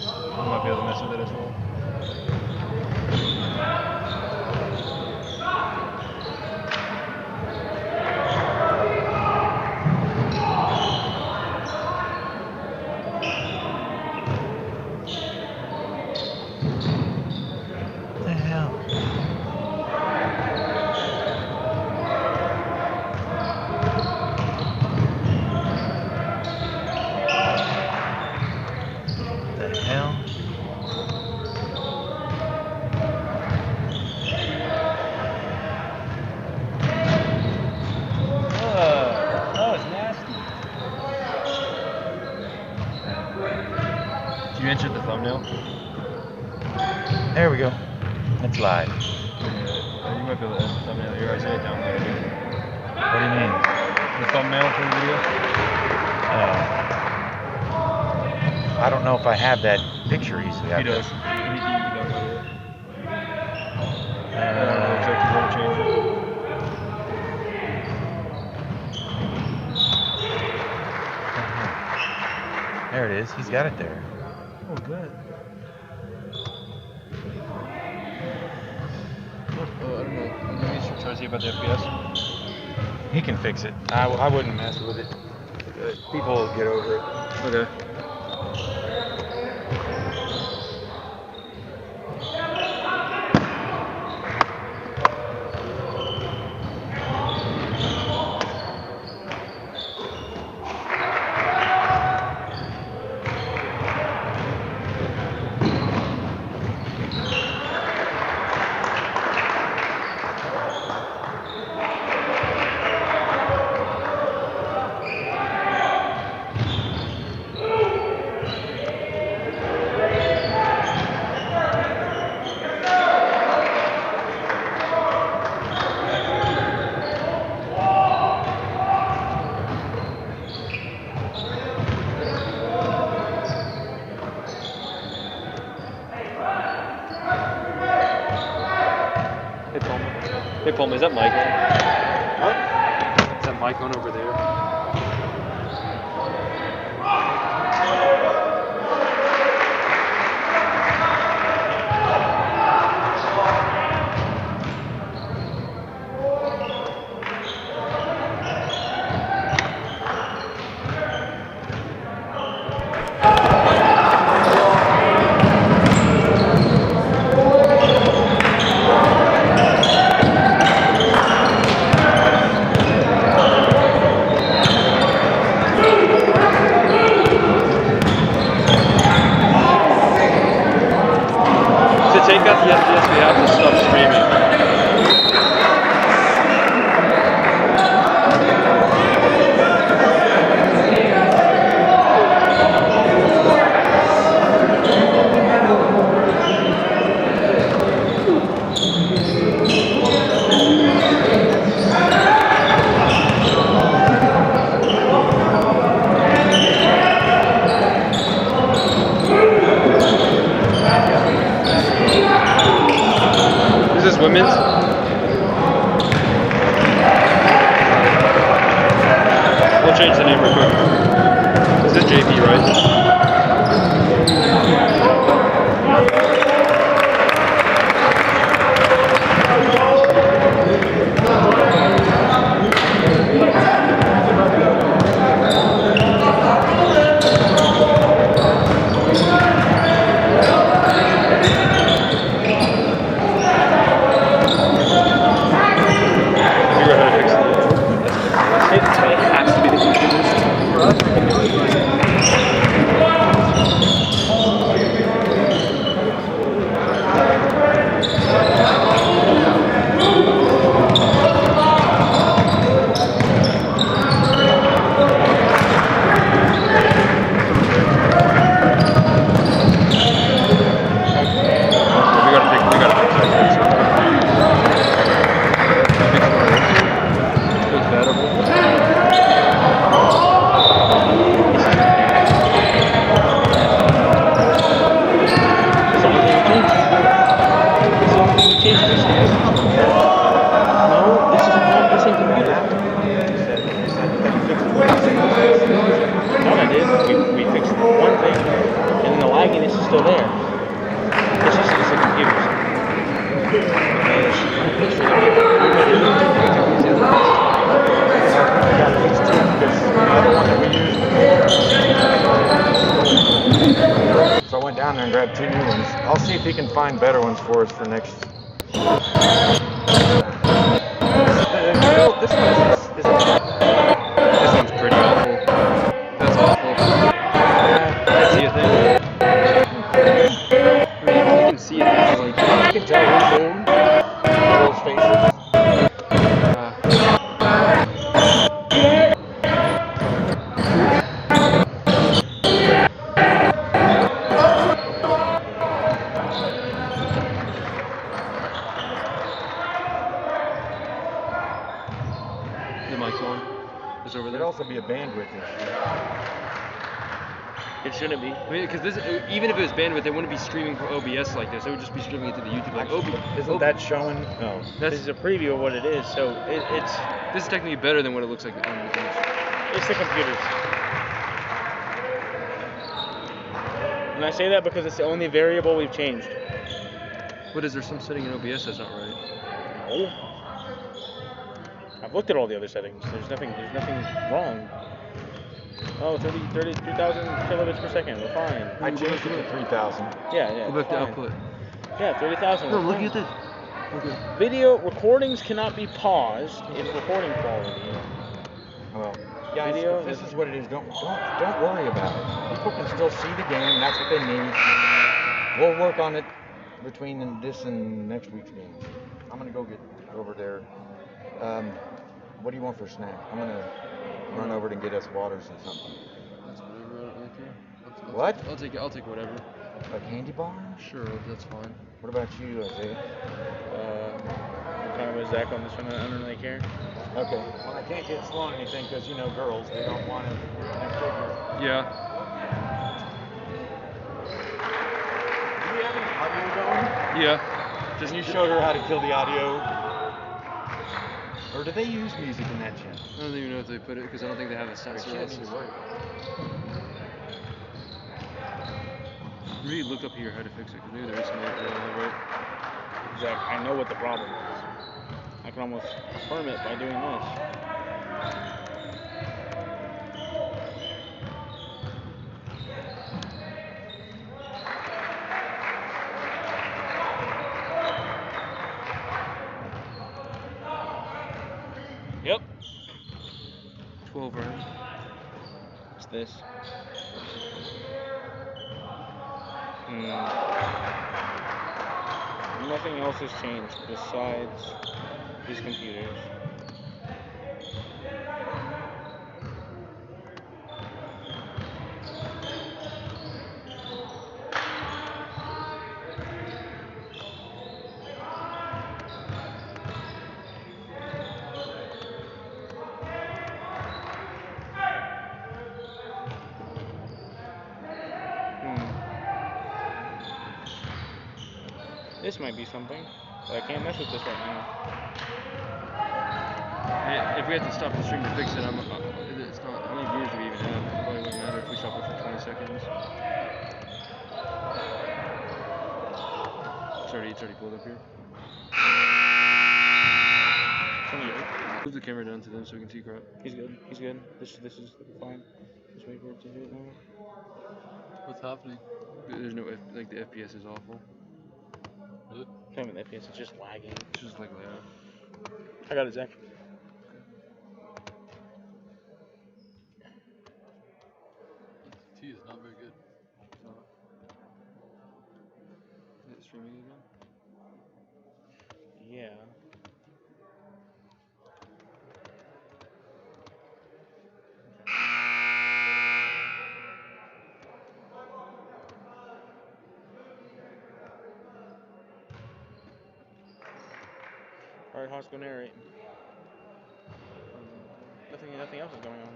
might be able to mess with it as well. What the hell? What the hell? Oh, it's nasty. Did you enter the thumbnail? There we go. It's live. Yeah, you might be able to edit the thumbnail here. I say it downloaded it. What do you mean? The thumbnail for the video? I don't know if I have that picture easily. He does. He downloaded it. Looks like he's going to change it. There it is. He's got it there. Oh, good. I don't know. Maybe you should try to see about the FPS. He can fix it. I wouldn't mess with it. People will get over it. Okay. Hey, Paul, is that mic on? What? Is that mic on over there? Take out the FPS, we have to stop streaming. Is this women's? We'll change the name real quick. This is JP, right? still there. It's just the computers. I got these two because the other one that we used before. So I went down there and grabbed 2 new ones. I'll see if he can find better ones for us for next. This one's pretty awful. That's awful. Can't see a thing. I mean, you can see it now, like. You can tell who's who. Those faces. The mic's on. It's over It'd there. also be a bandwidth issue. It shouldn't be. I mean, because this, even if it was bandwidth, it wouldn't be streaming from OBS like this. It would just be streaming it to the YouTube. Like Isn't that showing? No. This is a preview of what it is, so it's. This is technically better than what it looks like on the image. It's the computers. And I say that because it's the only variable we've changed. What is there some setting in OBS that's not right? No. I've looked at all the other settings. There's nothing wrong. Oh, 33,000 kilobits per second. We're fine. I changed it to 3,000. Yeah. Go back to output. Yeah, 30,000. No, look at this. Okay. Video recordings cannot be paused if recording quality. Well, yeah, Video. this is what it is. Don't worry about it. People can still see the game. That's what they need. We'll work on it between this and next week's game. I'm gonna go get over there. What do you want for a snack? I'm gonna run over and get us waters and something. That's whatever. I don't really care. What? I'll take whatever. A candy bar? Sure, that's fine. What about you, Isaiah? I'm kind of with Zach on this one. I don't really care. Okay. Well, I can't get Sloan anything because, you know, girls, they don't want to figure. Yeah. Do we have any audio going? Yeah. Just you showed her how to kill the audio. Or do they use music in that channel? I don't even know if they put it because I don't think they have a sensor. Maybe look up here how to fix it because maybe there is something they don't have right. Zach, I know what the problem is. I can almost confirm it by doing this. Yep. 12 rounds. It's this. Nothing else has changed besides these computers. This might be something, but I can't mess with this right now. If we have to stop the stream to fix it, it's not. How many viewers do we even have? It probably wouldn't matter if we stop it for 20 seconds. It's already pulled up here. Move the camera down to them so we can see crap. He's good. This is fine. Just wait for it to do it now. What's happening? There's no the FPS is awful. Really? Can't even FPS. It's just lagging. It's just like that. I got it, Zach. T is not very good. No. Is it streaming again? Yeah. Alright, Hoss, go narrate. Nothing else is going on.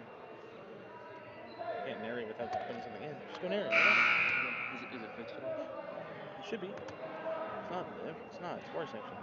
You can't narrate without putting something in. Just go narrate. Is it fixed at all? It should be. It's not. It's not. It's worse actually.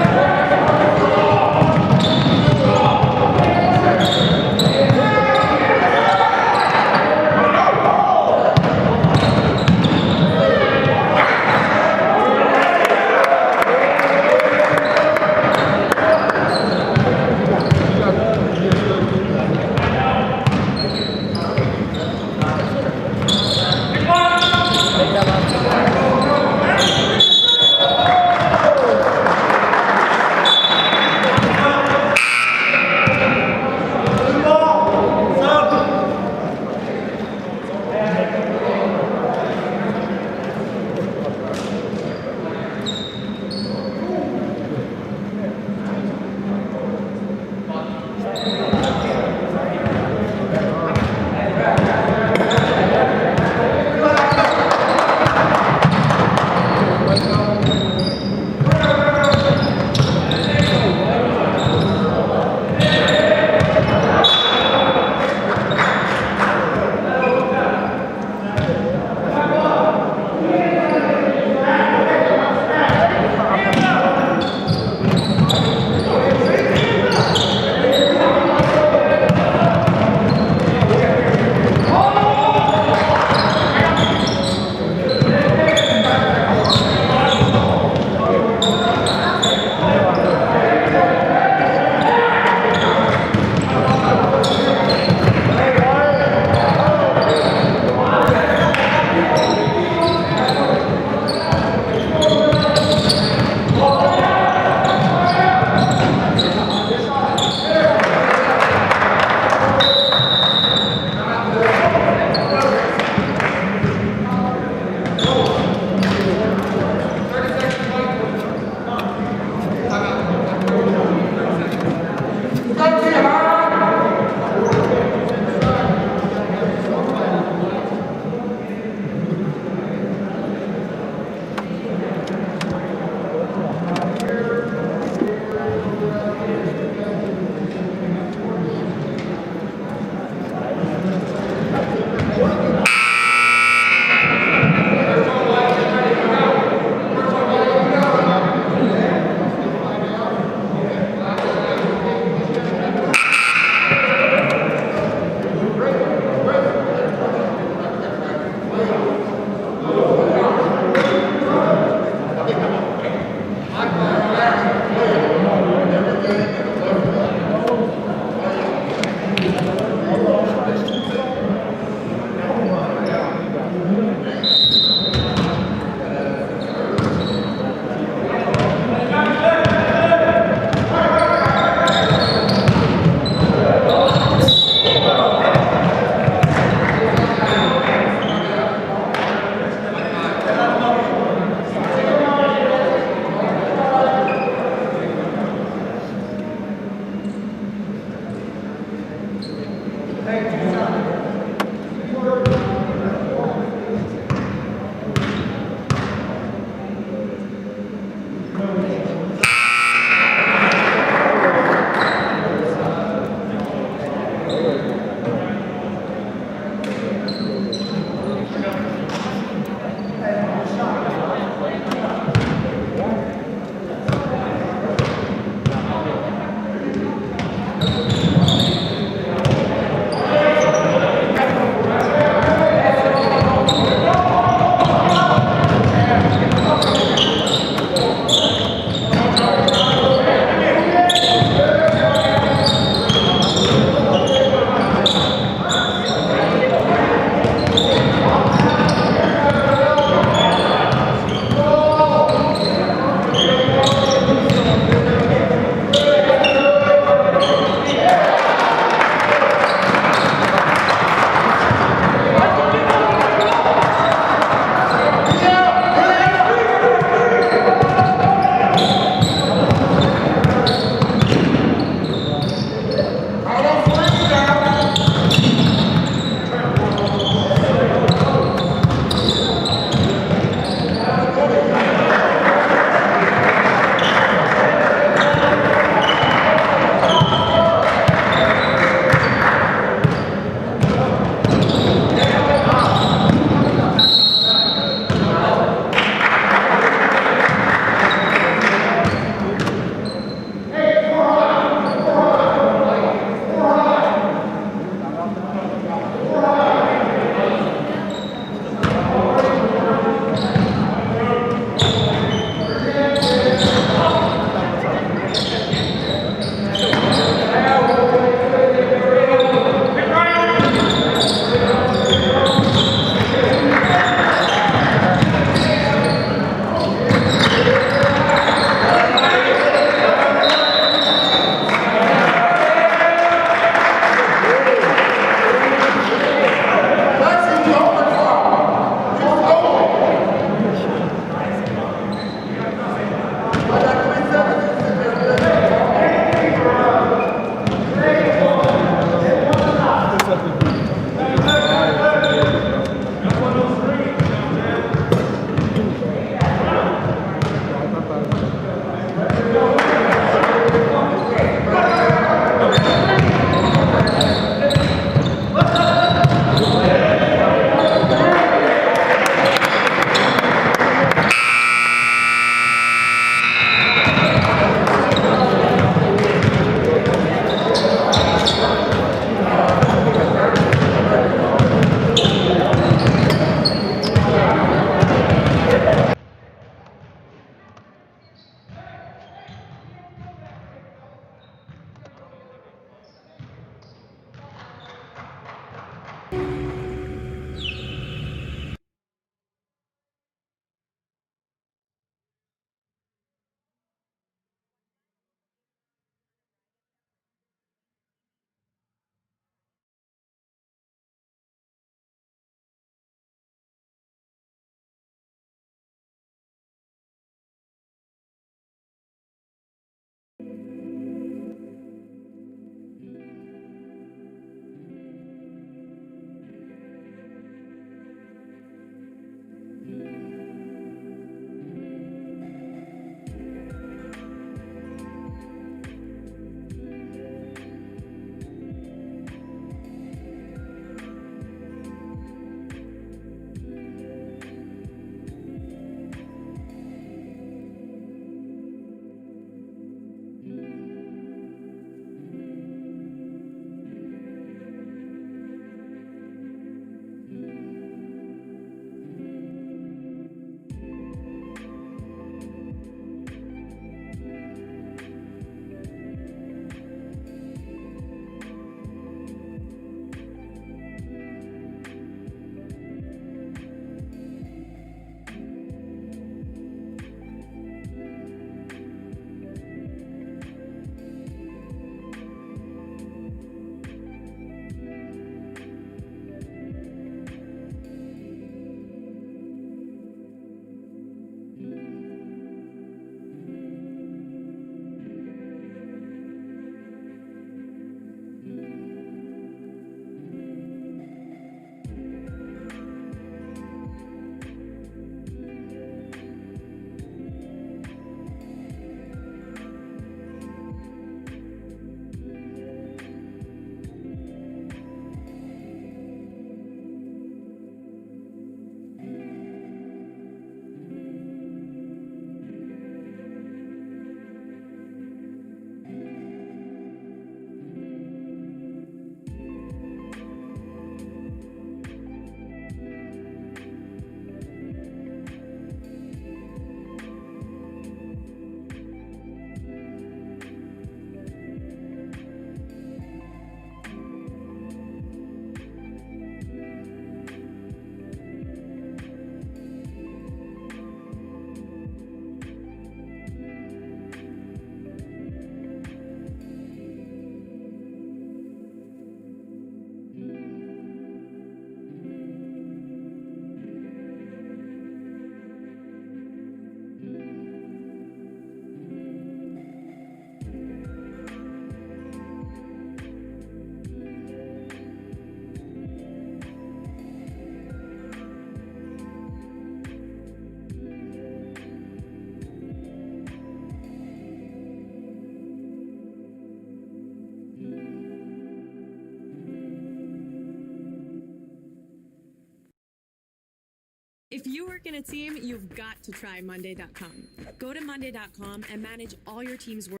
work in a team, you've got to try Monday.com. Go to Monday.com and manage all your team's work.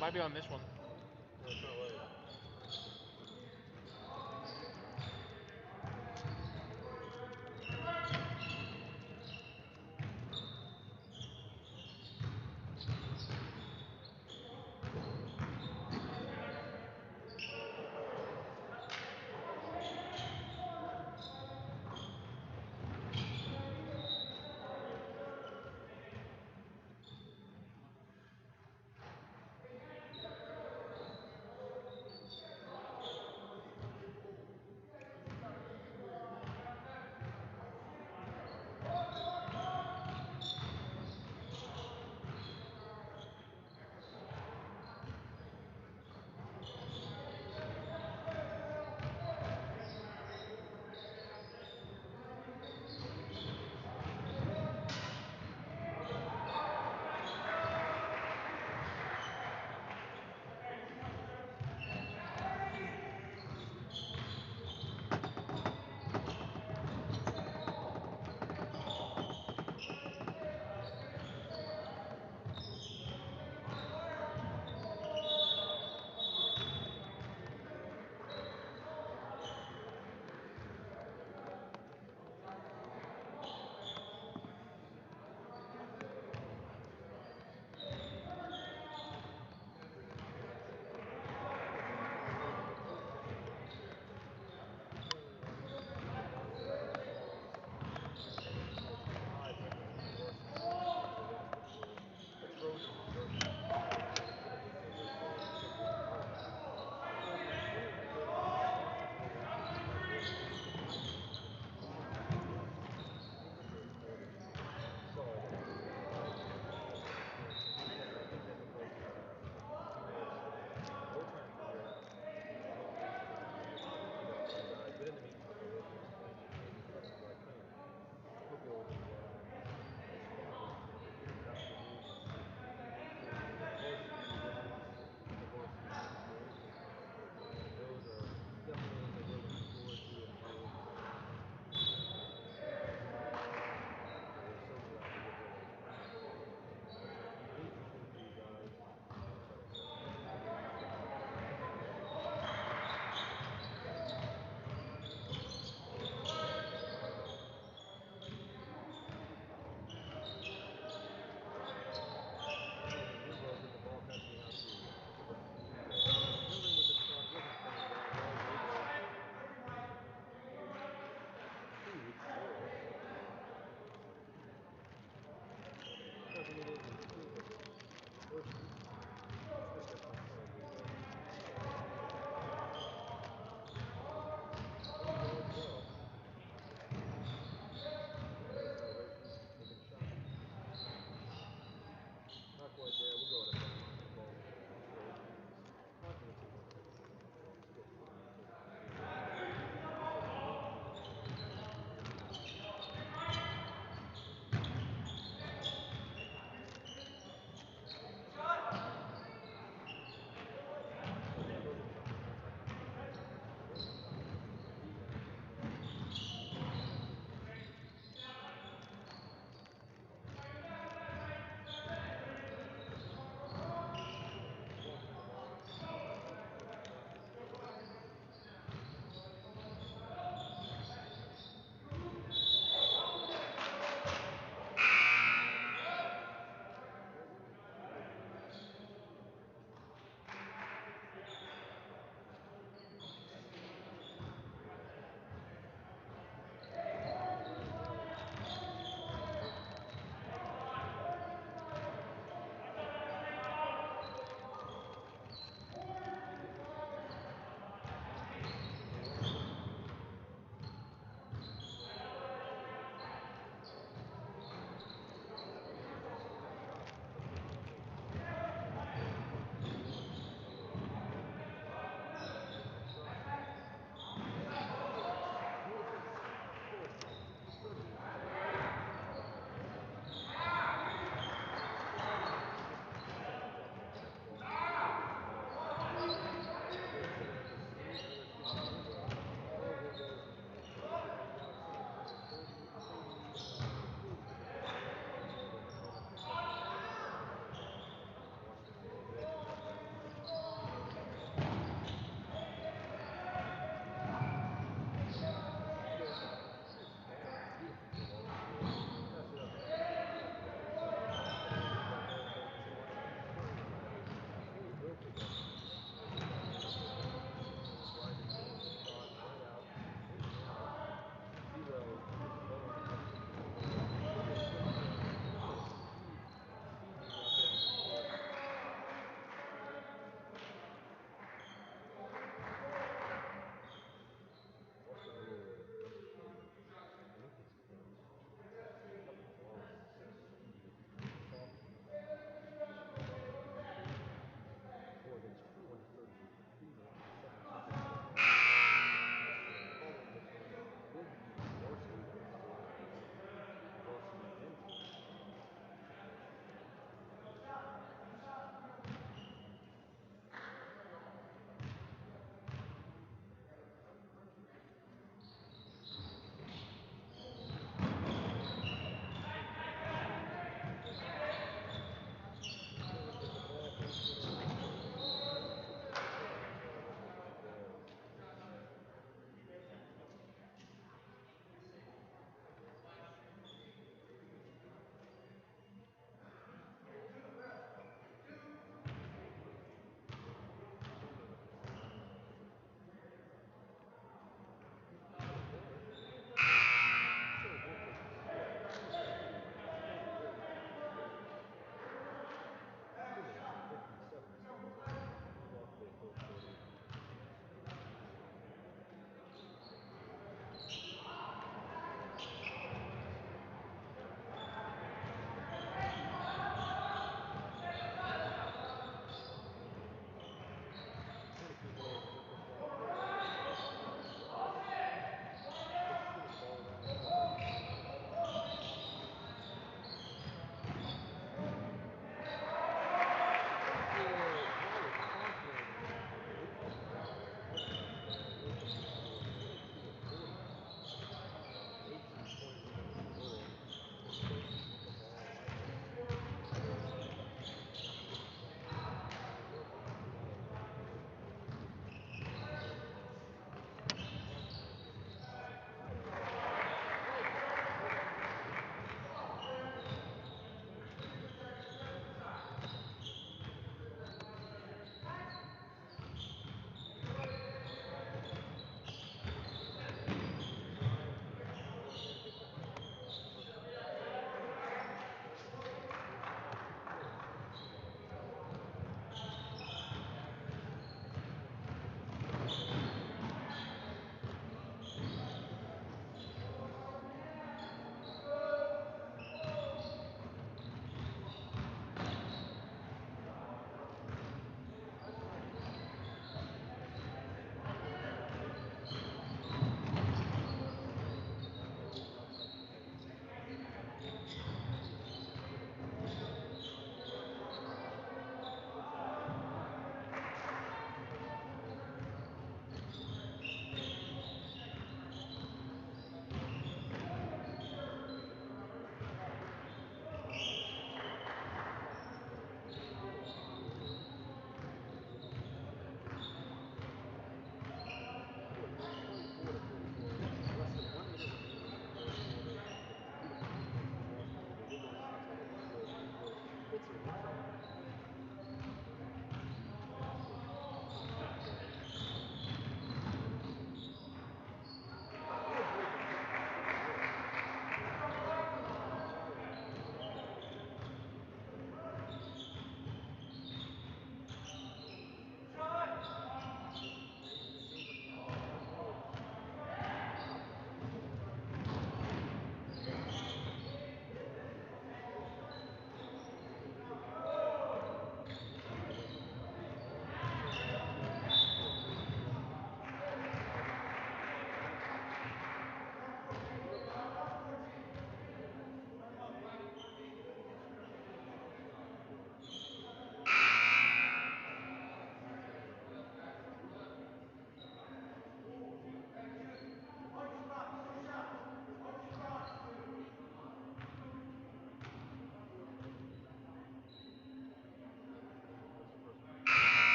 Might be on this one.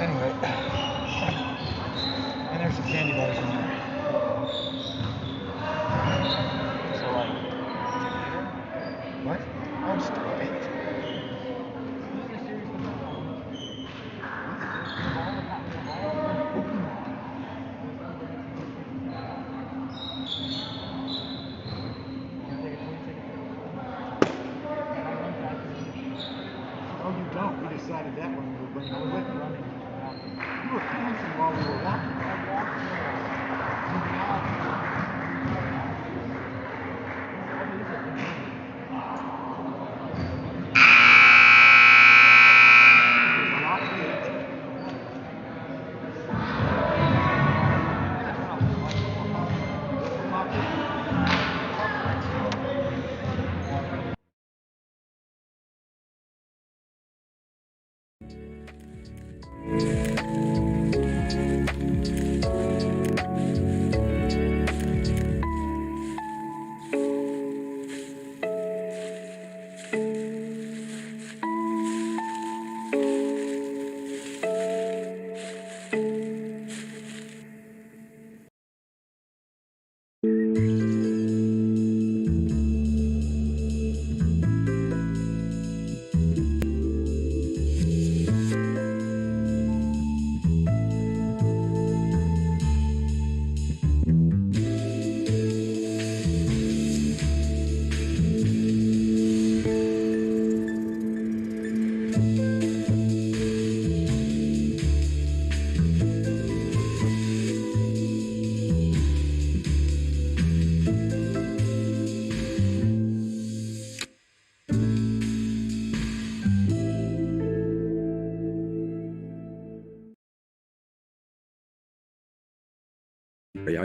Anyway, and there's some candy bars in there. So like, What? Oh, stop it. Oh, you don't. We decided that when we were bringing it with you. You were dancing while we were walking.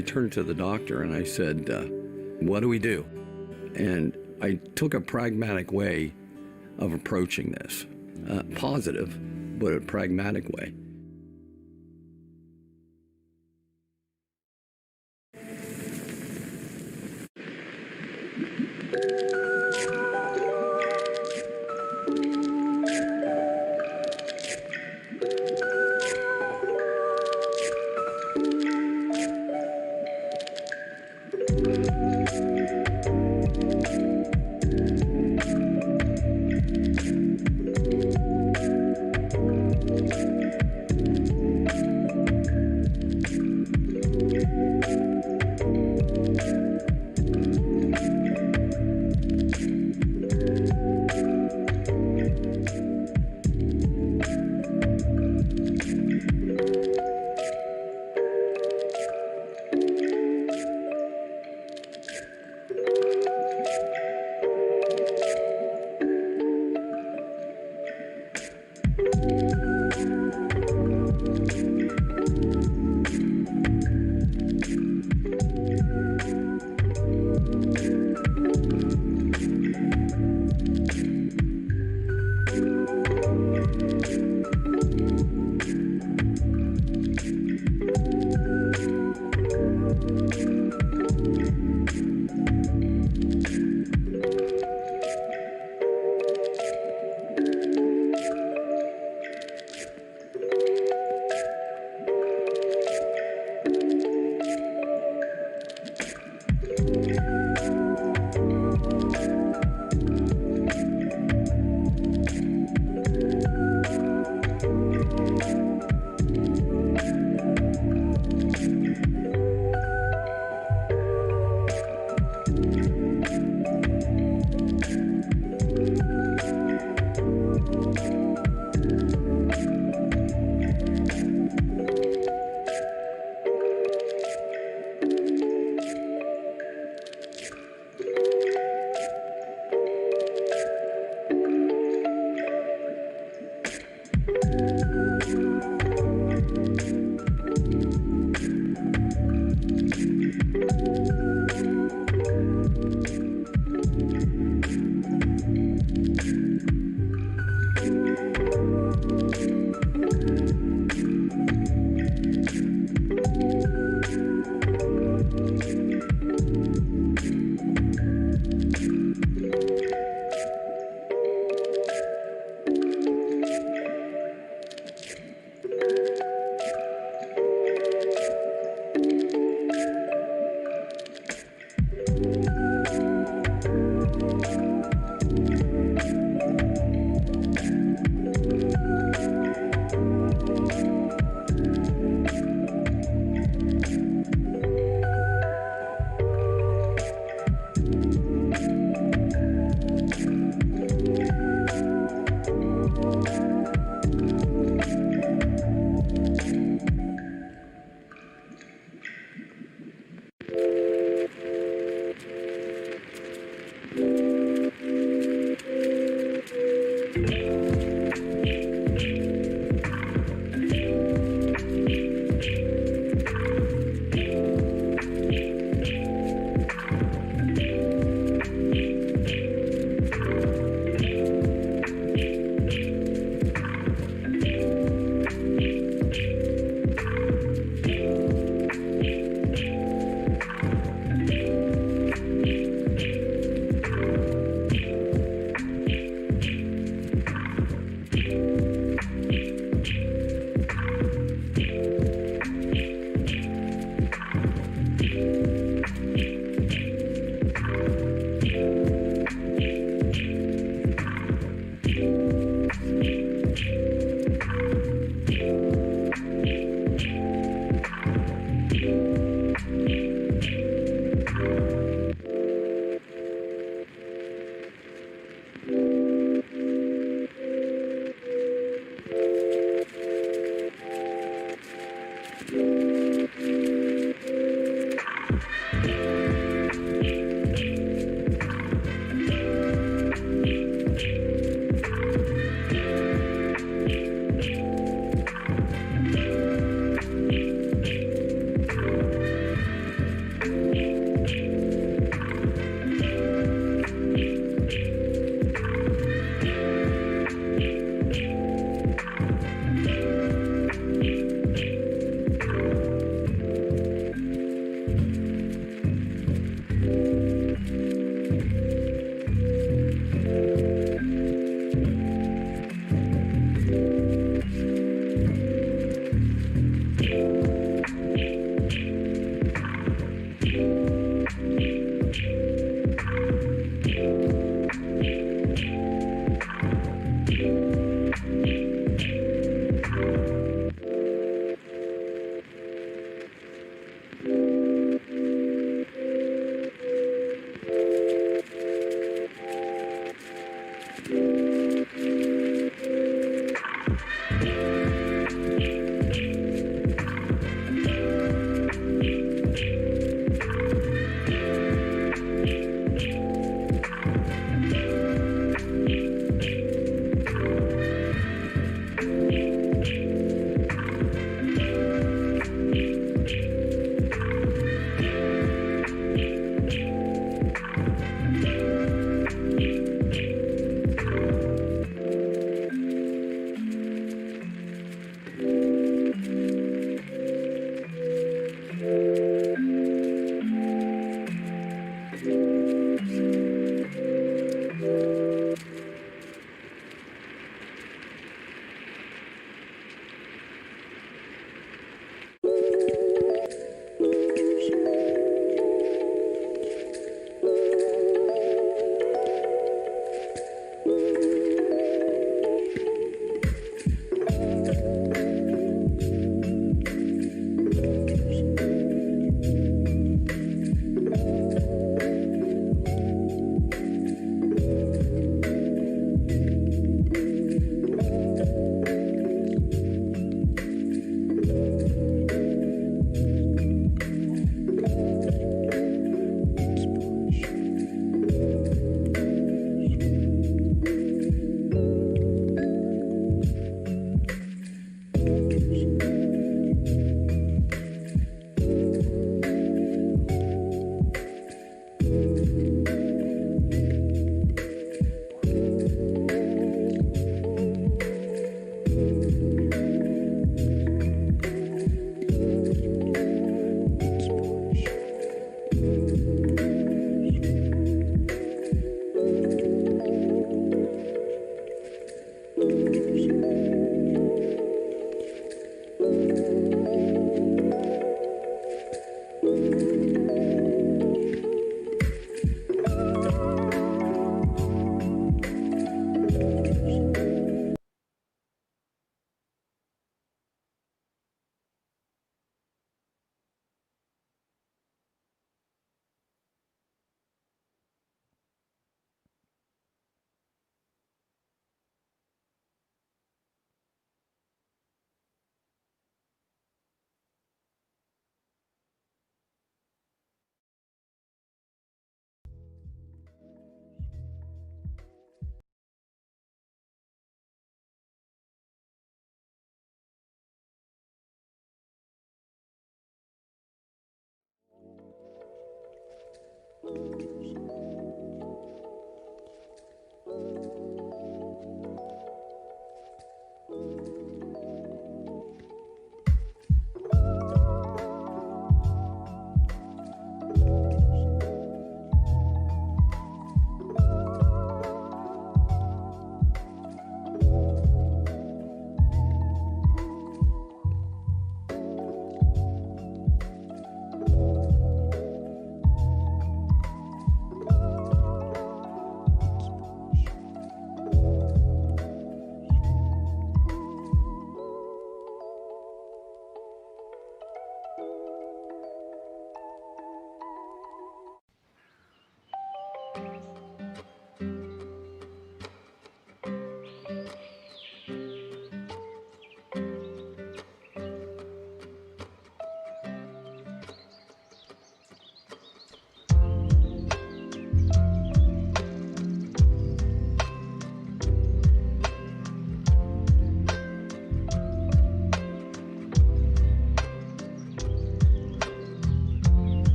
I turned to the doctor and I said, what do we do? And I took a pragmatic way of approaching this. Positive, but a pragmatic way.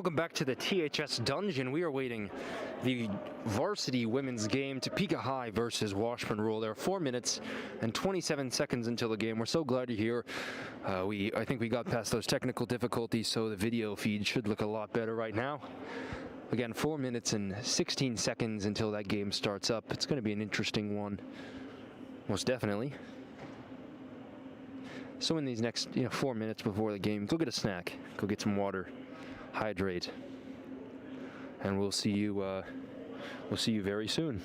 Welcome back to the THS Dungeon. We are waiting the varsity women's game, Topeka High versus Washburn Rural. There are 4 minutes and 27 seconds until the game. We're so glad you're here. I think we got past those technical difficulties, so the video feed should look a lot better right now. Again, 4 minutes and 16 seconds until that game starts up. It's going to be an interesting one, most definitely. So in these next 4 minutes before the game, go get a snack, go get some water, hydrate, and we'll see you very soon.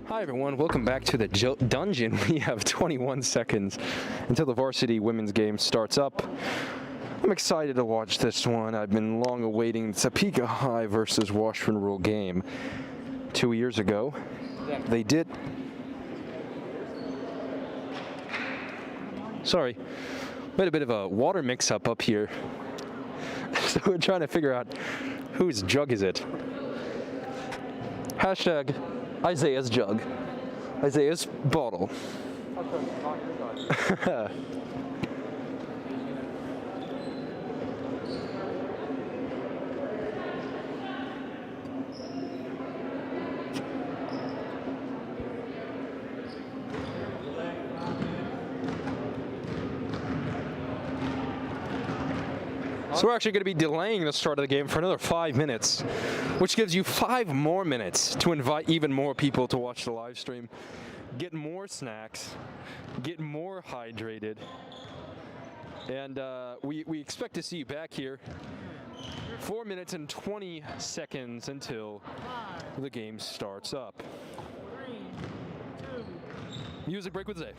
Hi everyone, welcome back to the dungeon. We have 21 seconds until the varsity women's game starts up. I'm excited to watch this one. I've been long awaiting the Topeka High versus Washburn Rural game 2 years ago. They did... Sorry, we had a bit of a water mix-up up here. So we're trying to figure out whose jug is it. Hashtag Isaiah's jug. Isaiah's bottle. So we're actually going to be delaying the start of the game for another 5 minutes, which gives you 5 more minutes to invite even more people to watch the live stream, get more snacks, get more hydrated, and we expect to see you back here 4 minutes and 20 seconds until the game starts up. 3, 2. Music break with Zay.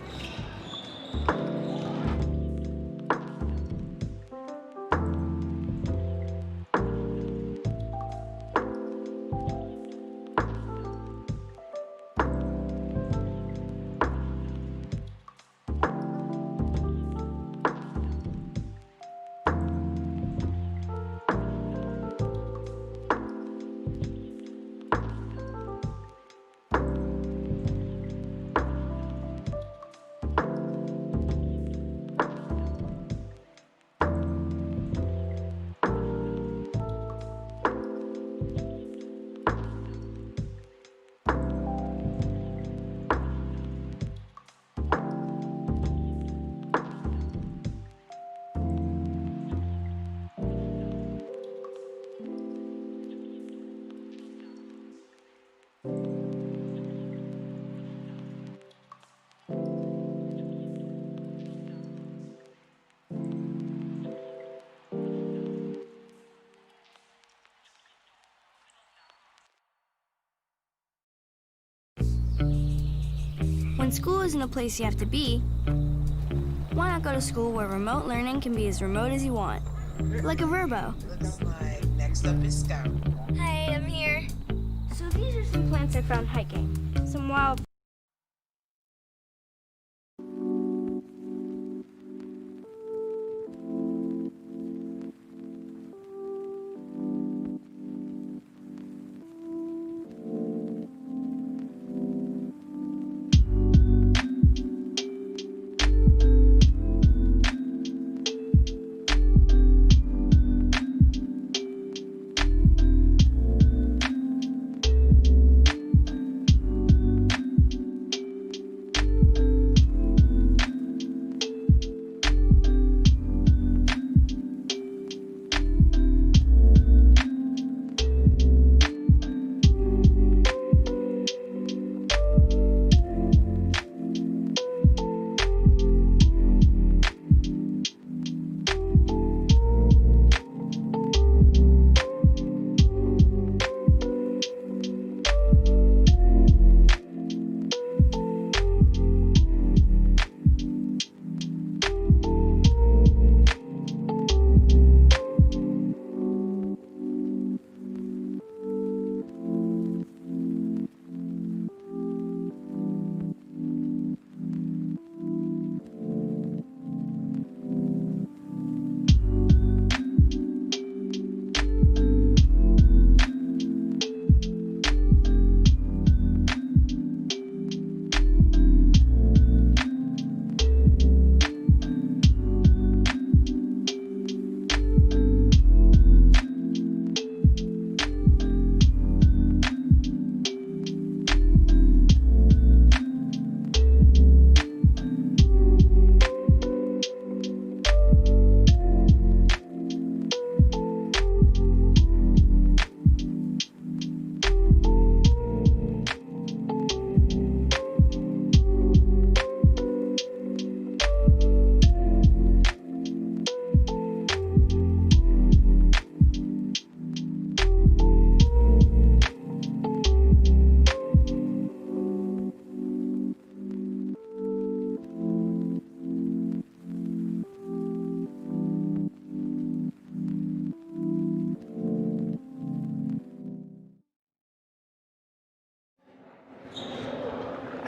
When school isn't a place you have to be, why not go to school where remote learning can be as remote as you want? Like a Verbo. Looks like next up is Scout. Hey, I'm here. So these are some plants I found hiking. Some wild...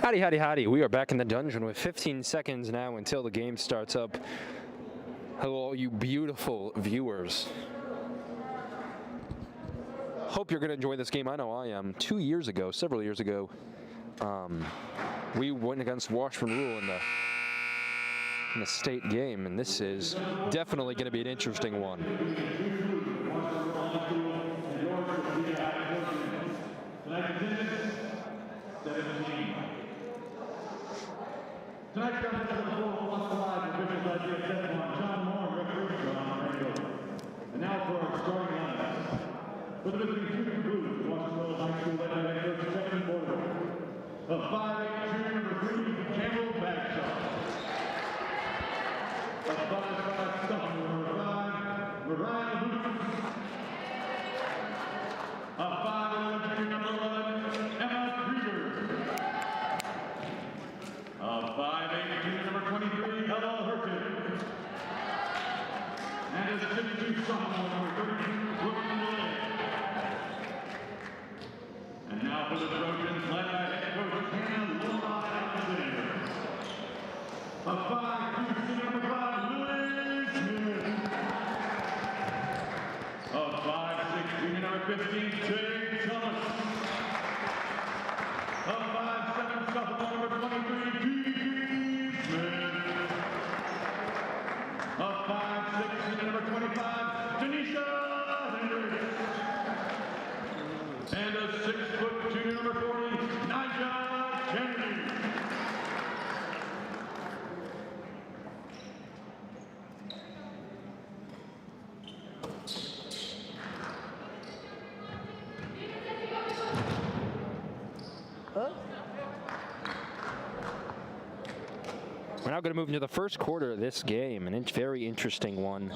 Howdy, howdy, howdy. We are back in the dungeon with 15 seconds now until the game starts up. Hello, all you beautiful viewers. Hope you're going to enjoy this game. I know I am. Several years ago, we went against Washburn Rule in the state game, and this is definitely going to be an interesting one. Tonight's contest on the floor, watch the live official judge, John Moore, referee, John Rango. For the visiting Blues, Washburn High School led by head coach Kevin Porter. The 5'8" junior number 3, Campbell Bagshaw. The 5'5" sophomore number 5, Mariah Lucas. A 5'11" junior number 11, Emma Krieger. A 5'8" junior number 23, Ella Hurton. And a 6'2" sophomore number 32, Brooklyn Millay. And now for the Trojans, led by head coach Hannah Laura Alexander. A 5'2" senior number 5, Lily Smith. A 5'6" junior number 15, Jay Thomas. A 5'7" sophomore number 23, D.D. Smith. A 5'6" senior number 25, Tanisha Hendricks. And a 6' junior number 40, Nigel Kennedy. We're now going to move into the first quarter of this game, and it's a very interesting one.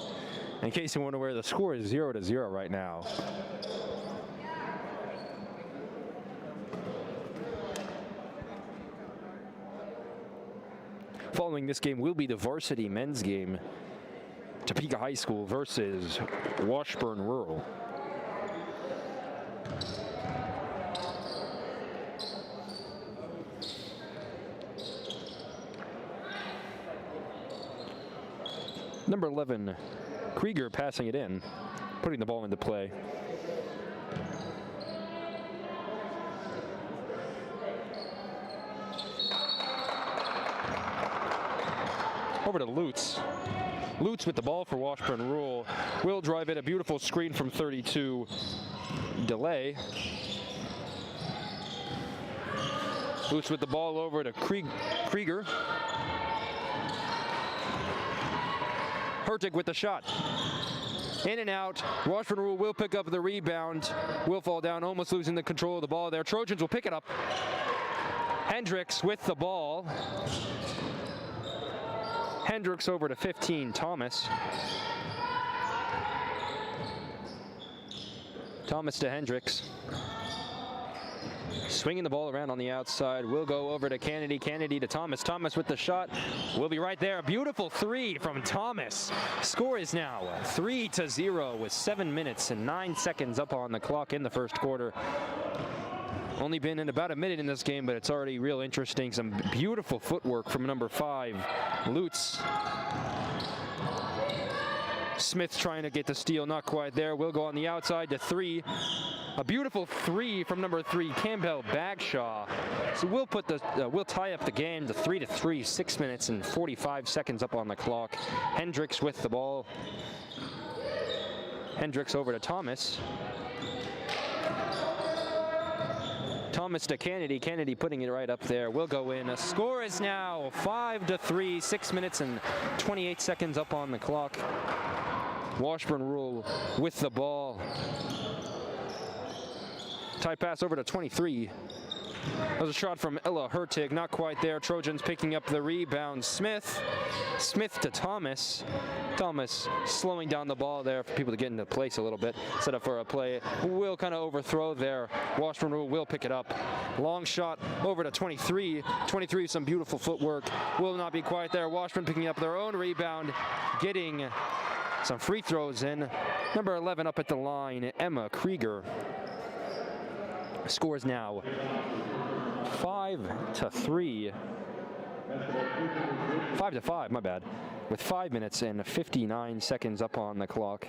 In case you wonder where the score is 0-0 right now. Following this game will be the varsity men's game, Topeka High School versus Washburn Rural. Number 11, Krieger passing it in, putting the ball into play. Over to Lutz. Lutz with the ball for Washburn Rural. Will drive it, a beautiful screen from 32. Delay. Lutz with the ball over to Krieger. Hertig with the shot. In and out. Washburn Rural will pick up the rebound. Will fall down, almost losing the control of the ball there. Trojans will pick it up. Hendricks with the ball. Hendricks over to 15, Thomas. Thomas to Hendricks. Swinging the ball around on the outside. Will go over to Kennedy. Kennedy to Thomas. Thomas with the shot. Will be right there. A beautiful three from Thomas. Score is now 3-0 with 7 minutes and 9 seconds up on the clock in the first quarter. Only been in about a minute in this game, but it's already real interesting. Some beautiful footwork from number 5, Lutz. Smith trying to get the steal, not quite there. Will go on the outside to 3. A beautiful 3 from number 3, Campbell Bagshaw. So we'll put the we'll tie up the game to 3-3, 6 minutes and 45 seconds up on the clock. Hendricks with the ball. Hendricks over to Thomas. Thomas to Kennedy. Kennedy putting it right up there. Will go in. A score is now 5-3, 6 minutes and 28 seconds up on the clock. Washburn Rural with the ball. Tight pass over to 23. That was a shot from Ella Hurtig, not quite there. Trojans picking up the rebound. Smith to Thomas. Thomas slowing down the ball there for people to get into place a little bit. Set up for a play. Will kind of overthrow there. Washburn Rural will pick it up. Long shot over to 23. 23, some beautiful footwork. Will not be quite there. Washburn picking up their own rebound. Getting some free throws in. Number 11 up at the line, Emma Krieger. Scores now 5-3. 5-5, my bad. With 5 minutes and 59 seconds up on the clock.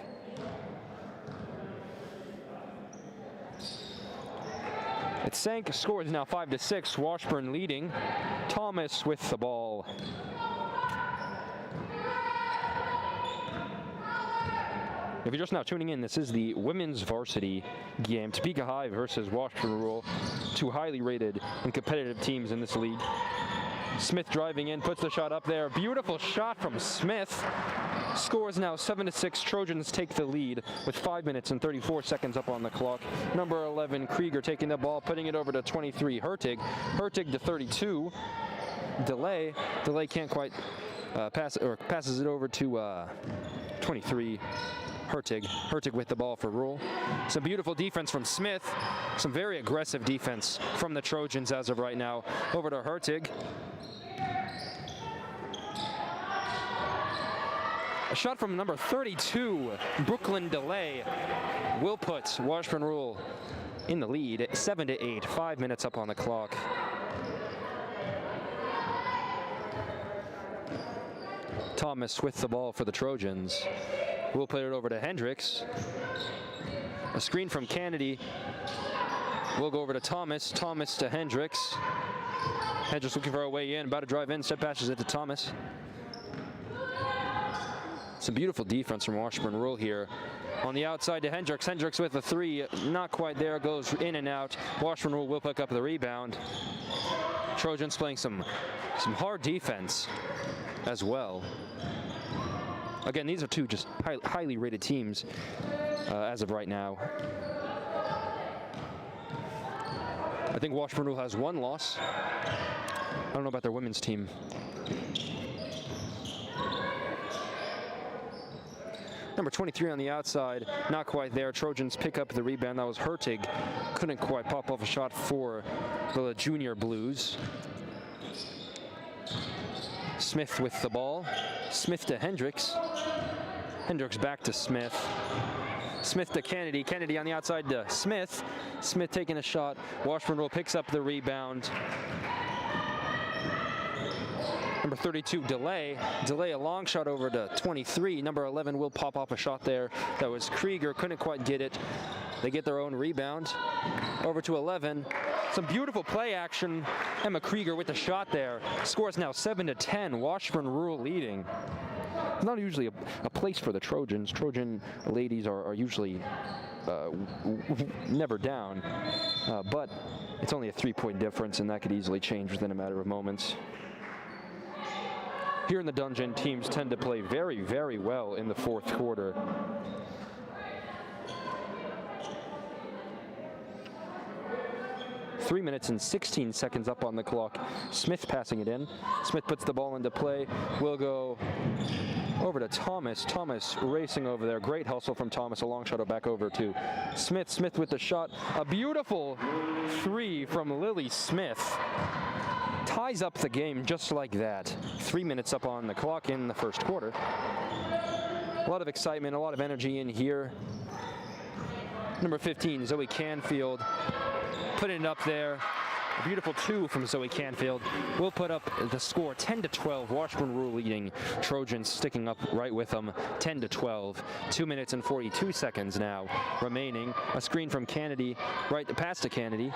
It sank. Score is now 5-6. Washburn leading. Thomas with the ball. If you're just now tuning in, this is the women's varsity game. Topeka High versus Washburn Rural. Two highly rated and competitive teams in this league. Smith driving in, puts the shot up there. Beautiful shot from Smith. Score is now 7-6. Trojans take the lead with 5 minutes and 34 seconds up on the clock. Number 11, Krieger, taking the ball, putting it over to 23, Hertig. Hertig to 32. Delay can't quite pass, or passes it over to 23. Hertig with the ball for Rule. Some beautiful defense from Smith. Some very aggressive defense from the Trojans as of right now. Over to Hertig. A shot from number 32, Brooklyn Delay, will put Washburn Rule in the lead at 7-8. 5 minutes up on the clock. Thomas with the ball for the Trojans. We'll put it over to Hendricks. A screen from Kennedy. We'll go over to Thomas. Thomas to Hendricks. Hendricks looking for a way in. About to drive in. Step passes it to Thomas. Some beautiful defense from Washburn Rule here. On the outside to Hendricks. Hendricks with a three. Not quite there. Goes in and out. Washburn Rule will pick up the rebound. Trojans playing some hard defense as well. Again, these are two just highly rated teams as of right now. I think Washburn Rule has one loss. I don't know about their women's team. Number 23 on the outside, not quite there. Trojans pick up the rebound. That was Hertig. Couldn't quite pop off a shot for the junior Blues. Smith with the ball. Smith to Hendricks. Hendricks back to Smith. Smith to Kennedy. Kennedy on the outside to Smith. Smith taking a shot. Washburn Rule picks up the rebound. Number 32, Delay. Delay a long shot over to 23. Number 11 will pop off a shot there. That was Krieger. Couldn't quite get it. They get their own rebound. Over to 11. Some beautiful play action. Emma Krieger with the shot there. Score is now 7-10. Washburn Rule leading. Not usually a place for the Trojans. Trojan ladies are usually never down. But it's only a 3-point difference, and that could easily change within a matter of moments. Here in the dungeon, teams tend to play very, very well in the fourth quarter. Three minutes and 16 seconds up on the clock. Smith passing it in. Smith puts the ball into play. We'll go over to Thomas. Thomas racing over there. Great hustle from Thomas. A long shot back over to Smith. Smith with the shot. A beautiful three from Lily Smith. Ties up the game just like that. 3 minutes up on the clock in the first quarter. A lot of excitement, a lot of energy in here. Number 15, Zoe Canfield, putting it up there. A beautiful two from Zoe Canfield. We'll put up the score 10-12. Washburn Rule leading. Trojans sticking up right with them. 10-12. 2 minutes and 42 seconds now remaining. A screen from Kennedy, right pass to Kennedy.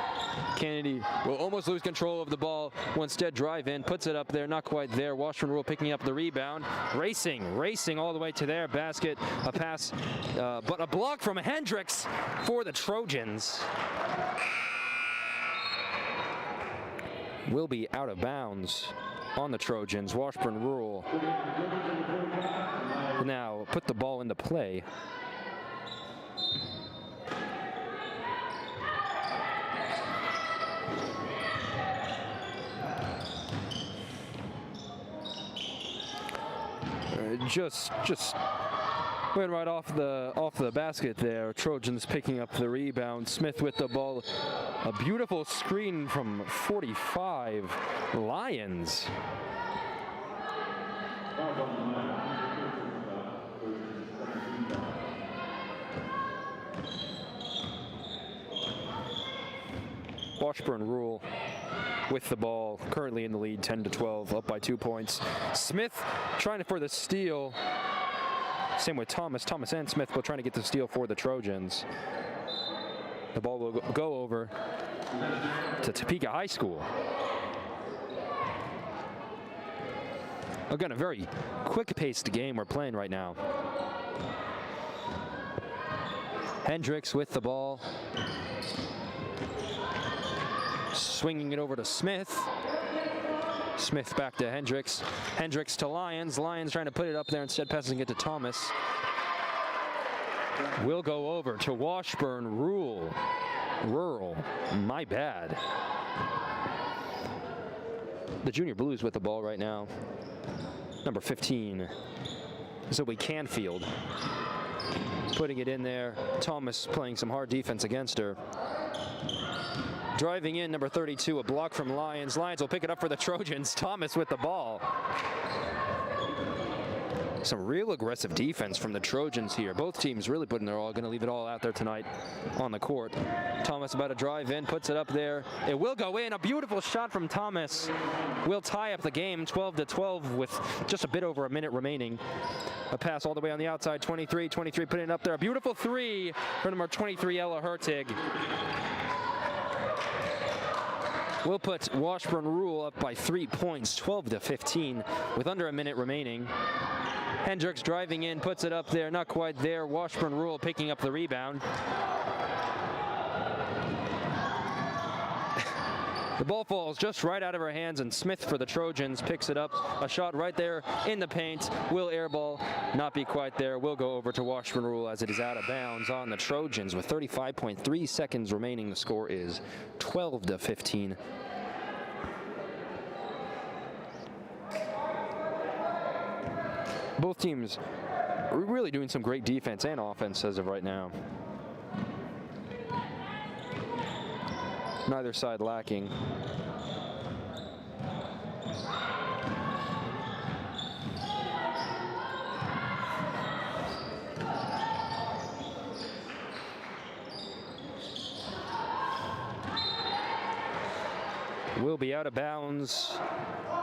Kennedy will almost lose control of the ball. Will instead drive in, puts it up there, not quite there. Washburn Rule picking up the rebound. Racing all the way to their basket. A pass, but a block from Hendricks for the Trojans. Will be out of bounds on the Trojans. Washburn Rule now put the ball into play. Just went right off the basket there. Trojans picking up the rebound. Smith with the ball. A beautiful screen from 45. Lions. Washburn Rule with the ball, currently in the lead, 10-12, up by 2 points. Smith trying for the steal. Same with Thomas. Thomas and Smith will trying to get the steal for the Trojans. The ball will go over to Topeka High School. Again, a very quick-paced game we're playing right now. Hendricks with the ball. Swinging it over to Smith. Smith back to Hendricks. Hendricks to Lyons. Lyons trying to put it up there, instead passing it to Thomas. Will go over to Washburn. Rural. My bad. The Junior Blues with the ball right now. Number 15. Zoe Canfield. Putting it in there. Thomas playing some hard defense against her. Driving in, number 32, a block from Lyons. Lyons will pick it up for the Trojans. Thomas with the ball. Some real aggressive defense from the Trojans here. Both teams really putting their all, going to leave it all out there tonight on the court. Thomas about to drive in, puts it up there. It will go in. A beautiful shot from Thomas. Will tie up the game 12-12 with just a bit over a minute remaining. A pass all the way on the outside. 23 putting it up there. A beautiful three for number 23, Ella Hertig. We'll put Washburn Rule up by 3 points, 12-15, with under a minute remaining. Hendricks driving in, puts it up there, not quite there. Washburn Rule picking up the rebound. The ball falls just right out of her hands, and Smith for the Trojans picks it up. A shot right there in the paint. Will airball not be quite there. Will go over to Washburn Rule as it is out of bounds on the Trojans with 35.3 seconds remaining. The score is 12-15. Both teams are really doing some great defense and offense as of right now. Neither side lacking. Will be out of bounds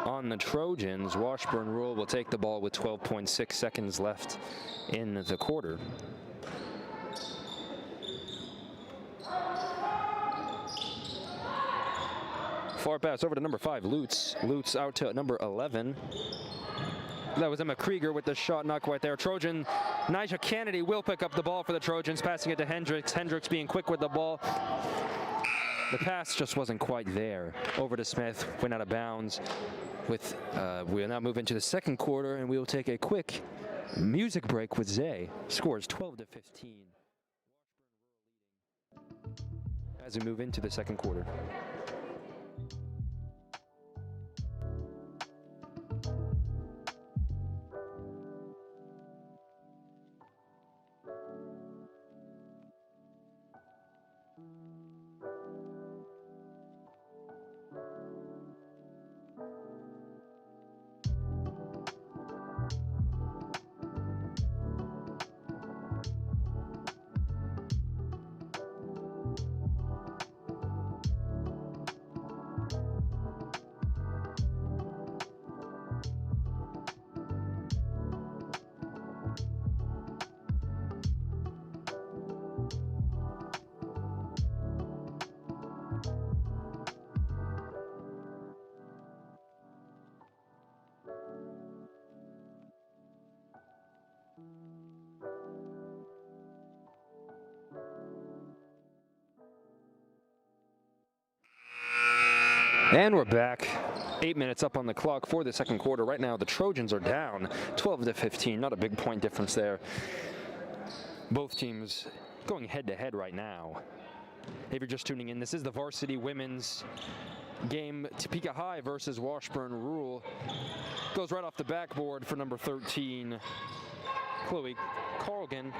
on the Trojans. Washburn Rule will take the ball with 12.6 seconds left in the quarter. Far pass over to number 5, Lutz. Lutz out to number 11. That was Emma Krieger with the shot, not quite there. Trojan, Nyjah Kennedy will pick up the ball for the Trojans, passing it to Hendricks. Hendricks being quick with the ball. The pass just wasn't quite there. Over to Smith, went out of bounds. We'll now move into the second quarter, and we will take a quick music break with Zay. Scores 12-15. As we move into the second quarter. And we're back. 8 minutes up on the clock for the second quarter. Right now, the Trojans are down 12-15. Not a big point difference there. Both teams going head-to-head right now. If you're just tuning in, this is the varsity women's game. Topeka High versus Washburn Rule. Goes right off the backboard for number 13, Chloe Carlgan.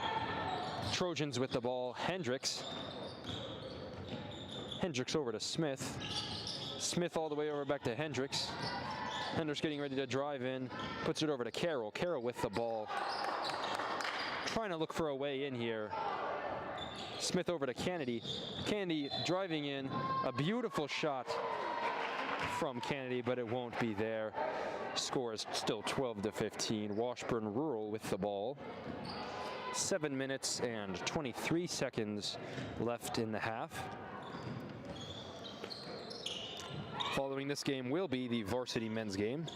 Trojans with the ball. Hendricks. Hendricks over to Smith. Smith all the way over back to Hendricks. Hendricks getting ready to drive in. Puts it over to Carroll. Carroll with the ball. Trying to look for a way in here. Smith over to Kennedy. Kennedy driving in. A beautiful shot from Kennedy, but it won't be there. Score is still 12-15. Washburn Rural with the ball. 7 minutes and 23 seconds left in the half. Following this game will be the varsity men's game.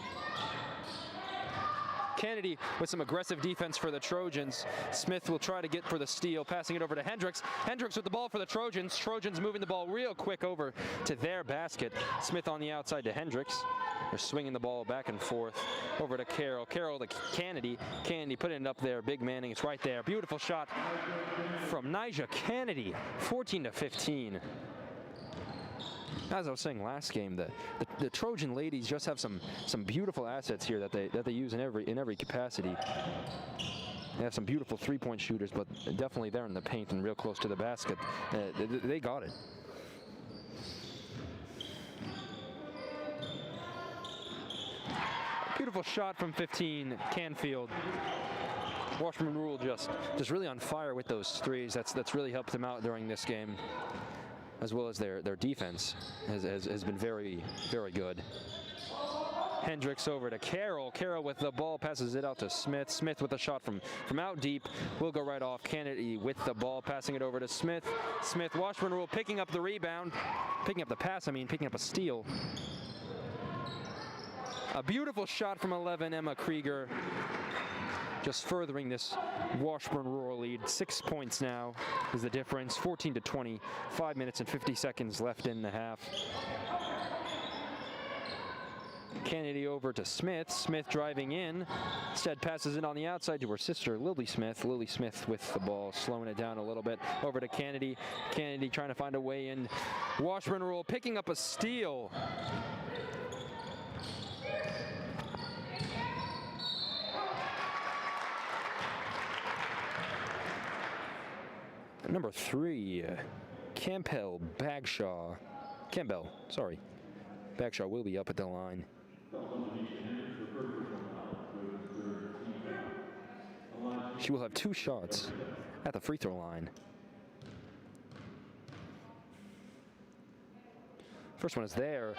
Kennedy with some aggressive defense for the Trojans. Smith will try to get for the steal, passing it over to Hendricks. Hendricks with the ball for the Trojans. Trojans moving the ball real quick over to their basket. Smith on the outside to Hendricks. They're swinging the ball back and forth over to Carroll. Carroll to Kennedy. Kennedy putting it up there. Big Manning, it's right there. Beautiful shot from Nyjah Kennedy, 14-15. As I was saying last game, the Trojan ladies just have some beautiful assets here that they use in every capacity. They have some beautiful three-point shooters, but definitely they're in the paint and real close to the basket. They got it. Beautiful shot from 15, Canfield. Washburn Rule just really on fire with those threes. That's really helped them out during this game, as well as their defense has been very, very good. Hendricks over to Carroll. Carroll with the ball, passes it out to Smith. Smith with a shot from out deep. Will go right off. Kennedy with the ball, passing it over to Smith. Smith, Washburn Rule picking up the rebound. Picking up the pass, picking up a steal. A beautiful shot from 11, Emma Krieger. Just furthering this Washburn Rural lead. 6 points now is the difference. 14-20. 5 minutes and 50 seconds left in the half. Kennedy over to Smith. Smith driving in. Instead passes it on the outside to her sister, Lily Smith. Lily Smith with the ball, slowing it down a little bit. Over to Kennedy. Kennedy trying to find a way in. Washburn Rural picking up a steal. Number 3, Campbell Bagshaw. Campbell, sorry. Bagshaw will be up at the line. She will have 2 shots at the free throw line. First one is there,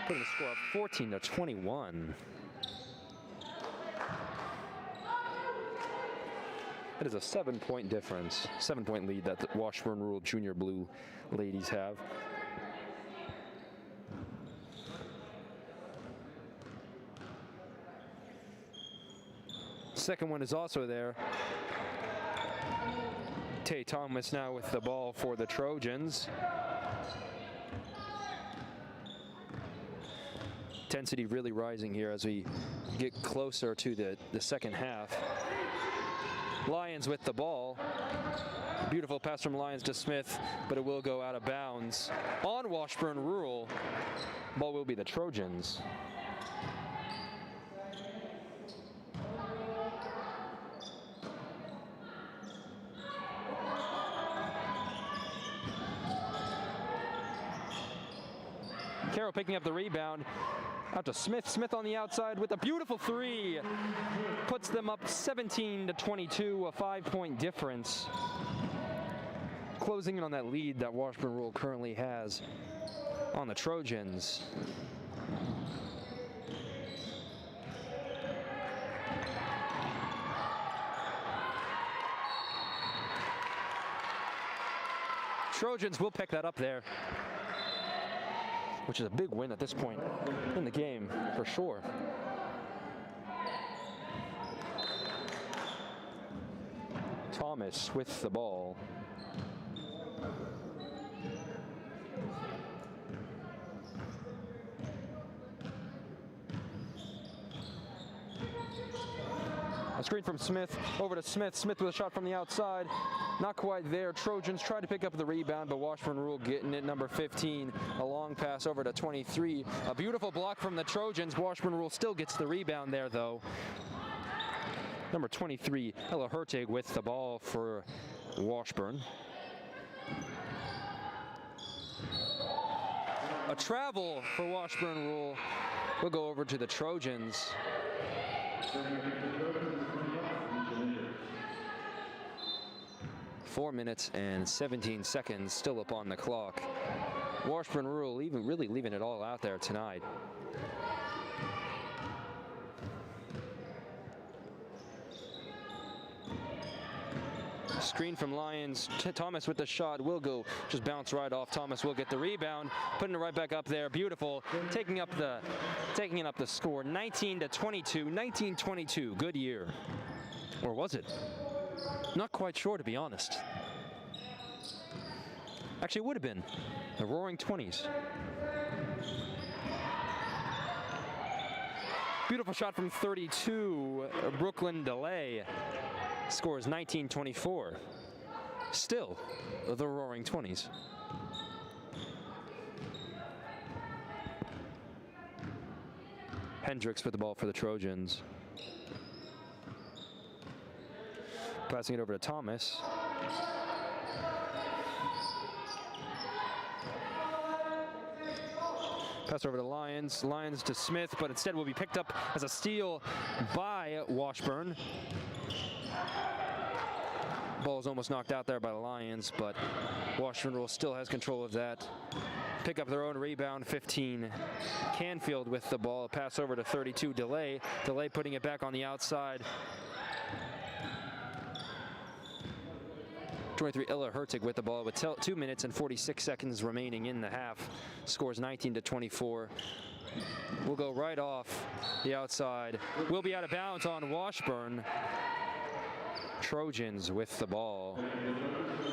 putting the score up 14-21. It is a 7-point difference, 7-point lead that the Washburn Rural Junior Blue ladies have. Second one is also there. Tay Thomas now with the ball for the Trojans. Intensity really rising here as we get closer to the second half. Lyons with the ball. Beautiful pass from Lyons to Smith, but it will go out of bounds. On Washburn Rural, ball will be the Trojans. Carroll picking up the rebound. Out to Smith. Smith on the outside with a beautiful 3. Puts them up 17-22, a 5-point difference. Closing in on that lead that Washburn Rural currently has on the Trojans. Trojans will pick that up there, which is a big win at this point in the game, for sure. Thomas with the ball. A screen from Smith, over to Smith. Smith with a shot from the outside. Not quite there. Trojans try to pick up the rebound, but Washburn Rural getting it. Number 15, a long pass over to 23. A beautiful block from the Trojans. Washburn Rural still gets the rebound there, though. Number 23, Ella Hertig with the ball for Washburn. A travel for Washburn Rural. We'll go over to the Trojans. Four minutes and 17 seconds still up on the clock. Washburn Rural really leaving it all out there tonight. Screen from Lions. Thomas with the shot will go, just bounce right off. Thomas will get the rebound, putting it right back up there. Beautiful, taking up the score. 19-22. 19-22. Good year, or was it? Not quite sure, to be honest. Actually, it would have been the Roaring 20s. Beautiful shot from 32. Brooklyn Delay scores 19-24. Still the Roaring 20s. Hendricks with the ball for the Trojans. Passing it over to Thomas. Pass over to Lions. Lions to Smith, but instead will be picked up as a steal by Washburn. Ball is almost knocked out there by the Lions, but Washburn still has control of that. Pick up their own rebound. 15. Canfield with the ball. A pass over to 32. Delay. Delay putting it back on the outside. 23. Illa Hertig with the ball with 2 minutes and 46 seconds remaining in the half. Scores 19-24. We'll go right off the outside. We'll be out of bounds on Washburn. Trojans with the ball.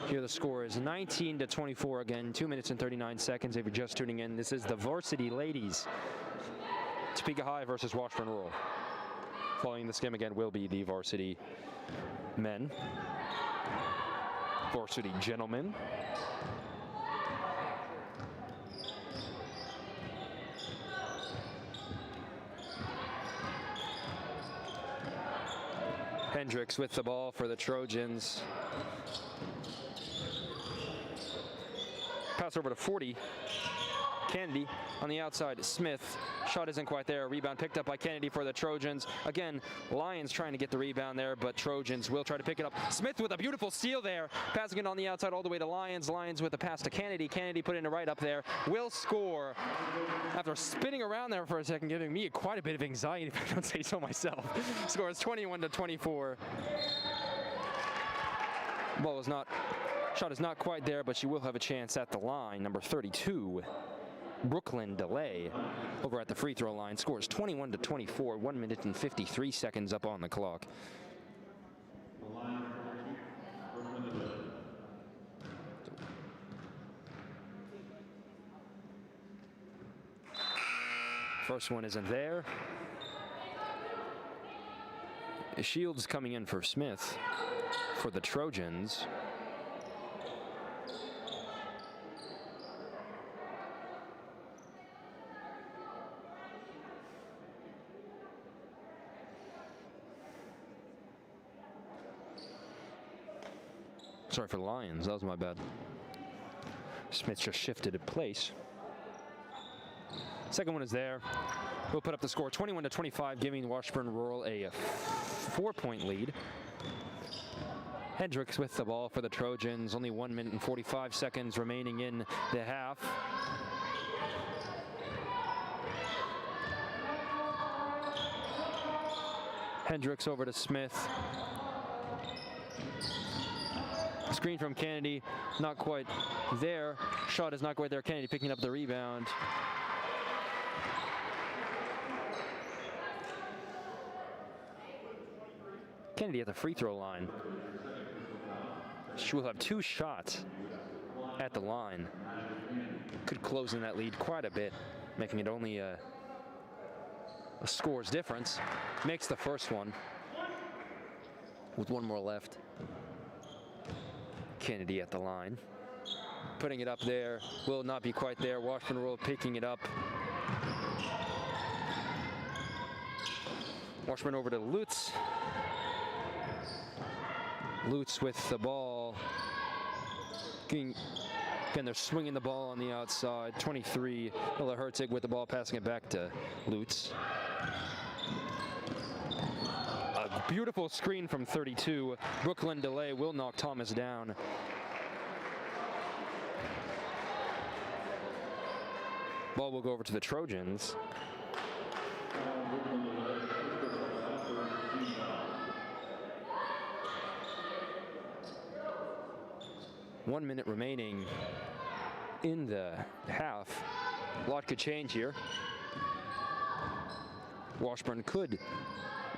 Here the score is 19-24 again. 2 minutes and 39 seconds. If you're just tuning in, this is the varsity ladies. Topeka High versus Washburn Rural. Following this game again will be the varsity men. Varsity gentlemen. Hendricks with the ball for the Trojans. Pass over to 40. Kennedy on the outside. Smith. Shot isn't quite there. Rebound picked up by Kennedy for the Trojans. Again, Lions trying to get the rebound there, but Trojans will try to pick it up. Smith with a beautiful steal there. Passing it on the outside all the way to Lions. Lions with a pass to Kennedy. Kennedy putting it right up there. Will score after spinning around there for a second, giving me quite a bit of anxiety, if I don't say so myself. Scores 21-24. Ball is not, shot is not quite there, but she will have a chance at the line. Number 32. Brooklyn Delay over at the free throw line scores 21-24, 1 minute and 53 seconds up on the clock. First one isn't there. Shields coming in for Smith for the Trojans. Sorry for the Lions, that was my bad. Smith just shifted in place. Second one is there. We'll put up the score 21-25, giving Washburn Rural a 4-point lead. Hendricks with the ball for the Trojans. Only 1 minute and 45 seconds remaining in the half. Hendricks over to Smith. Screen from Kennedy, not quite there. Shot is not quite there. Kennedy picking up the rebound. Kennedy at the free throw line. She will have 2 shots at the line. Could close in that lead quite a bit, making it only a scores difference. Makes the first one with 1 more left. Kennedy at the line. Putting it up there. Will not be quite there. Washburn Rural picking it up. Washburn over to Lutz. Lutz with the ball. Again, they're swinging the ball on the outside. 23. Illa Hertig with the ball, passing it back to Lutz. A beautiful screen from 32. Brooklyn Delay will knock Thomas down. Ball will go over to the Trojans. 1 minute remaining in the half. A lot could change here. Washburn could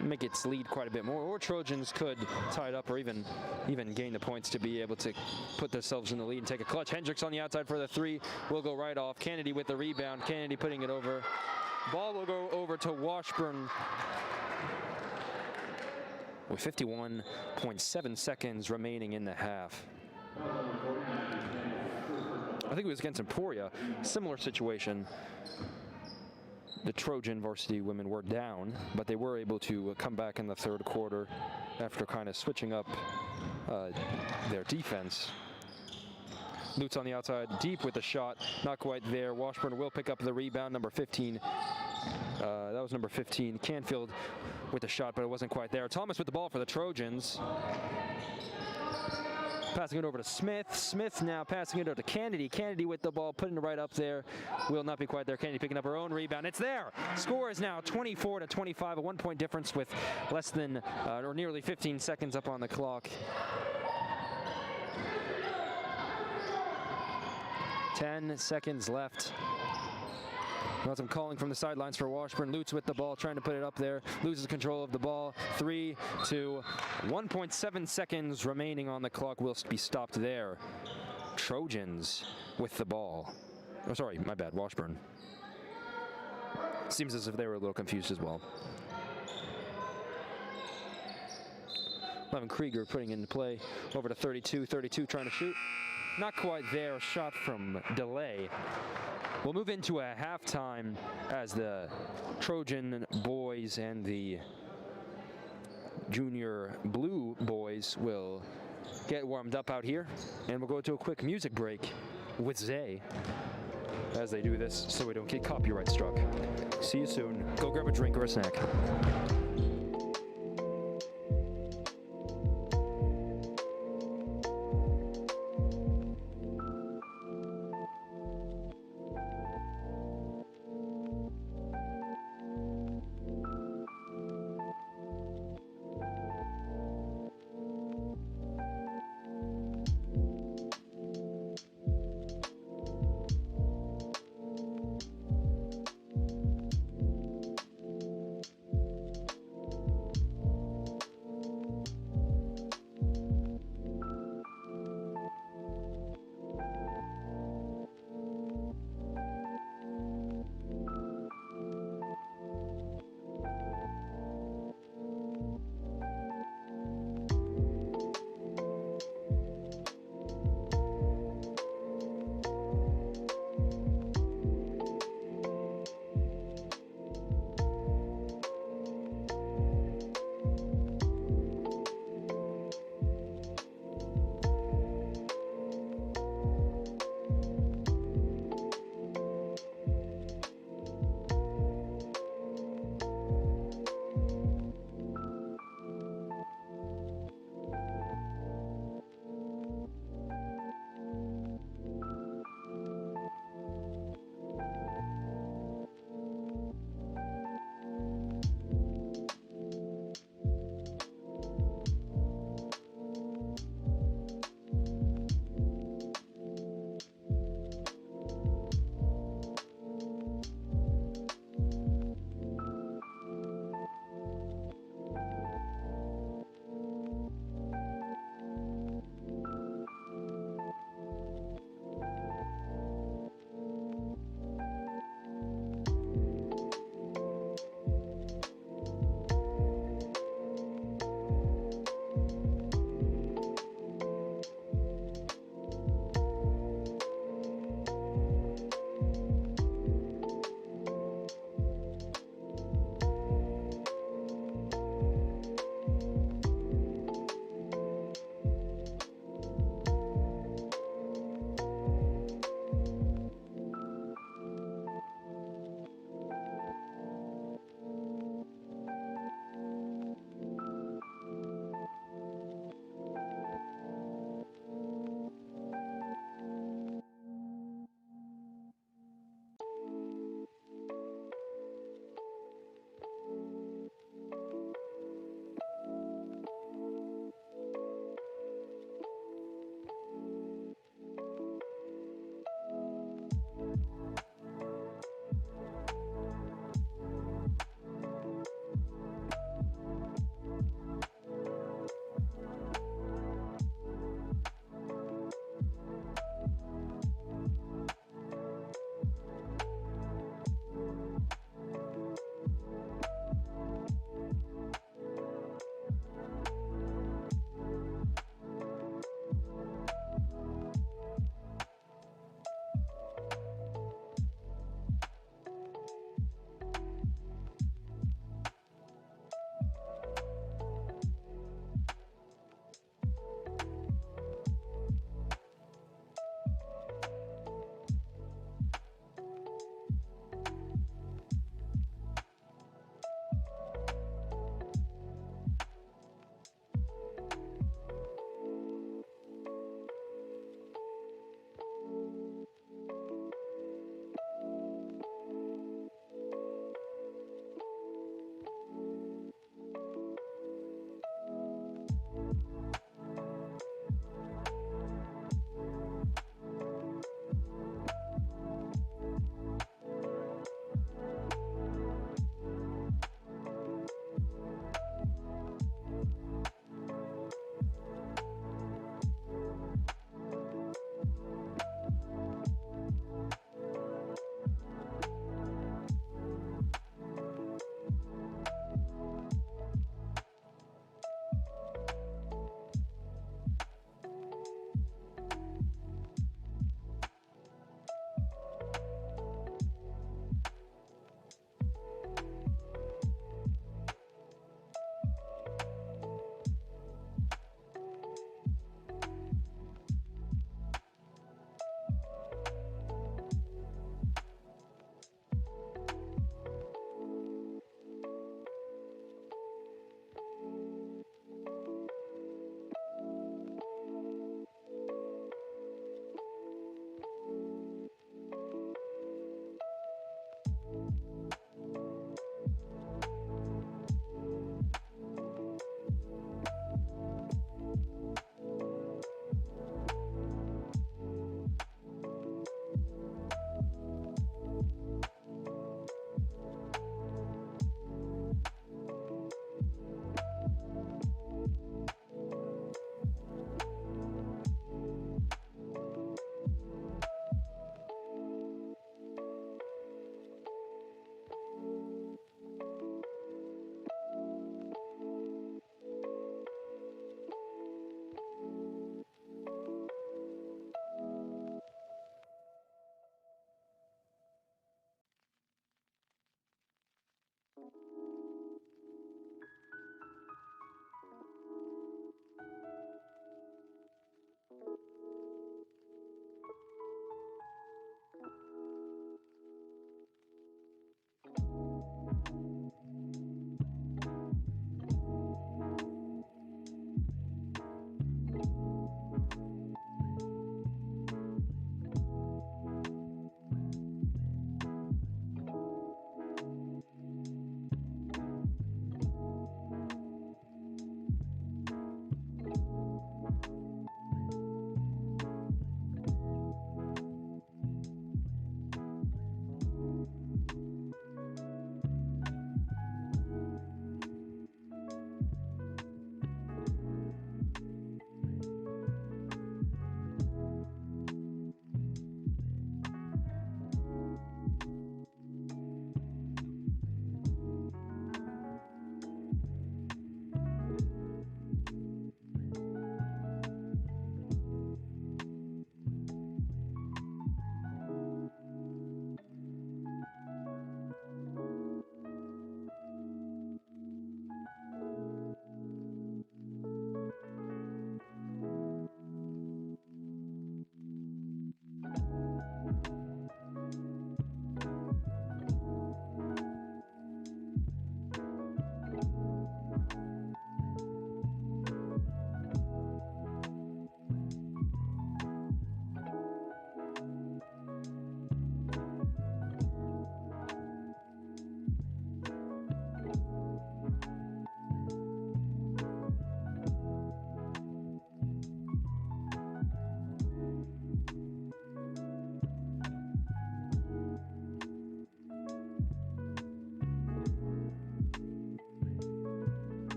make its lead quite a bit more, or Trojans could tie it up, or even gain the points to be able to put themselves in the lead and take a clutch. Hendricks on the outside for the three, will go right off. Kennedy with the rebound. Kennedy putting it over. Ball will go over to Washburn with 51.7 seconds remaining in the half. I think it was against Emporia, similar situation. The Trojan varsity women were down, but they were able to come back in the third quarter after kind of switching up their defense. Lutz on the outside, deep with the shot, not quite there. Washburn will pick up the rebound, number 15. That was number 15, Canfield with the shot, but it wasn't quite there. Thomas with the ball for the Trojans. Passing it over to Smith. Smith now passing it over to Kennedy. Kennedy with the ball, putting it right up there. Will not be quite there. Kennedy picking up her own rebound. It's there. Score is now 24-25, a 1 point difference with less than or nearly 15 seconds up on the clock. 10 seconds left. Well, some calling from the sidelines for Washburn. Lutz with the ball, trying to put it up there. Loses control of the ball. 3, 2, 1.7 seconds remaining on the clock. Will be stopped there. Trojans with the ball. Oh, sorry, my bad. Washburn. Seems as if they were a little confused as well. Levin Krieger putting into play over to 32. 32 trying to shoot. Not quite there. Shot from delay. We'll move into a halftime as the Trojan boys and the junior blue boys will get warmed up out here. And we'll go to a quick music break with Zay as they do this so we don't get copyright struck. See you soon. Go grab a drink or a snack.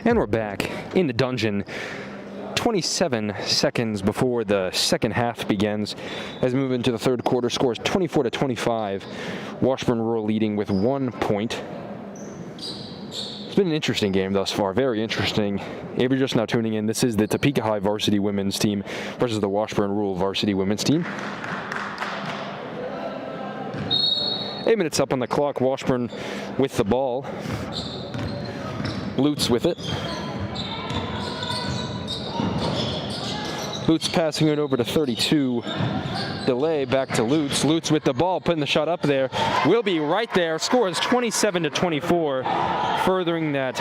And we're back in the dungeon. 27 seconds before the second half begins. As we move into the third quarter, scores 24-25. Washburn Rural leading with 1 point. It's been an interesting game thus far, very interesting. If you're just now tuning in, this is the Topeka High varsity women's team versus the Washburn Rural varsity women's team. 8 minutes up on the clock, Washburn with the ball. Lutz with it. Lutz passing it over to 32. Delay back to Lutz. Lutz with the ball, putting the shot up there. Will be right there. Score is 27-24, furthering that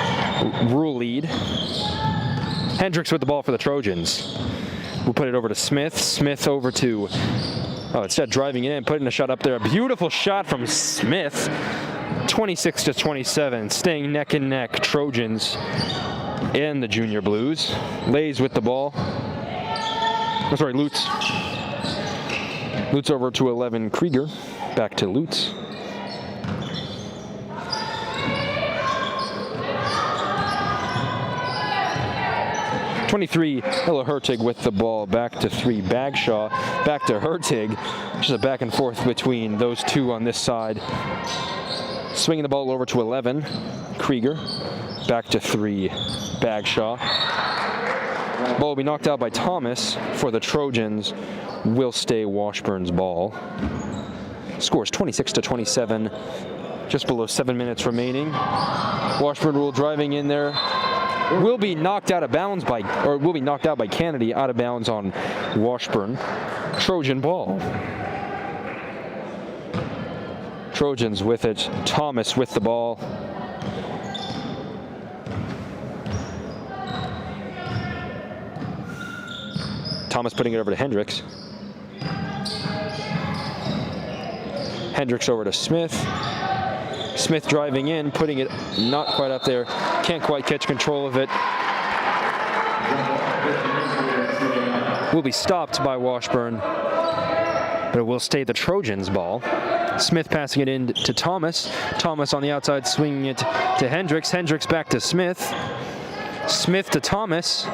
Rural lead. Hendricks with the ball for the Trojans. We'll put it over to Smith. Smith over to, instead driving it in, putting the shot up there. A beautiful shot from Smith. 26-27, staying neck and neck. Trojans and the Junior Blues. Lays with the ball. Oh, sorry, Lutz. Lutz over to 11, Krieger. Back to Lutz. (23) Ella Hertig with the ball. Back to 3, Bagshaw. Back to Hertig. Just a back and forth between those two on this side. Swinging the ball over to 11, Krieger. Back to 3, Bagshaw. Ball will be knocked out by Thomas for the Trojans. Will stay Washburn's ball. Scores 26-27. Just below 7 minutes remaining. Washburn Rural driving in there. Will be knocked out of bounds by, or will be knocked out by Kennedy, out of bounds on Washburn. Trojan ball. Trojans with it. Thomas with the ball. Thomas putting it over to Hendricks. Hendricks over to Smith. Smith driving in, putting it not quite up there. Can't quite catch control of it. Will be stopped by Washburn, but it will stay the Trojans' ball. Smith passing it in to Thomas. Thomas on the outside swinging it to Hendricks. Hendricks back to Smith. Smith to Thomas.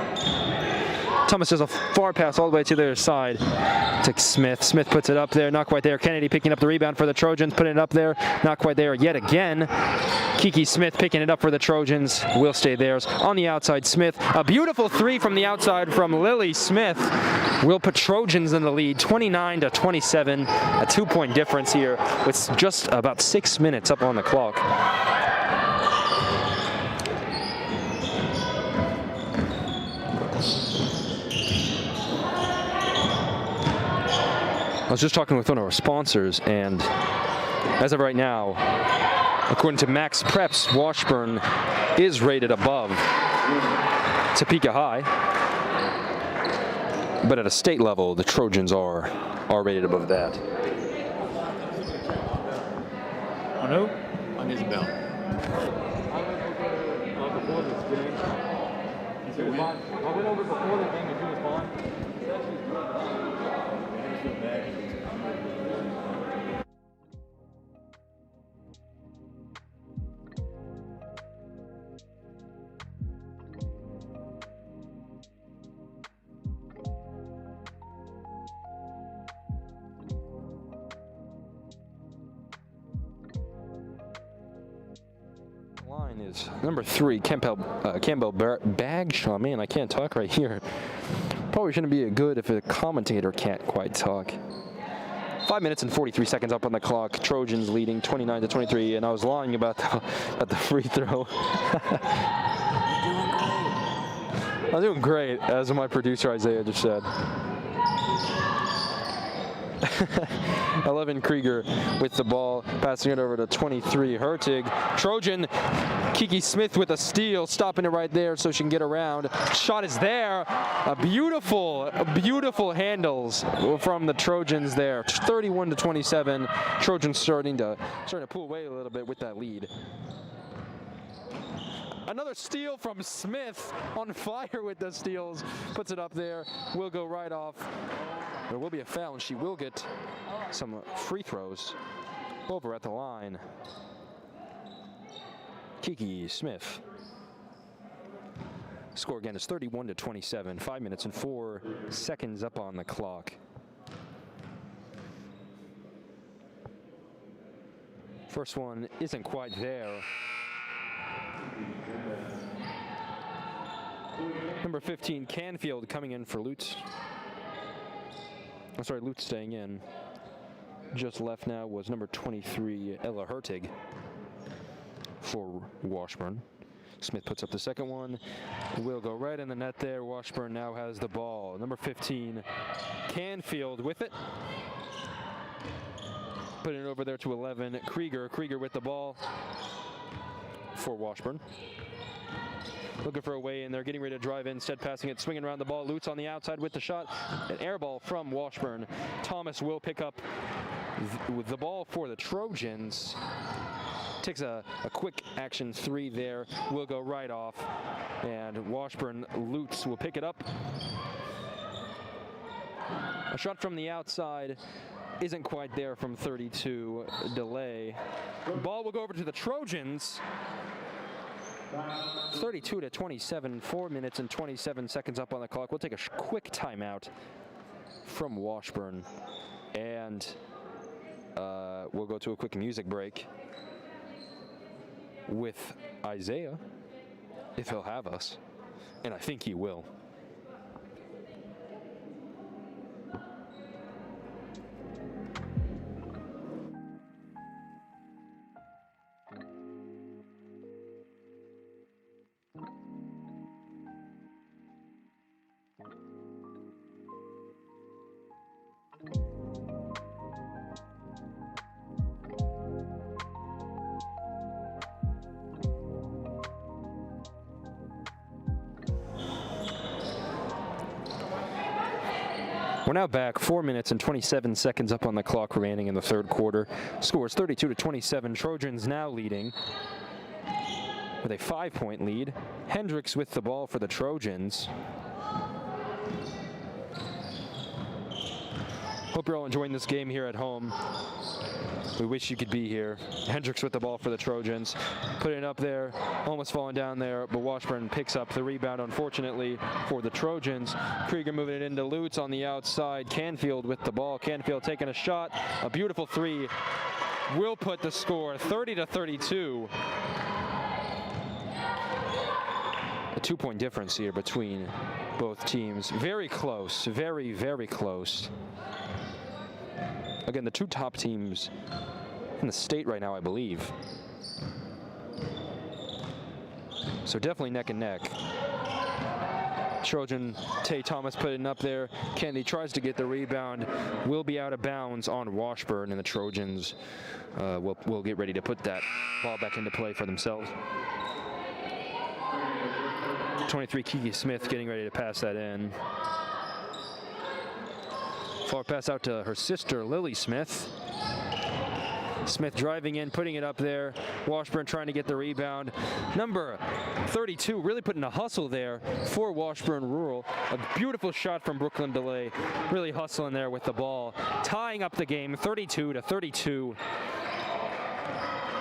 Thomas does a far pass all the way to the other side to Smith. Smith puts it up there, not quite there. Kennedy picking up the rebound for the Trojans, putting it up there, not quite there yet again. Kiki Smith picking it up for the Trojans, will stay theirs. On the outside, Smith, a beautiful 3 from the outside from Lily Smith. Will put Trojans in the lead, 29-27, a 2-point difference here with just about 6 minutes up on the clock. I was just talking with one of our sponsors, and as of right now, according to Max Preps, Washburn is rated above Topeka High. But at a state level, the Trojans are rated above that. On who? On Isabel. Before this game, I went over before the game to do his bond. Line is number 3, Campbell Bagshaw. Man, I can't talk right here. Probably shouldn't be good if a commentator can't quite talk. 5 minutes and 43 seconds up on the clock. Trojans leading 29-23, and I was lying about the free throw. I'm doing great, as my producer Issiah just said. 11 Krieger with the ball, passing it over to 23 Hertig. Trojan, Kiki Smith with a steal, stopping it right there so she can get around. Shot is there. Beautiful handles from the Trojans there. 31-27. Trojans starting to pull away a little bit with that lead. Another steal from Smith, on fire with the steals. Puts it up there, will go right off. There will be a foul, and she will get some free throws over at the line. Kiki Smith. Score again is 31-27. 5 minutes and 4 seconds up on the clock. First one isn't quite there. Number 15, Canfield, coming in for Lutz. I'm sorry, Lutz staying in. Just left now was number 23, Ella Hertig for Washburn. Smith puts up the second one. Will go right in the net there. Washburn now has the ball. Number 15, Canfield with it. Putting it over there to 11, Krieger. Krieger with the ball for Washburn. Looking for a way in there, getting ready to drive in, instead passing it, swinging around the ball. Lutz on the outside with the shot. An air ball from Washburn. Thomas will pick up the ball for the Trojans. Takes a quick action 3 there. Will go right off. And Washburn, Lutz will pick it up. A shot from the outside isn't quite there from 32. Delay. Ball will go over to the Trojans. 32-27, 4 minutes and 27 seconds up on the clock. We'll take a quick timeout from Washburn, and we'll go to a quick music break with Issiah, if he'll have us, and I think he will. We're now back, 4 minutes and 27 seconds up on the clock remaining in the third quarter. Score is 32-27. Trojans now leading with a 5-point lead. Hendricks with the ball for the Trojans. Hope you're all enjoying this game here at home. We wish you could be here. Hendricks with the ball for the Trojans. Putting it up there, almost falling down there, but Washburn picks up the rebound, unfortunately, for the Trojans. Krieger moving it into Lutz on the outside. Canfield with the ball. Canfield taking a shot. A beautiful 3 will put the score 30-32. A 2-point difference here between both teams. Very close, very, very close. Again, the two top teams in the state right now, I believe. So definitely neck and neck. Trojan, Tay Thomas putting up there. Kennedy tries to get the rebound. Will be out of bounds on Washburn, and the Trojans will get ready to put that ball back into play for themselves. 23, Kiki Smith getting ready to pass that in. Far pass out to her sister, Lily Smith. Smith driving in, putting it up there. Washburn trying to get the rebound. Number 32 really putting a hustle there for Washburn Rural. A beautiful shot from Brooklyn Delay. Really hustling there with the ball. Tying up the game, 32-32.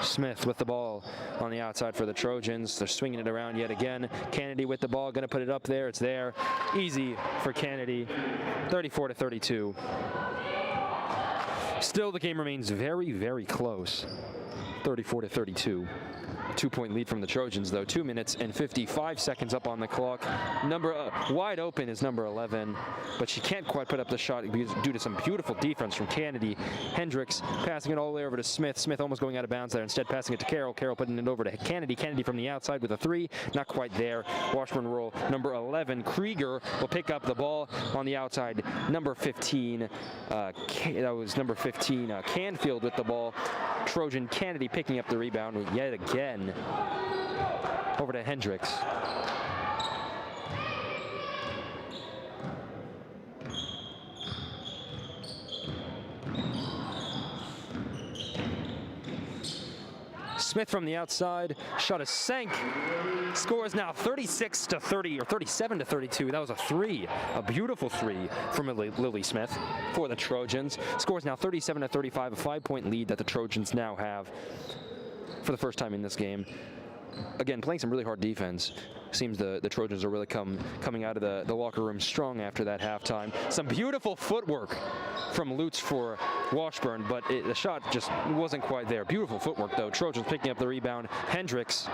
Smith with the ball on the outside for the Trojans. They're swinging it around yet again. Kennedy with the ball, going to put it up there. It's there. Easy for Kennedy. 34-32. Still, the game remains very, very close. 34-32. 2-point lead from the Trojans, though. 2 minutes and 55 seconds up on the clock. Wide open is number 11, but she can't quite put up the shot due to some beautiful defense from Kennedy. Hendricks passing it all the way over to Smith. Smith almost going out of bounds there. Instead, passing it to Carroll. Carroll putting it over to Kennedy. Kennedy from the outside with a 3. Not quite there. Washburn Rural, number 11. Krieger will pick up the ball on the outside. Number 15. That was number 15. Canfield with the ball. Trojan Kennedy picking up the rebound yet again. Over to Hendricks. Smith from the outside, shot is sank. Score is now 36-30 or 37-32. That was a 3, a beautiful 3 from Lily Smith for the Trojans. Score is now 37-35, a 5-point lead that the Trojans now have for the first time in this game. Again, playing some really hard defense. Seems the Trojans are really coming out of the locker room strong after that halftime. Some beautiful footwork from Lutz for Washburn, but the shot just wasn't quite there. Beautiful footwork, though. Trojans picking up the rebound. Hendricks.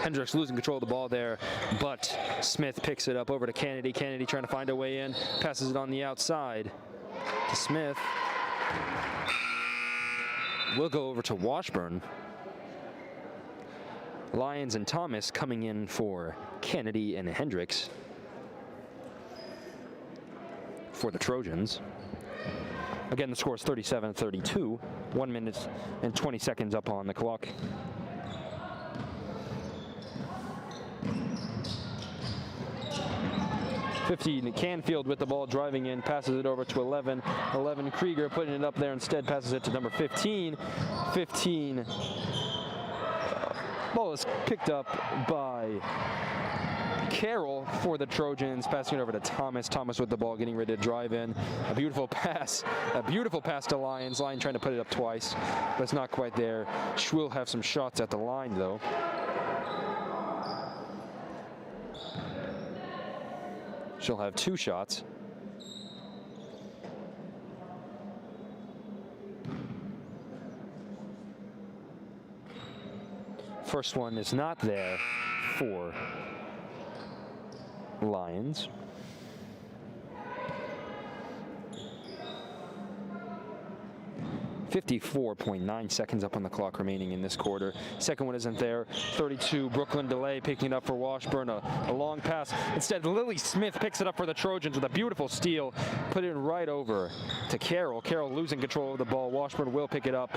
Hendricks losing control of the ball there, but Smith picks it up over to Kennedy. Kennedy trying to find a way in, passes it on the outside to Smith. We'll go over to Washburn. Lyons and Thomas coming in for Kennedy and Hendricks for the Trojans. Again, the score is 37-32. 1 minute and 20 seconds up on the clock. Canfield with the ball driving in, passes it over to 11. 11 Krieger putting it up there instead, passes it to number 15. 15. Ball is picked up by Carroll for the Trojans, passing it over to Thomas. Thomas with the ball, getting ready to drive in. A beautiful pass to Lyons. Lyons trying to put it up twice, but it's not quite there. Schwill have some shots at the line, though. She'll have 2 shots. First one is not there for Lyons. .9 seconds up on the clock remaining in this quarter. Second one isn't there. 32, Brooklyn Delay picking it up for Washburn. A long pass. Instead, Lily Smith picks it up for the Trojans with a beautiful steal. Put it right over to Carroll. Carroll losing control of the ball. Washburn will pick it up.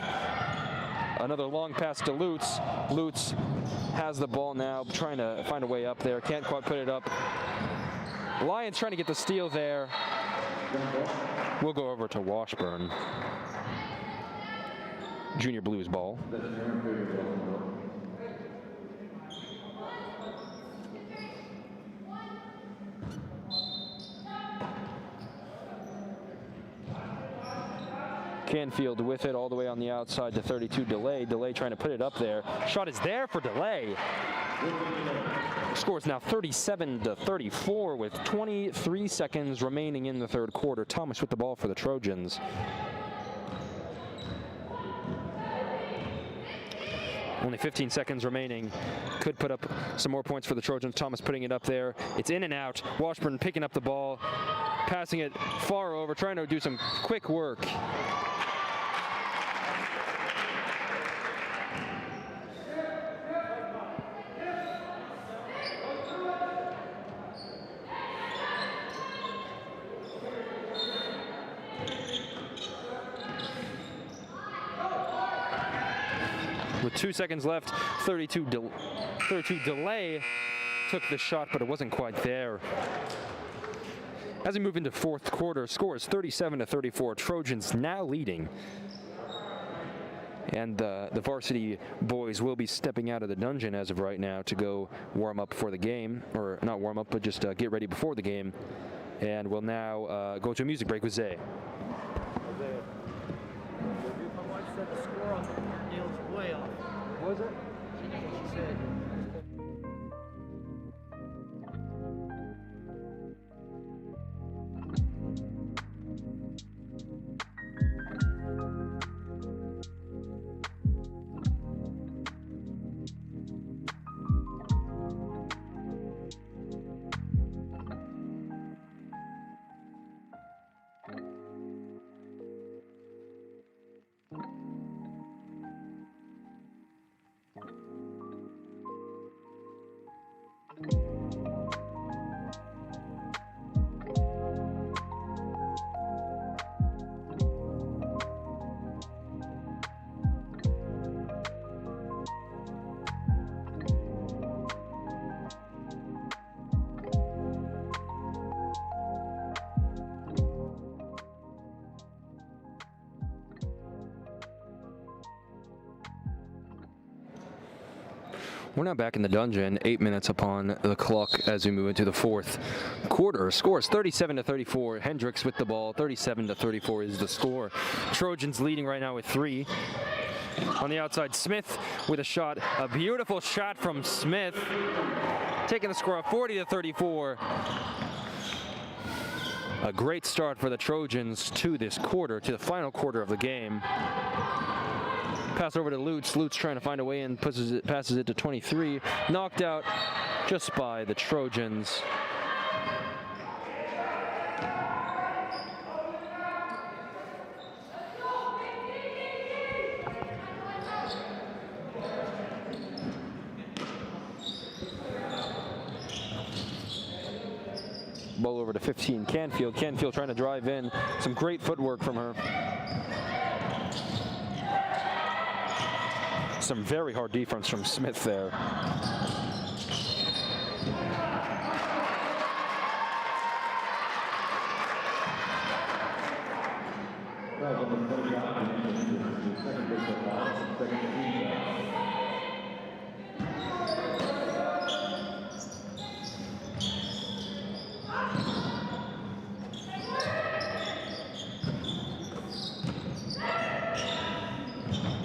Another long pass to Lutz. Lutz has the ball now, trying to find a way up there. Can't quite put it up. Lyons trying to get the steal there. We'll go over to Washburn. Junior Blues ball. Canfield with it all the way on the outside to 32 Delay. Delay trying to put it up there. Shot is there for Delay. Score is now 37-34 with 23 seconds remaining in the third quarter. Thomas with the ball for the Trojans. Only 15 seconds remaining. Could put up some more points for the Trojans. Thomas putting it up there. It's in and out. Washburn picking up the ball, passing it far over, trying to do some quick work. With 2 seconds left, 32 Delay took the shot, but it wasn't quite there. As we move into fourth quarter, score is 37-34. Trojans now leading. And the varsity boys will be stepping out of the dungeon as of right now to go warm up for the game. Or not warm up, but just get ready before the game. And we'll now go to a music break with Zay. My wife said the score on the deal's way off. Was it? She said. We're now back in the dungeon, 8 minutes upon the clock as we move into the fourth quarter. Scores 37-34. Hendricks with the ball. 37-34 is the score. Trojans leading right now with 3. On the outside, Smith with a shot. A beautiful shot from Smith. Taking the score of 40-34. A great start for the Trojans to this quarter, to the final quarter of the game. Pass over to Lutz. Lutz trying to find a way in, passes it to 23. Knocked out just by the Trojans. Ball over to 15, Canfield. Canfield trying to drive in. Some great footwork from her. Some very hard defense from Smith there.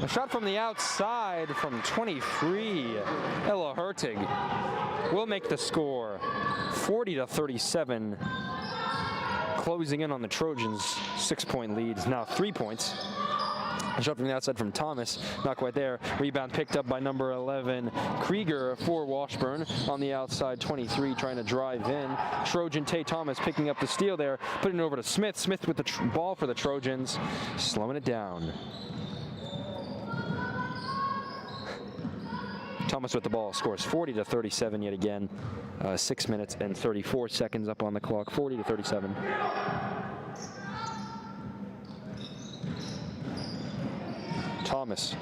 A shot from the outside from 23, Ella Hertig will make the score 40-37. Closing in on the Trojans' 6-point lead is now 3 points. A shot from the outside from Thomas, not quite there. Rebound picked up by number 11, Krieger for Washburn. On the outside, 23 trying to drive in. Trojan Tay Thomas picking up the steal there, putting it over to Smith. Smith with the ball for the Trojans, slowing it down. Thomas with the ball scores 40-37 yet again. 6 minutes and 34 seconds up on the clock, 40-37. Thomas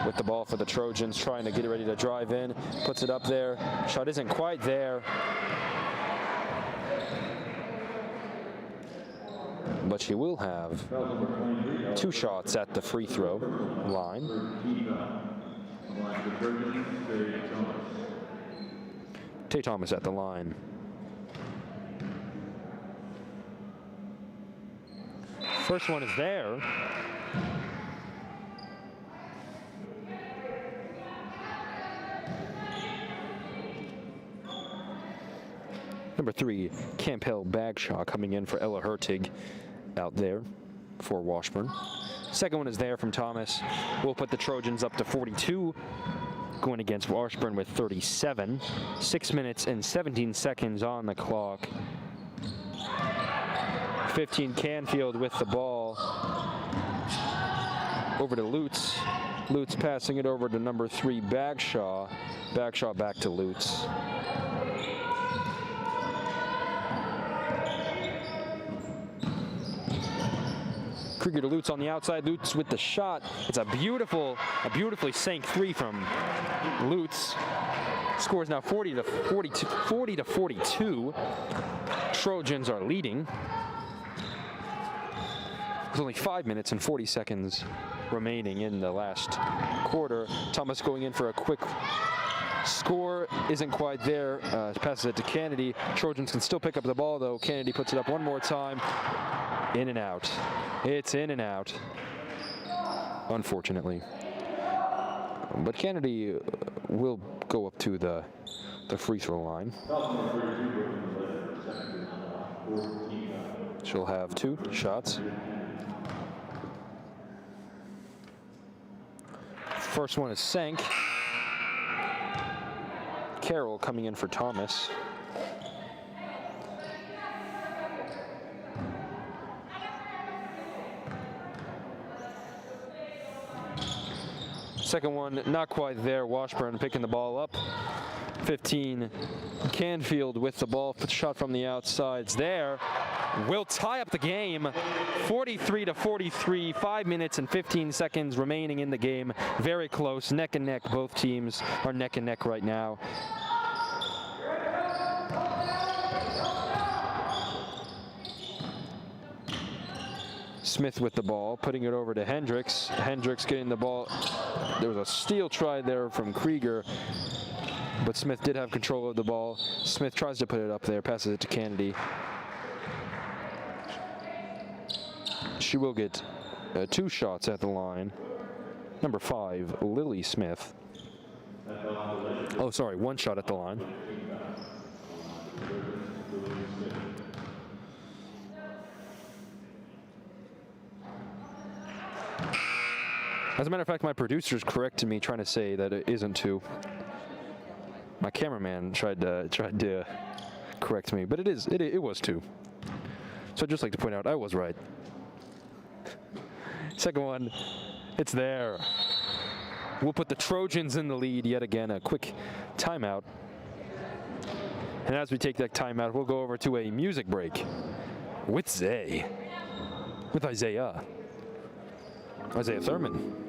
with the ball for the Trojans, trying to get it ready to drive in. Puts it up there. Shot isn't quite there. But she will have 2 shots at the free throw line. Tay Thomas at the line. First one is there. Number 3, Campbell Bagshaw coming in for Ella Hertig out there for Washburn. Second one is there from Thomas. We'll put the Trojans up to 42, going against Washburn with 37. 6 minutes and 17 seconds on the clock. 15, Canfield with the ball. Over to Lutz. Lutz passing it over to number 3, Bagshaw. Bagshaw back to Lutz. Krieger to Lutz on the outside. Lutz with the shot. It's a beautifully sank 3 from Lutz. Scores now 40-42. Trojans are leading with only 5 minutes and 40 seconds remaining in the last quarter. Thomas going in for a quick score, isn't quite there. Passes it to Kennedy. Trojans can still pick up the ball though. Kennedy puts it up one more time. In and out. It's in and out, unfortunately. But Kennedy will go up to the free throw line. She'll have 2 shots. First one is sank. Carroll coming in for Thomas. Second one, not quite there. Washburn picking the ball up. 15, Canfield with the ball. Shot from the outside. It's there. Will tie up the game. 43-43. 5 minutes and 15 seconds remaining in the game. Very close. Neck and neck. Both teams are neck and neck right now. Smith with the ball, putting it over to Hendricks. Hendricks getting the ball. There was a steal try there from Krieger. but Smith did have control of the ball. Smith tries to put it up there, passes it to Kennedy. She will get 2 shots at the line. Number 5, Lily Smith. Oh, sorry, 1 shot at the line. As a matter of fact, my producer's corrected me, trying to say that it isn't 2. My cameraman tried to correct me, but it was 2. So I'd just like to point out I was right. Second one, it's there. We'll put the Trojans in the lead yet again. A quick timeout. And as we take that timeout, we'll go over to a music break with Issiah Thurman.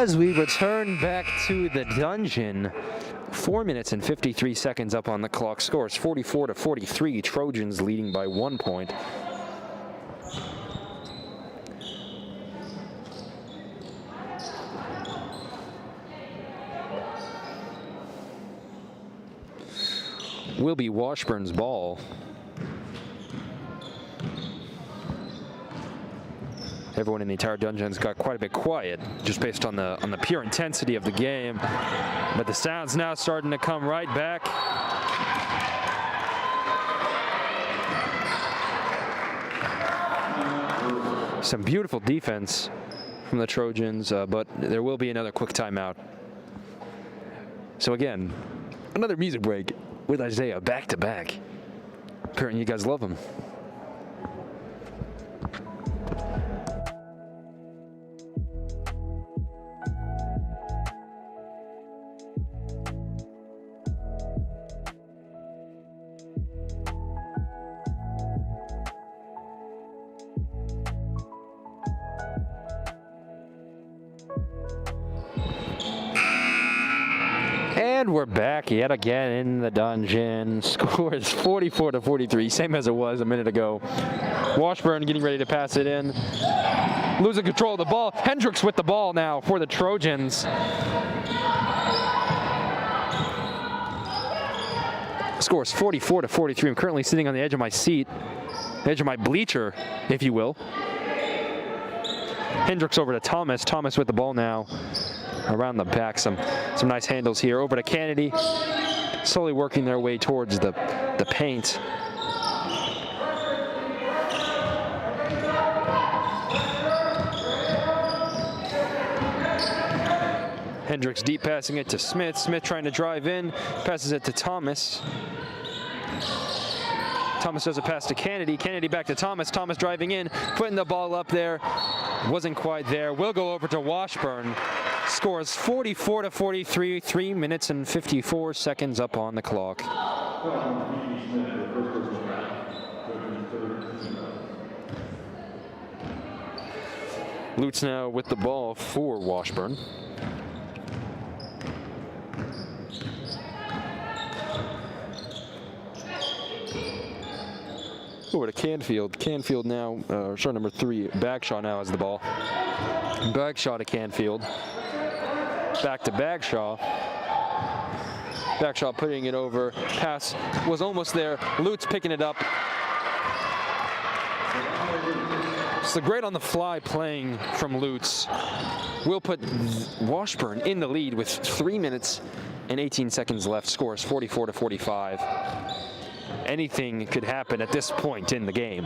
As we return back to the dungeon, 4 minutes and 53 seconds up on the clock. Scores 44-43. Trojans leading by 1 point. Will be Washburn's ball. Everyone in the entire dungeon's got quite a bit quiet, just based on the pure intensity of the game. But the sound's now starting to come right back. Some beautiful defense from the Trojans, but there will be another quick timeout. So again, another music break with Issiah back to back. Apparently you guys love him. And we're back yet again in the dungeon. Score is 44-43, same as it was a minute ago. Washburn getting ready to pass it in. Losing control of the ball. Hendricks with the ball now for the Trojans. Score is 44-43. I'm currently sitting on the edge of my seat, the edge of my bleacher, if you will. Hendricks over to Thomas. Thomas with the ball now. Around the back, some nice handles here. Over to Kennedy, slowly working their way towards the paint. Hendricks deep passing it to Smith. Smith trying to drive in, passes it to Thomas. Thomas does a pass to Kennedy. Kennedy back to Thomas. Thomas driving in, putting the ball up there. Wasn't quite there. We'll go over to Washburn. Scores 44-43, 3 minutes and 54 seconds up on the clock. Lutz now with the ball for Washburn. Over to Canfield. Canfield now, shot number 3, Bagshaw now has the ball. Bagshaw to Canfield. Back to Bagshaw. Bagshaw putting it over. Pass was almost there. Lutz picking it up. So great on the fly playing from Lutz. We'll put Washburn in the lead with 3 minutes and 18 seconds left. Scores 44-45. anything could happen at this point in the game.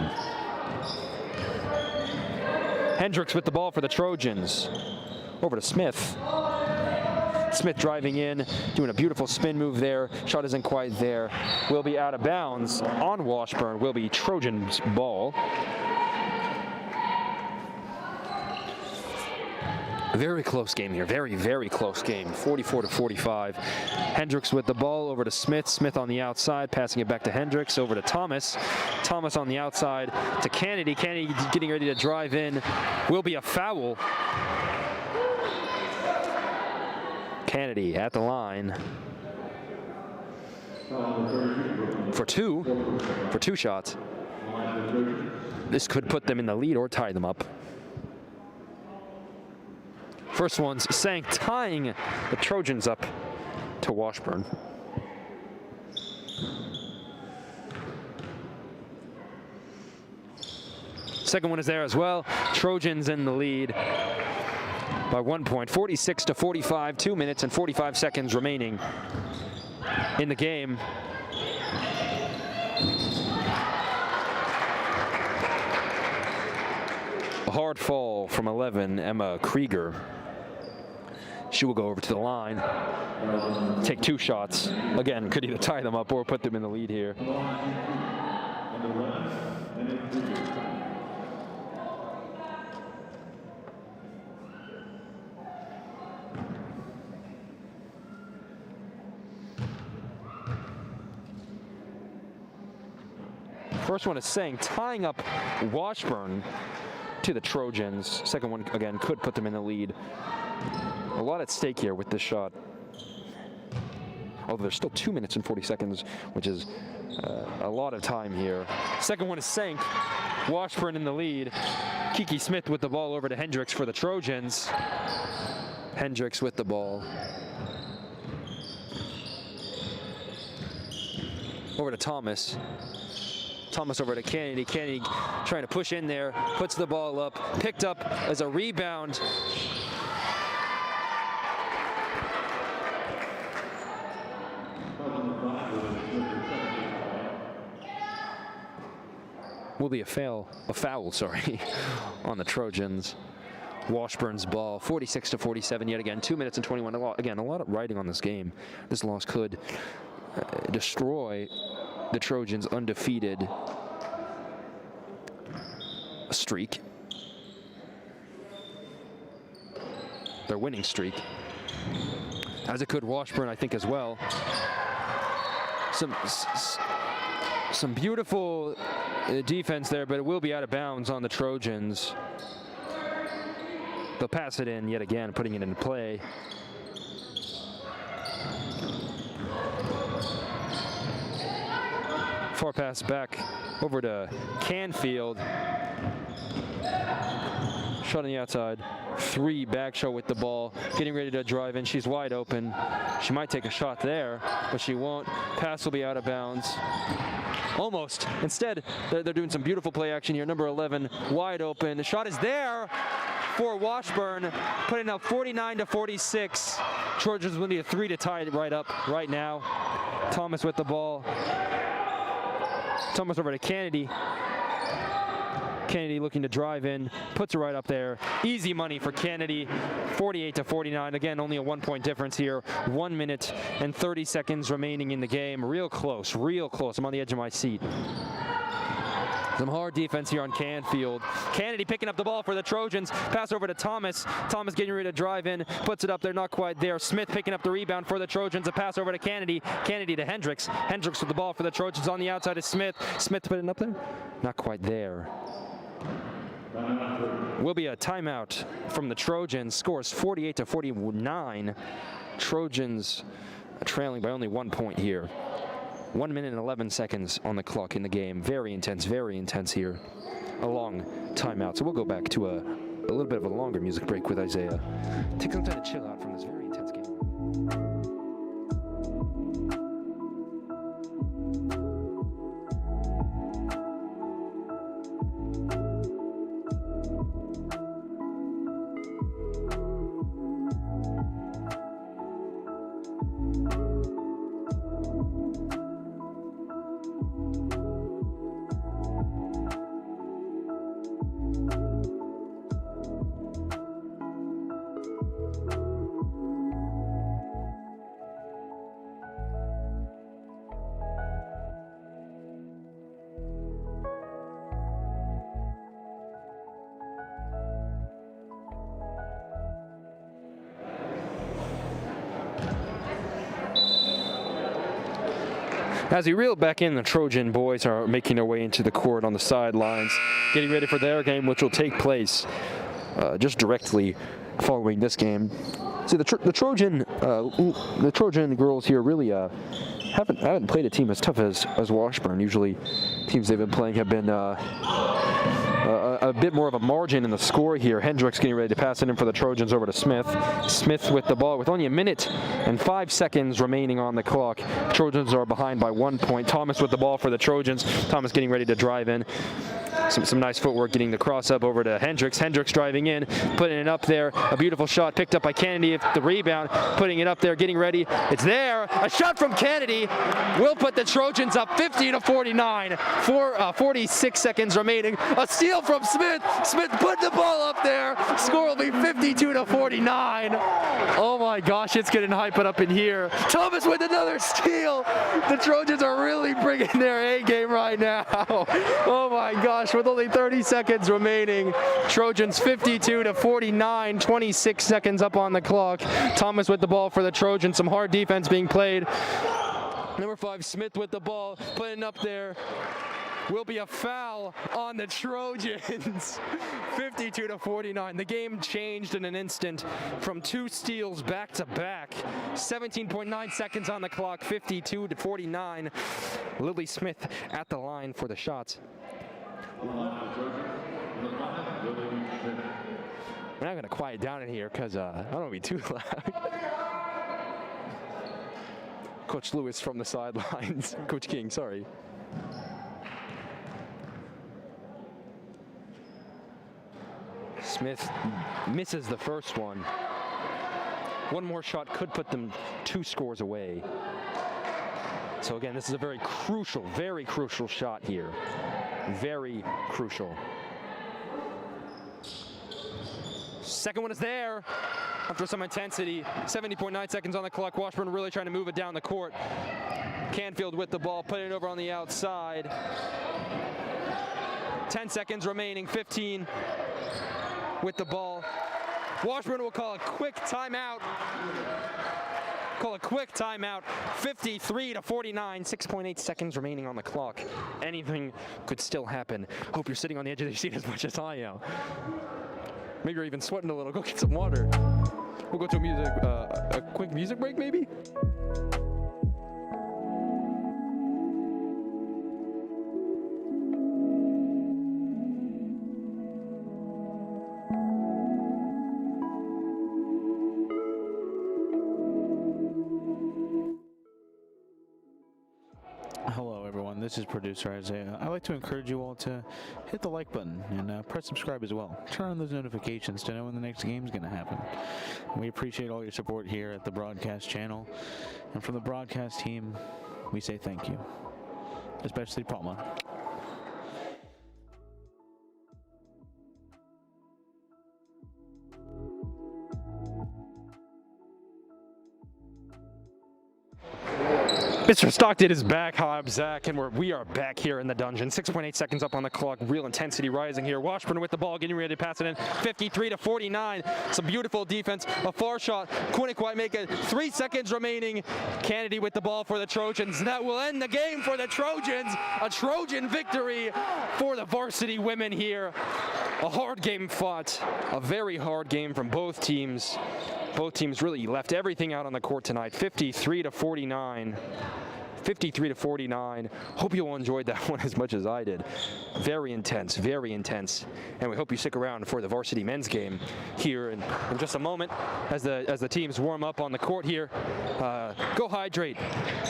Hendricks with the ball for the Trojans. Over to Smith. Smith driving in, doing a beautiful spin move there. Shot isn't quite there. Will be out of bounds on Washburn. Will be Trojans' ball. Very close game here. Very, very close game. 44-45. Hendricks with the ball over to Smith. Smith on the outside, passing it back to Hendricks. Over to Thomas. Thomas on the outside to Kennedy. Kennedy getting ready to drive in. Will be a foul. Kennedy at the line for two shots. This could put them in the lead or tie them up. First one's Sank, tying the Trojans up to Washburn. Second one is there as well. Trojans in the lead by 1 point, 46-45, 2 minutes and 45 seconds remaining in the game. A hard fall from 11, Emma Krieger. She will go over to the line, take two shots. Again, could either tie them up or put them in the lead here. First one is Sang, tying up Washburn to the Trojans. Second one, again, could put them in the lead. A lot at stake here with this shot. Although there's still 2 minutes and 40 seconds, which is a lot of time here. Second one is Sank. Washburn in the lead. Kiki Smith with the ball over to Hendricks for the Trojans. Hendricks with the ball. Over to Thomas. Thomas over to Kennedy. Kennedy trying to push in there, puts the ball up, picked up as a rebound. Will be a foul, sorry, on the Trojans. Washburn's ball, 46-47 yet again, 2 minutes and 21. Again, a lot of riding on this game. This loss could destroy the Trojans' undefeated streak. Their winning streak. As it could Washburn, I think, as well. Some beautiful defense there, but it will be out of bounds on the Trojans. They'll pass it in yet again, putting it into play. Far pass back over to Canfield. Shot on the outside. Three, Bagshaw with the ball. Getting ready to drive in. She's wide open. She might take a shot there, but she won't. Pass will be out of bounds. Almost. Instead, they're doing some beautiful play action here. Number 11, wide open. The shot is there for Washburn, putting up 49-46. Trojans will need a 3 to tie it right up right now. Thomas with the ball. Thomas over to Kennedy. Kennedy looking to drive in, puts it right up there. Easy money for Kennedy, 48-49. Again, only a 1 point difference here. 1 minute and 30 seconds remaining in the game. Real close, real close. I'm on the edge of my seat. Some hard defense here on Canfield. Kennedy picking up the ball for the Trojans. Pass over to Thomas. Thomas getting ready to drive in. Puts it up there, not quite there. Smith picking up the rebound for the Trojans. A pass over to Kennedy. Kennedy to Hendricks. Hendricks with the ball for the Trojans on the outside is Smith. Smith put it up there. Not quite there. Will be a timeout from the Trojans. Scores 48-49. Trojans trailing by only 1 point here. 1 minute and 11 seconds on the clock in the game. Very intense here. A long timeout. So we'll go back to a little bit of a longer music break with Issiah. Take some time to chill out from this very intense game. As we reel back in, the Trojan boys are making their way into the court on the sidelines, getting ready for their game, which will take place just directly following this game. See, the Trojan girls here really haven't played a team as tough as Washburn. Usually, teams they've been playing have been a bit more of a margin in the score here. Hendricks getting ready to pass it in for the Trojans over to Smith. Smith with the ball with only 1 minute and 5 seconds remaining on the clock. Trojans are behind by 1 point. Thomas with the ball for the Trojans. Thomas getting ready to drive in. Some nice footwork getting the cross up over to Hendricks. Hendricks driving in, putting it up there. A beautiful shot picked up by Kennedy. The rebound, putting it up there, getting ready. It's there. A shot from Kennedy will put the Trojans up 50-49. 46 seconds remaining. A steal from Smith. Smith put the ball up there. Score will be 52-49. Oh my gosh, it's getting hyped up in here. Thomas with another steal. The Trojans are really bringing their A game right now. Oh my gosh, with only 30 seconds remaining. Trojans 52-49, 26 seconds up on the clock. Thomas with the ball for the Trojans. Some hard defense being played. Number 5, Smith with the ball, putting up there. Will be a foul on the Trojans. 52-49. The game changed in an instant from 2 steals back to back. 17.9 seconds on the clock. 52-49. Lily Smith at the line for the shots. We're not going to quiet down in here because I don't want to be too loud. Coach Lewis from the sidelines. Coach King, sorry. Smith misses the first one. One more shot could put them 2 scores away. So again, this is a very crucial shot here. Very crucial. Second one is there. After some intensity, 70.9 seconds on the clock. Washburn really trying to move it down the court. Canfield with the ball, putting it over on the outside. 10 seconds remaining, 15 with the ball. Washburn will call a quick timeout. 53-49, 6.8 seconds remaining on the clock. Anything could still happen. Hope you're sitting on the edge of your seat as much as I am. Maybe you're even sweating a little. Go get some water. We'll go to a quick music break, maybe? Hello everyone, this is producer Issiah. I'd like to encourage you all to hit the like button and press subscribe as well. Turn on those notifications to know when the next game is going to happen. We appreciate all your support here at the broadcast channel. And from the broadcast team, we say thank you. Especially Palma. Mr. Stockton is back. Hi, I'm Zach, and we are back here in the dungeon. 6.8 seconds up on the clock. Real intensity rising here. Washburn with the ball, getting ready to pass it in. 53-49. Some beautiful defense. A far shot. Quinnick White make it. 3 seconds remaining. Kennedy with the ball for the Trojans. That will end the game for the Trojans. A Trojan victory for the varsity women here. A hard game fought. A very hard game from both teams. Both teams really left everything out on the court tonight. 53-49. 53-49. Hope you all enjoyed that one as much as I did. Very intense, very intense. And we hope you stick around for the varsity men's game here in just a moment as the teams warm up on the court here. Go hydrate.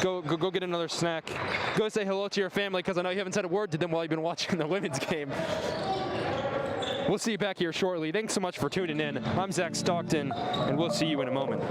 Go get another snack. Go say hello to your family, because I know you haven't said a word to them while you've been watching the women's game. We'll see you back here shortly. Thanks so much for tuning in. I'm Zach Stockton, and we'll see you in a moment.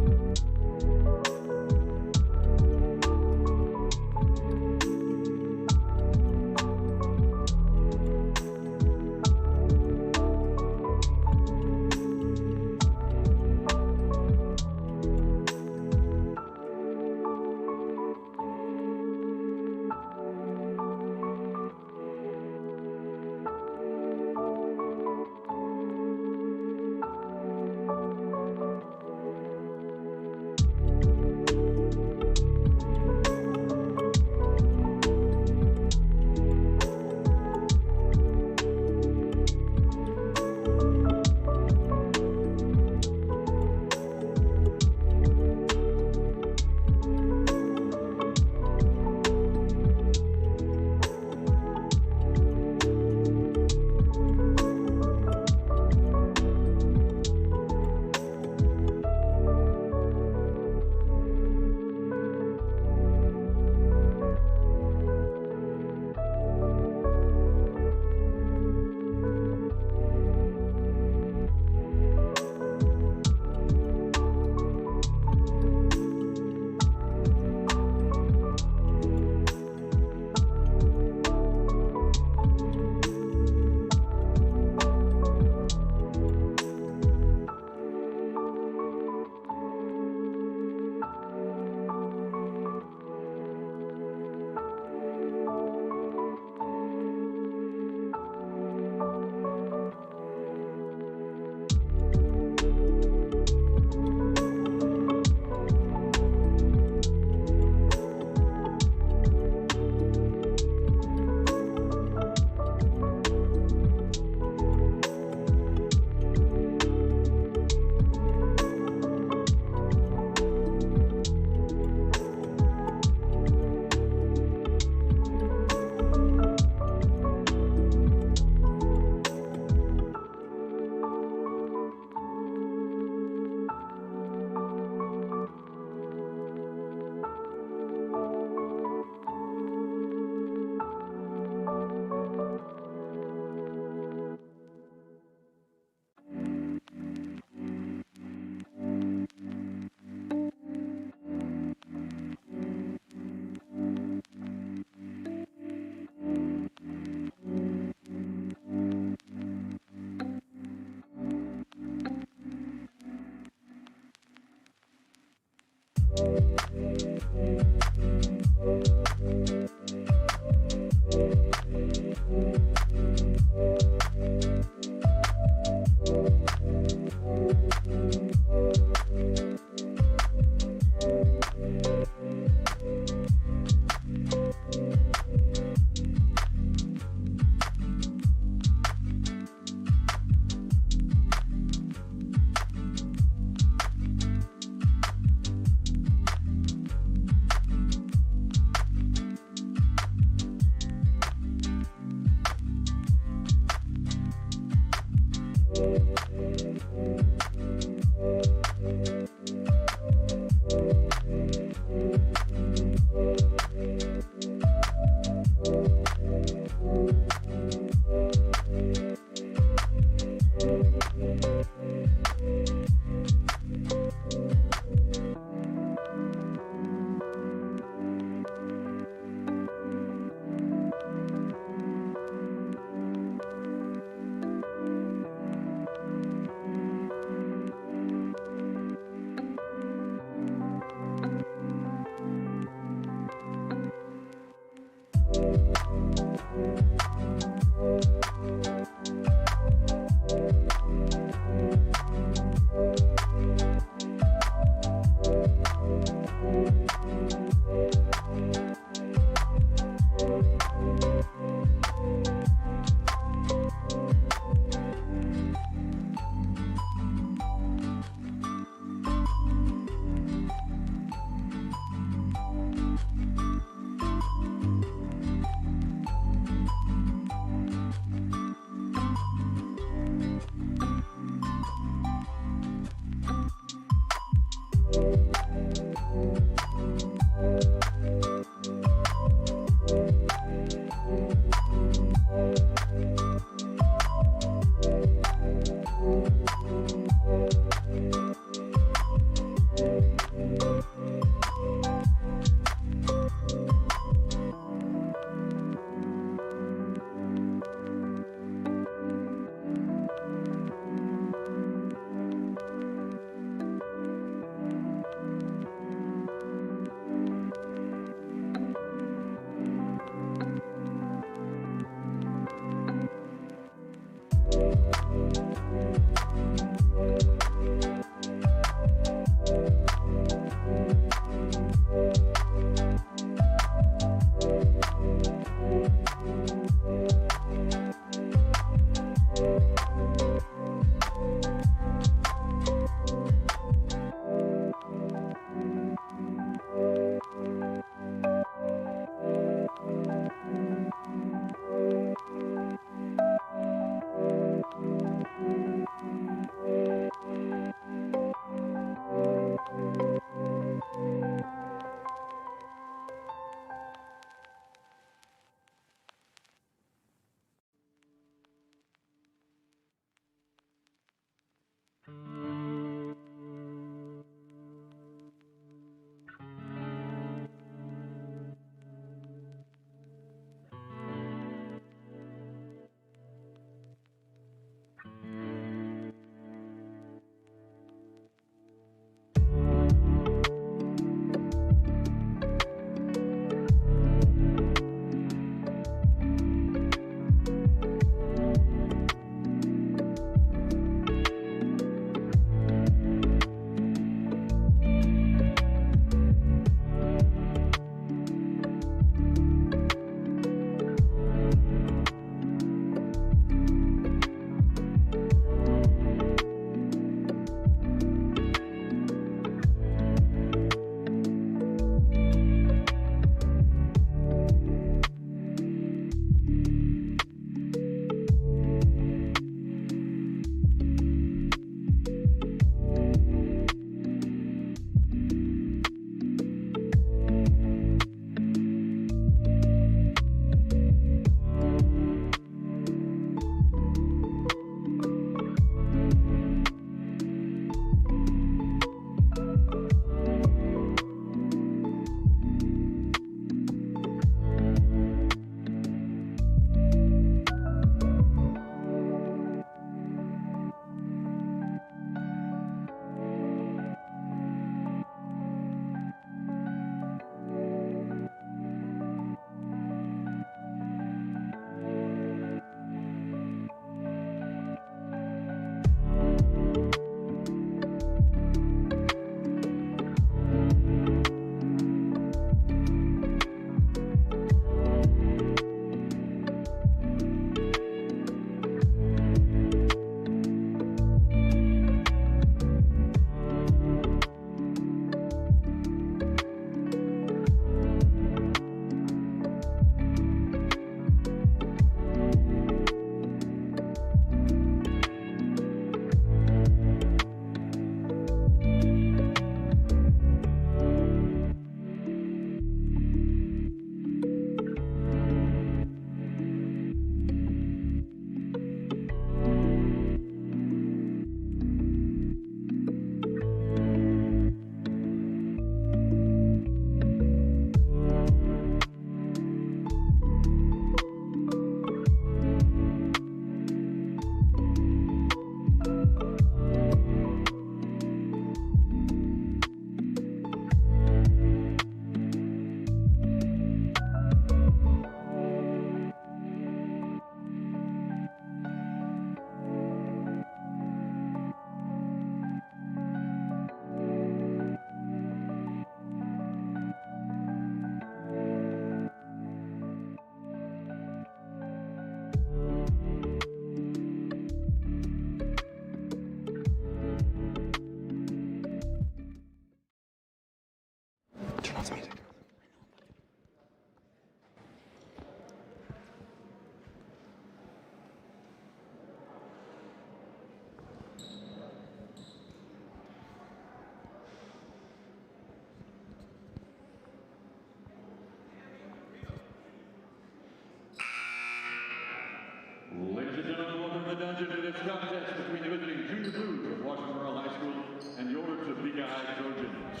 next contest between the visiting Junior Blues of Washburn High School and your Topeka High Trojans.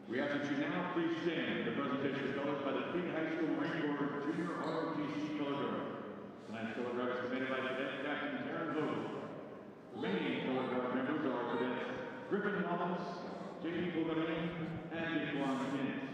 We ask that you now please stand for the presentation of colors by the Topeka High School Marine Corps Junior ROTC Color Guard. Tonight's color guard is committed by Cadet Captain Aaron Vogel. Remaining color guard members are Cadets Griffin Wallace, J.D. Pulgarini, and Daquan McKinnis.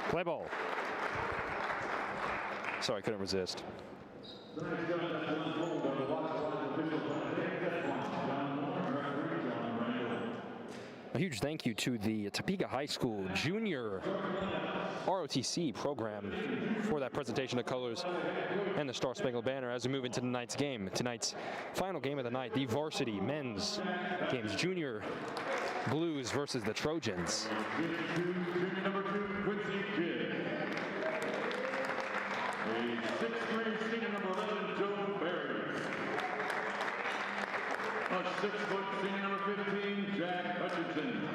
Play ball. Sorry, couldn't resist. A huge thank you to the Topeka High School Junior ROTC program for that presentation of colors and the Star Spangled Banner as we move into tonight's game. Tonight's final game of the night, the varsity men's games, Junior Blues versus the Trojans. A 6-foot senior number 15, Jack Hutchinson.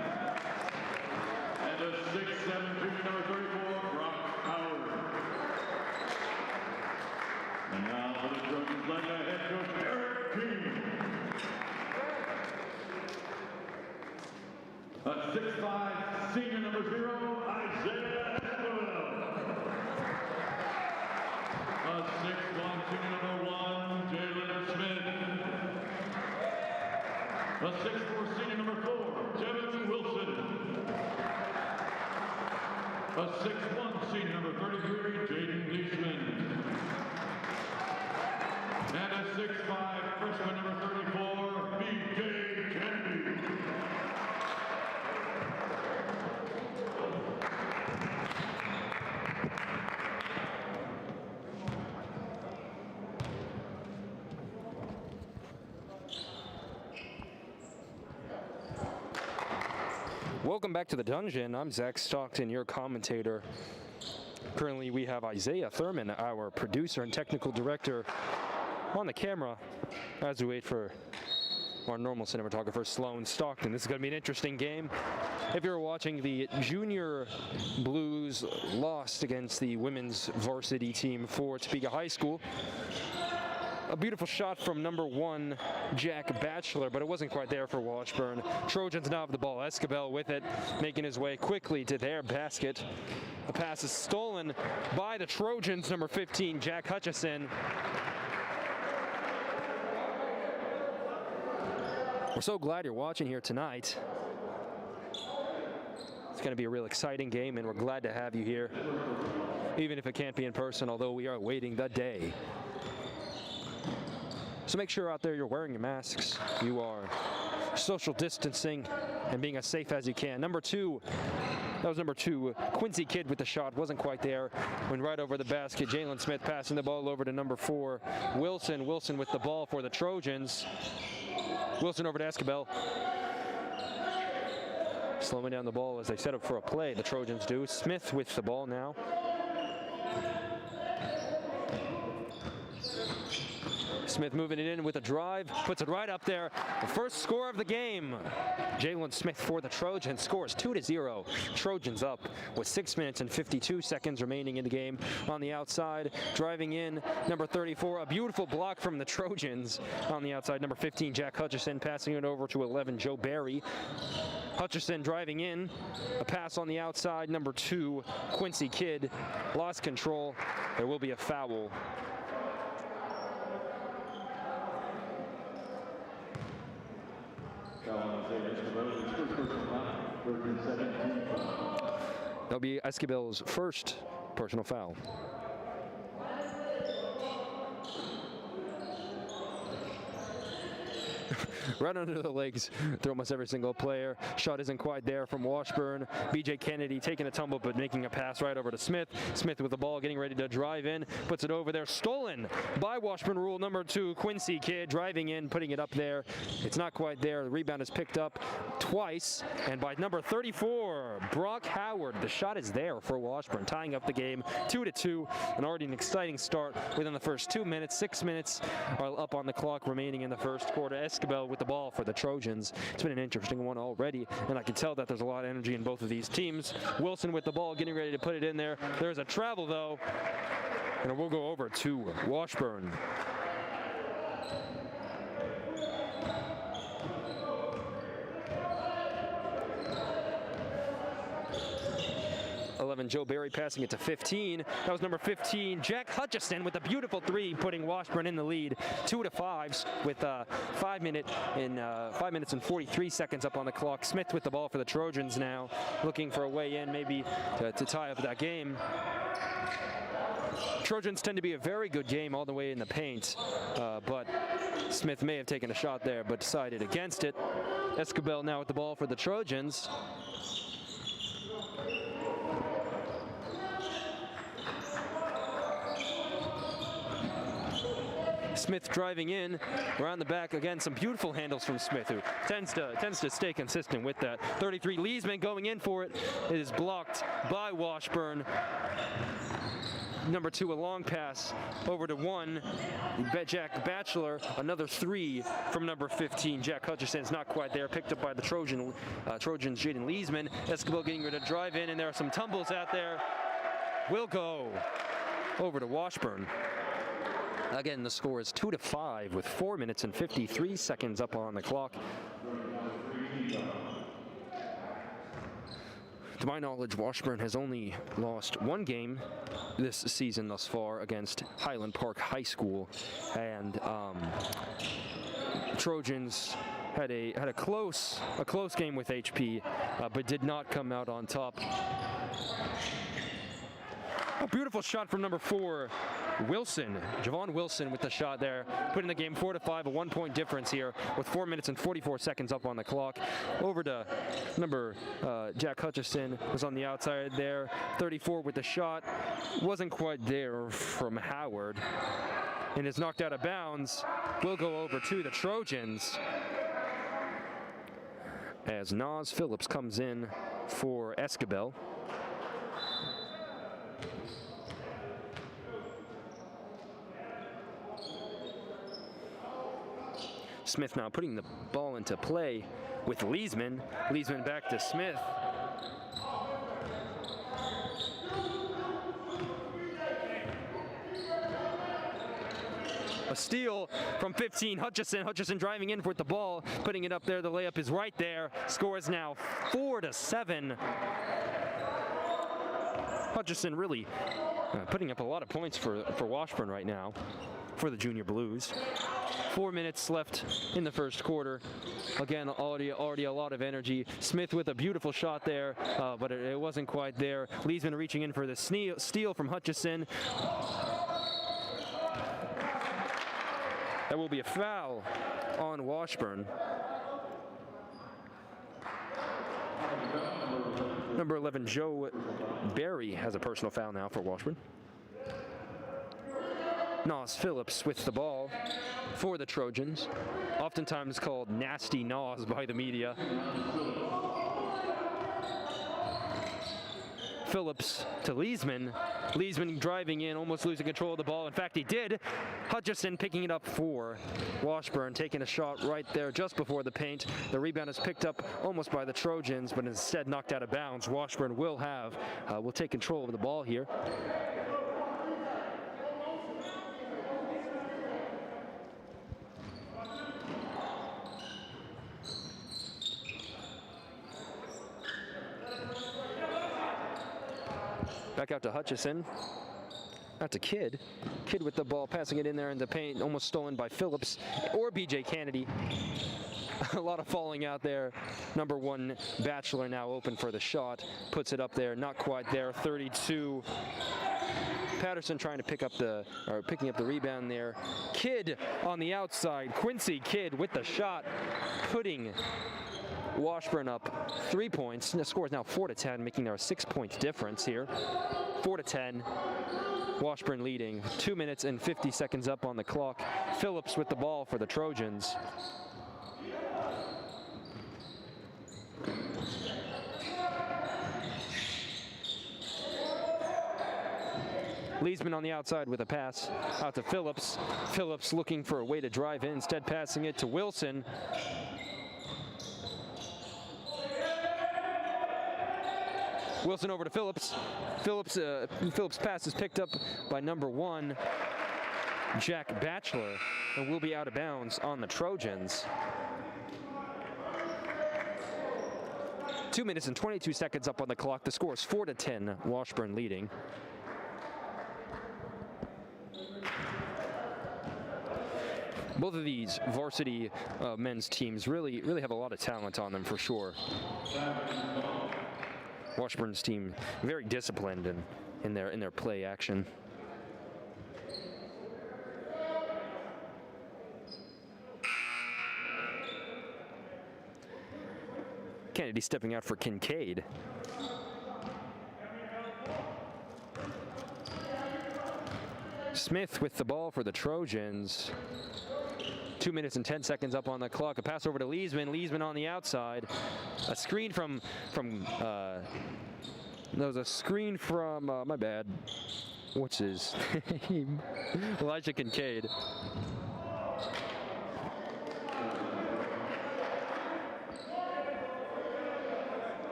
And a 6'7" junior number 34, Brock Howard. And now for the Trojans led by head coach Eric King. A 6'5" senior number 0, Issiah. A 6'1" senior number 1, Jalen Smith. A 6'4" senior number 4, Devin Wilson. A 6'1" senior number 33, Jaden Leishman. And a 6'5" freshman number 34, B.J. Kennedy. Welcome back to the dungeon. I'm Zach Stockton, your commentator. Currently, we have Issiah Thurman, our producer and technical director, on the camera as we wait for our normal cinematographer, Sloan Stockton. This is going to be an interesting game. if you're watching, the junior Blues lost against the women's varsity team for Topeka High School. A beautiful shot from number 1, Jack Batchelor, but it wasn't quite there for Washburn. Trojans now have the ball. Escobel with it, making his way quickly to their basket. The pass is stolen by the Trojans, number 15, Jack Hutchison. We're so glad you're watching here tonight. It's going to be a real exciting game, and we're glad to have you here, even if it can't be in person, although we are waiting the day. So make sure out there you're wearing your masks, you are social distancing, and being as safe as you can. Number 2, that was number 2, Quincy Kidd with the shot, wasn't quite there. Went right over the basket. Jalen Smith passing the ball over to number 4, Wilson. Wilson with the ball for the Trojans. Wilson over to Escobel. Slowing down the ball as they set up for a play, the Trojans do. Smith with the ball now. Smith moving it in with a drive, puts it right up there. The first score of the game. Jalen Smith for the Trojans scores 2-0. Trojans up with 6 minutes and 52 seconds remaining in the game. On the outside, driving in, number 34, a beautiful block from the Trojans. On the outside, number 15, Jack Hutchison, passing it over to 11, Joe Barry. Hutchison driving in, a pass on the outside, number 2, Quincy Kidd, lost control. There will be a foul. That'll be Escobel's first personal foul. Right under the legs through almost every single player. Shot isn't quite there from Washburn. BJ Kennedy taking a tumble but making a pass right over to Smith. Smith with the ball, getting ready to drive in, puts it over there. Stolen by Washburn rule number 2, Quincy Kidd, driving in, putting it up there. It's not quite there. The rebound is picked up twice, and by number 34, Brock Howard. The shot is there for Washburn, tying up the game 2-2, and already an exciting start within the first 2 minutes. 6 minutes are up on the clock remaining in the first quarter. Escobel with the ball for the Trojans. It's been an interesting one already, and I can tell that there's a lot of energy in both of these teams. Wilson with the ball, getting ready to put it in there. There's a travel, though, and we'll go over to Washburn. Joe Barry passing it to 15. That was number 15, Jack Hutchison, with a beautiful 3, putting Washburn in the lead, 2-5 with 5 minutes and 43 seconds up on the clock. Smith with the ball for the Trojans now, looking for a way in, maybe to tie up that game. Trojans tend to be a very good game all the way in the paint, but Smith may have taken a shot there, but decided against it. Escobel now with the ball for the Trojans. Smith driving in around the back again. Some beautiful handles from Smith, who tends to stay consistent with that. 33, Leesman going in for it. It is blocked by Washburn. Number 2, a long pass over to 1, Jack Batchelor. Another 3 from number 15, Jack Hutchison. Is not quite there. Picked up by the Trojans, Jaden Leesman. Escobel getting ready to drive in, and there are some tumbles out there. Will go over to Washburn. Again, the score is 2-5 with 4 minutes and 53 seconds up on the clock. To my knowledge, Washburn has only lost 1 game this season thus far against Highland Park High School, and Trojans had a close game with HP, but did not come out on top. A beautiful shot from number 4, Wilson. Javon Wilson with the shot there, putting the game 4-5, a 1-point difference here with 4 minutes and 44 seconds up on the clock. Over to number Jack Hutchison, was on the outside there. 34 with the shot, wasn't quite there from Howard, and is knocked out of bounds. Will go over to the Trojans as Nas Phillips comes in for Escobel. Smith now putting the ball into play with Leesman. Leesman back to Smith. A steal from 15, Hutchison. Hutchison driving in with the ball, putting it up there. The layup is right there. Score is now 4-7. Hutchison really putting up a lot of points for Washburn right now, for the Junior Blues. 4 minutes left in the first quarter. Again, already a lot of energy. Smith with a beautiful shot there, but it wasn't quite there. Leesman reaching in for the steal from Hutchison. That will be a foul on Washburn. Number 11, Joe Berry, has a personal foul now for Washburn. Nas Phillips with the ball for the Trojans, oftentimes called Nasty Nas by the media. Phillips to Leesman. Leesman driving in, almost losing control of the ball. In fact, he did. Hutchison picking it up for Washburn, taking a shot right there just before the paint. The rebound is picked up almost by the Trojans, but instead knocked out of bounds. Washburn will take control of the ball here. Back out to Hutchison. Out to Kidd. Kidd with the ball, passing it in there in the paint, almost stolen by Phillips or BJ Kennedy. A lot of falling out there. Number 1, Batchelor now open for the shot. Puts it up there, not quite there. 32. Patterson trying to picking up the rebound there. Kidd on the outside. Quincy Kidd with the shot, putting Washburn up 3 points. The score is now 4-10, making there a 6-point difference here. 4-10. Washburn leading. 2 minutes and 50 seconds up on the clock. Phillips with the ball for the Trojans. Leesman on the outside with a pass out to Phillips. Phillips looking for a way to drive in, instead passing it to Wilson. Wilson over to Phillips. Phillips' pass is picked up by number 1, Jack Batchelor, and will be out of bounds on the Trojans. 2 minutes and 22 seconds up on the clock. The score is 4-10, Washburn leading. Both of these varsity men's teams really have a lot of talent on them for sure. Washburn's team very disciplined in their play action. Kennedy stepping out for Kincaid. Smith with the ball for the Trojans. 2 minutes and 10 seconds up on the clock. A pass over to Leesman. Leesman on the outside. A screen from there was a screen from my bad. What's his name? Elijah Kincaid.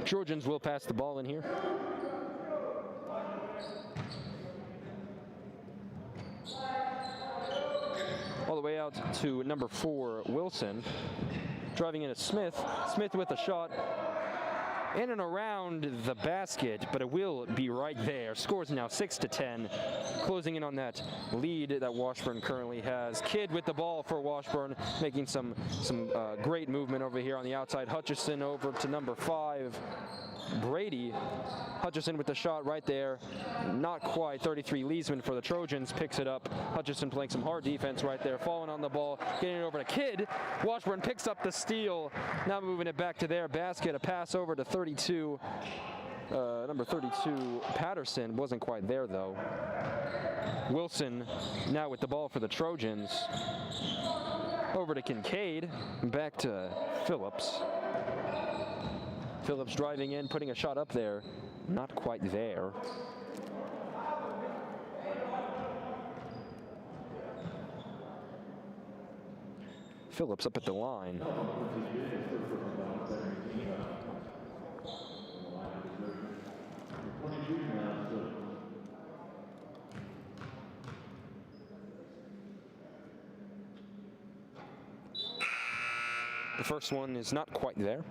Trojans will pass the ball in here. All the way out to number 4, Wilson. Driving in at Smith. Smith with a shot. In and around the basket, but it will be right there. Scores now 6-10. Closing in on that lead that Washburn currently has. Kidd with the ball for Washburn, making some great movement over here on the outside. Hutchison over to number 5, Brady. Hutchison with the shot right there. Not quite. 33, Leesman for the Trojans picks it up. Hutchison playing some hard defense right there. Falling on the ball. Getting it over to Kidd. Washburn picks up the steal. Now moving it back to their basket. A pass over to 32. Number 32, Patterson. Wasn't quite there though. Wilson now with the ball for the Trojans. Over to Kincaid. Back to Phillips. Phillips driving in, putting a shot up there. Not quite there. Phillips up at the line. The first one is not quite there,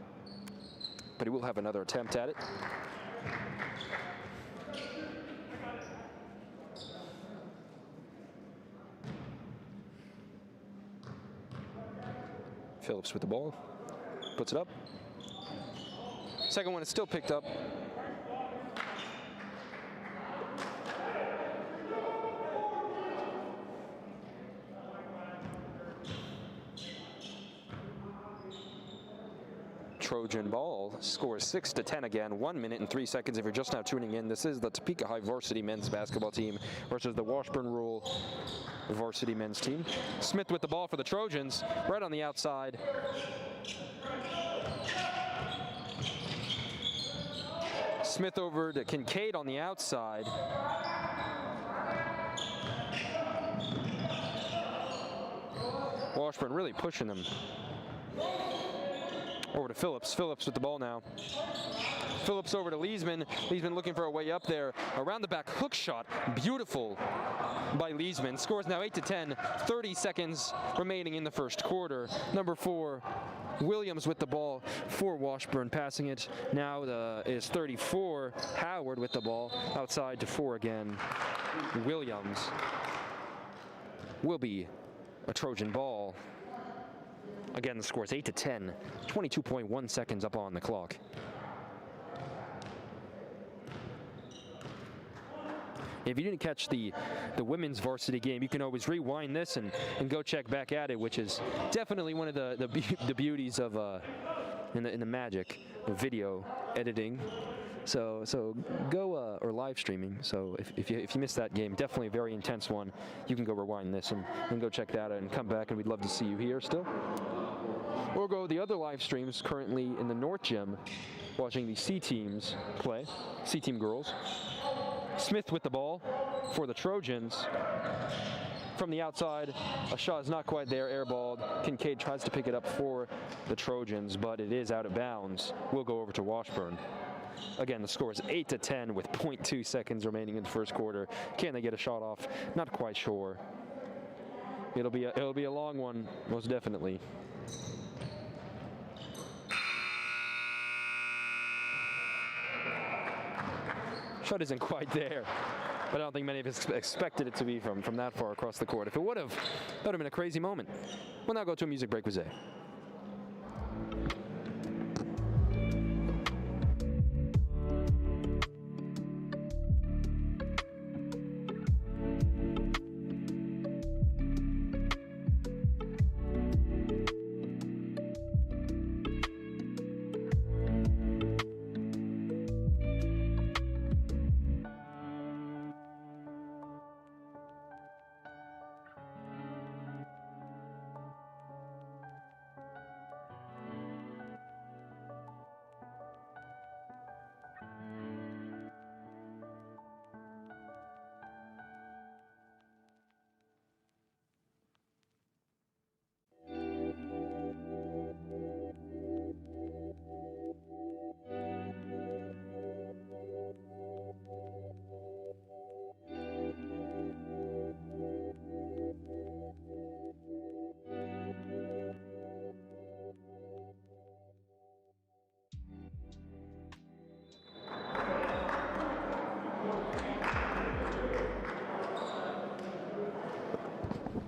but he will have another attempt at it. Phillips with the ball, puts it up. Second one is still picked up. Trojan ball, scores 6-10 again, 1 minute and 3 seconds. If you're just now tuning in, this is the Topeka High varsity men's basketball team versus the Washburn Rural varsity men's team. Smith with the ball for the Trojans, right on the outside. Smith over to Kincaid on the outside. Washburn really pushing them. Over to Phillips. Phillips with the ball now. Phillips over to Leesman. Leesman looking for a way up there. Around the back hook shot. Beautiful by Leesman. Scores now 8-10. 30 seconds remaining in the first quarter. Number 4, Williams with the ball for Washburn. Passing it now is 34. Howard with the ball. Outside to 4 again. Williams will be a Trojan ball. Again, the score is 8-10, 22.1 seconds up on the clock. If you didn't catch the women's varsity game, you can always rewind this and go check back at it, which is definitely one of the beauties of in the magic of video editing. So go or live streaming. So if you missed that game, definitely a very intense one. You can go rewind this and go check that out and come back, and we'd love to see you here still. Or go the other live streams currently in the North Gym, watching the C teams play, C team girls. Smith with the ball for the Trojans. From the outside, a shot is not quite there, airballed. Kincaid tries to pick it up for the Trojans, but it is out of bounds. We'll go over to Washburn. Again, the score is 8-10 with 0.2 seconds remaining in the first quarter. Can they get a shot off? Not quite sure. It'll be a long one, most definitely. Shot isn't quite there, but I don't think many of us expected it to be from that far across the court. If it would have, that would have been a crazy moment. We'll now go to a music break with Zay.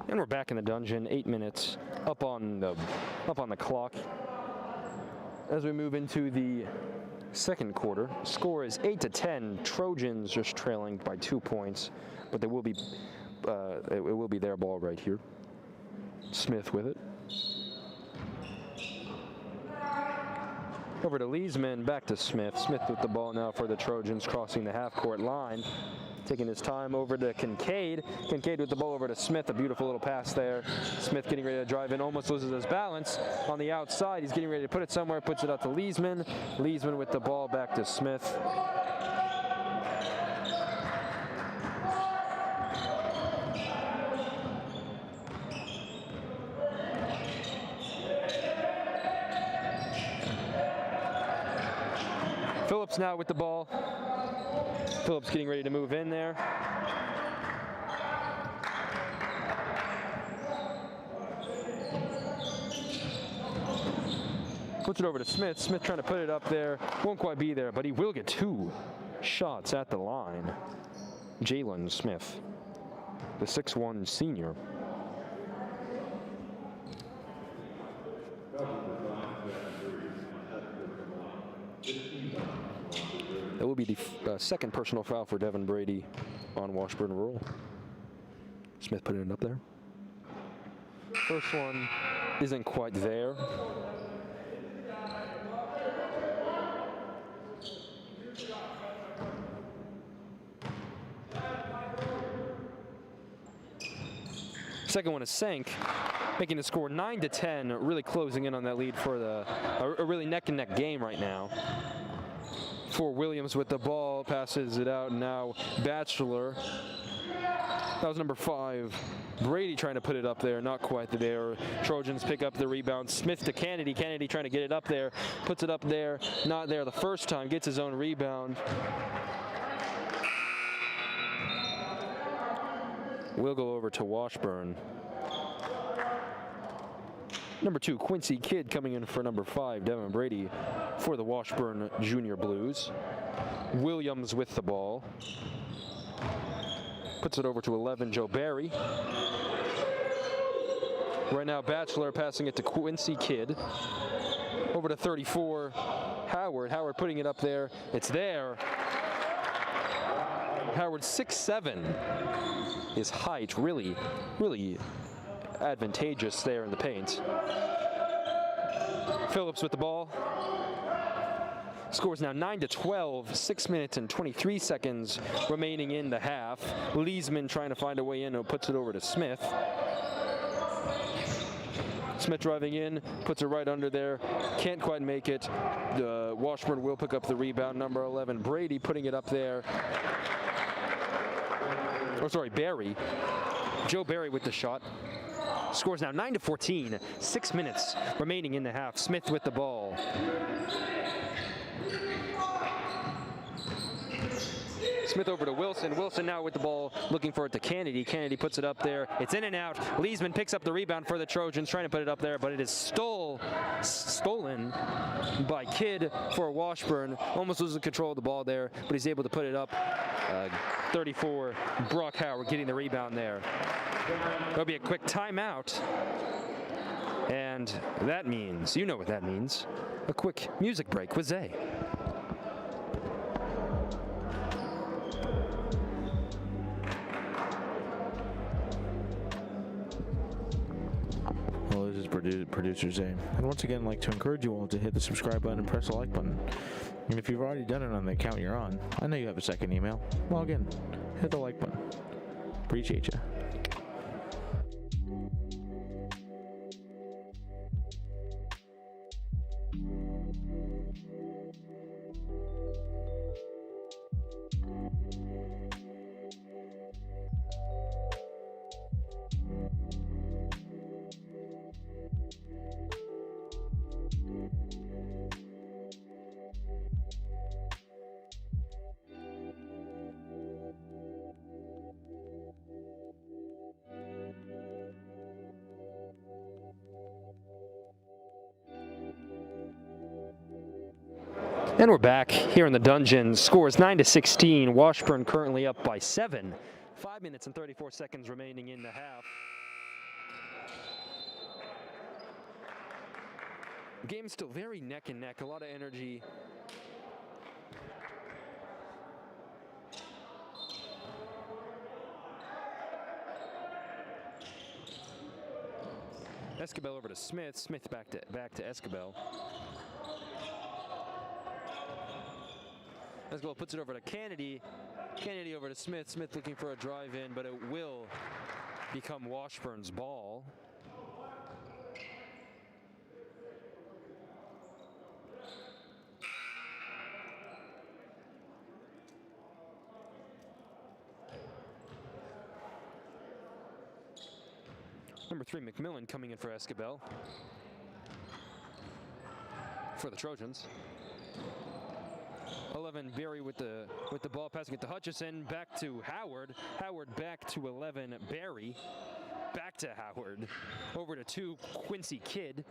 And we're back in the dungeon, 8 minutes up on the clock. As we move into the second quarter, score is 8-10. Trojans just trailing by 2 points, but it will be their ball right here. Smith with it. Over to Leesman, back to Smith. Smith with the ball now for the Trojans, crossing the half-court line. Taking his time over to Kincaid. Kincaid with the ball over to Smith. A beautiful little pass there. Smith getting ready to drive in, almost loses his balance on the outside. He's getting ready to put it somewhere, puts it out to Leesman. Leesman with the ball back to Smith. Phillips now with the ball. Phillips getting ready to move in there. Puts it over to Smith. Smith trying to put it up there. Won't quite be there, but he will get 2 shots at the line. Jalen Smith, the 6'1" senior. That will be the second personal foul for Devin Brady on Washburn Rural. Smith putting it up there. First one isn't quite there. Second one is sank, making the score 9-10, really closing in on that lead for a really neck-and-neck game right now. For Williams with the ball, passes it out, and now Batchelor. That was number 5. Brady trying to put it up there, not quite there. Trojans pick up the rebound. Smith to Kennedy. Kennedy trying to get it up there, puts it up there, not there the first time, gets his own rebound. We'll go over to Washburn. Number 2, Quincy Kidd coming in for number 5, Devin Brady for the Washburn Junior Blues. Williams with the ball. Puts it over to 11, Joe Barry. Right now, Batchelor passing it to Quincy Kidd. Over to 34, Howard. Howard putting it up there. It's there. Howard 6'7". His height really advantageous there in the paint. Phillips with the ball. Scores now 9-12, 6 minutes and 23 seconds remaining in the half. Leesman trying to find a way in and puts it over to Smith. Smith driving in, puts it right under there, can't quite make it. Washburn will pick up the rebound. Number 11, Brady putting it up there. Oh, sorry, Barry. Joe Barry with the shot. Scores now 9-14, 6 minutes remaining in the half. Smith with the ball. Smith over to Wilson. Wilson now with the ball, looking for it to Kennedy. Kennedy puts it up there. It's in and out. Leesman picks up the rebound for the Trojans, trying to put it up there, but it is stolen by Kidd for Washburn. Almost loses control of the ball there, but he's able to put it up. 34, Brock Howard getting the rebound there. There'll be a quick timeout. And that means, you know what that means, a quick music break with Zay. Well, this is producer Zay. And once again, I'd like to encourage you all to hit the subscribe button and press the like button. And if you've already done it on the account you're on, I know you have a second email. Log in, hit the like button. Appreciate you. And we're back here in the dungeon. Scores 9-16. Washburn currently up by 7. 5 minutes and 34 seconds remaining in the half. Game's still very neck and neck. A lot of energy. Escabel over to Smith. Smith back to Escabel. Escabel puts it over to Kennedy. Kennedy over to Smith. Smith looking for a drive in, but it will become Washburn's ball. Number 3, McMillan coming in for Escabel. For the Trojans. 11, Barry with the ball, passing it to Hutchison, back to Howard. Howard back to 11, Barry. Back to Howard. Over to 2, Quincy Kidd.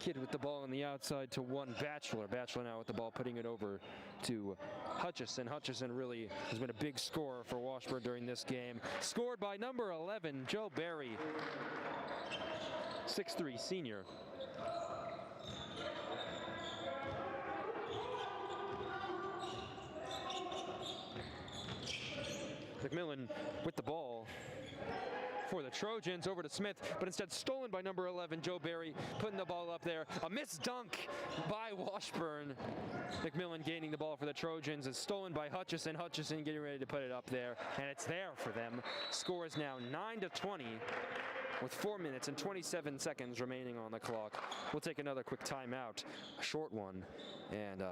Kidd with the ball on the outside to one Batchelor. Batchelor now with the ball, putting it over to Hutchison. Hutchison really has been a big scorer for Washburn during this game. Scored by number 11, Joe Barry, 6'3" senior. McMillan with the ball for the Trojans, over to Smith, but instead stolen by number 11, Joe Barry, putting the ball up there. A missed dunk by Washburn. McMillan gaining the ball for the Trojans is stolen by Hutchison. Hutchison getting ready to put it up there, and it's there for them. Score is now 9-20 with 4 minutes and 27 seconds remaining on the clock. We'll take another quick timeout, a short one. And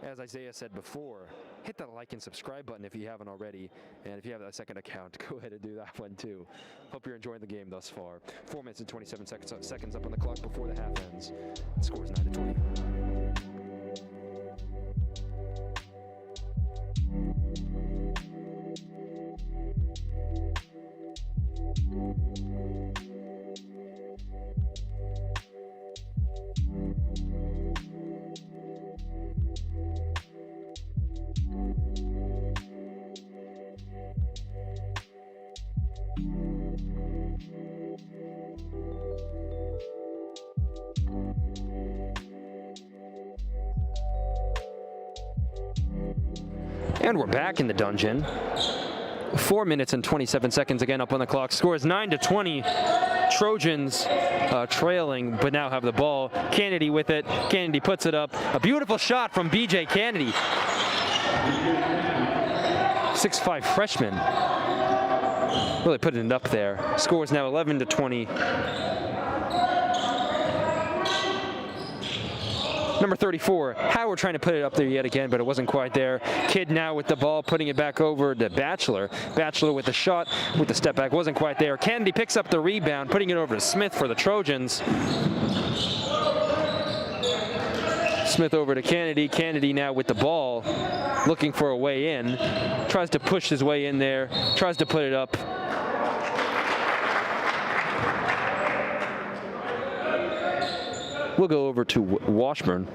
as Isaiah said before, hit that like and subscribe button if you haven't already. And if you have a second account, go ahead and do that one too. Hope you're enjoying the game thus far. 4 minutes and 27 seconds up on the clock before the half ends. The score is 9-20. And we're back in the dungeon. 4 minutes and 27 seconds again up on the clock. Score is 9-20. Trojans trailing, but now have the ball. Kennedy with it. Kennedy puts it up. A beautiful shot from BJ Kennedy. 6'5" freshman. Really putting it up there. Score is now 11-20. Number 34, Howard trying to put it up there yet again, but it wasn't quite there. Kidd now with the ball, putting it back over to Batchelor. Batchelor with the shot, with the step back, wasn't quite there. Kennedy picks up the rebound, putting it over to Smith for the Trojans. Smith over to Kennedy. Kennedy now with the ball, looking for a way in. Tries to push his way in there, tries to put it up. We'll go over to Washburn.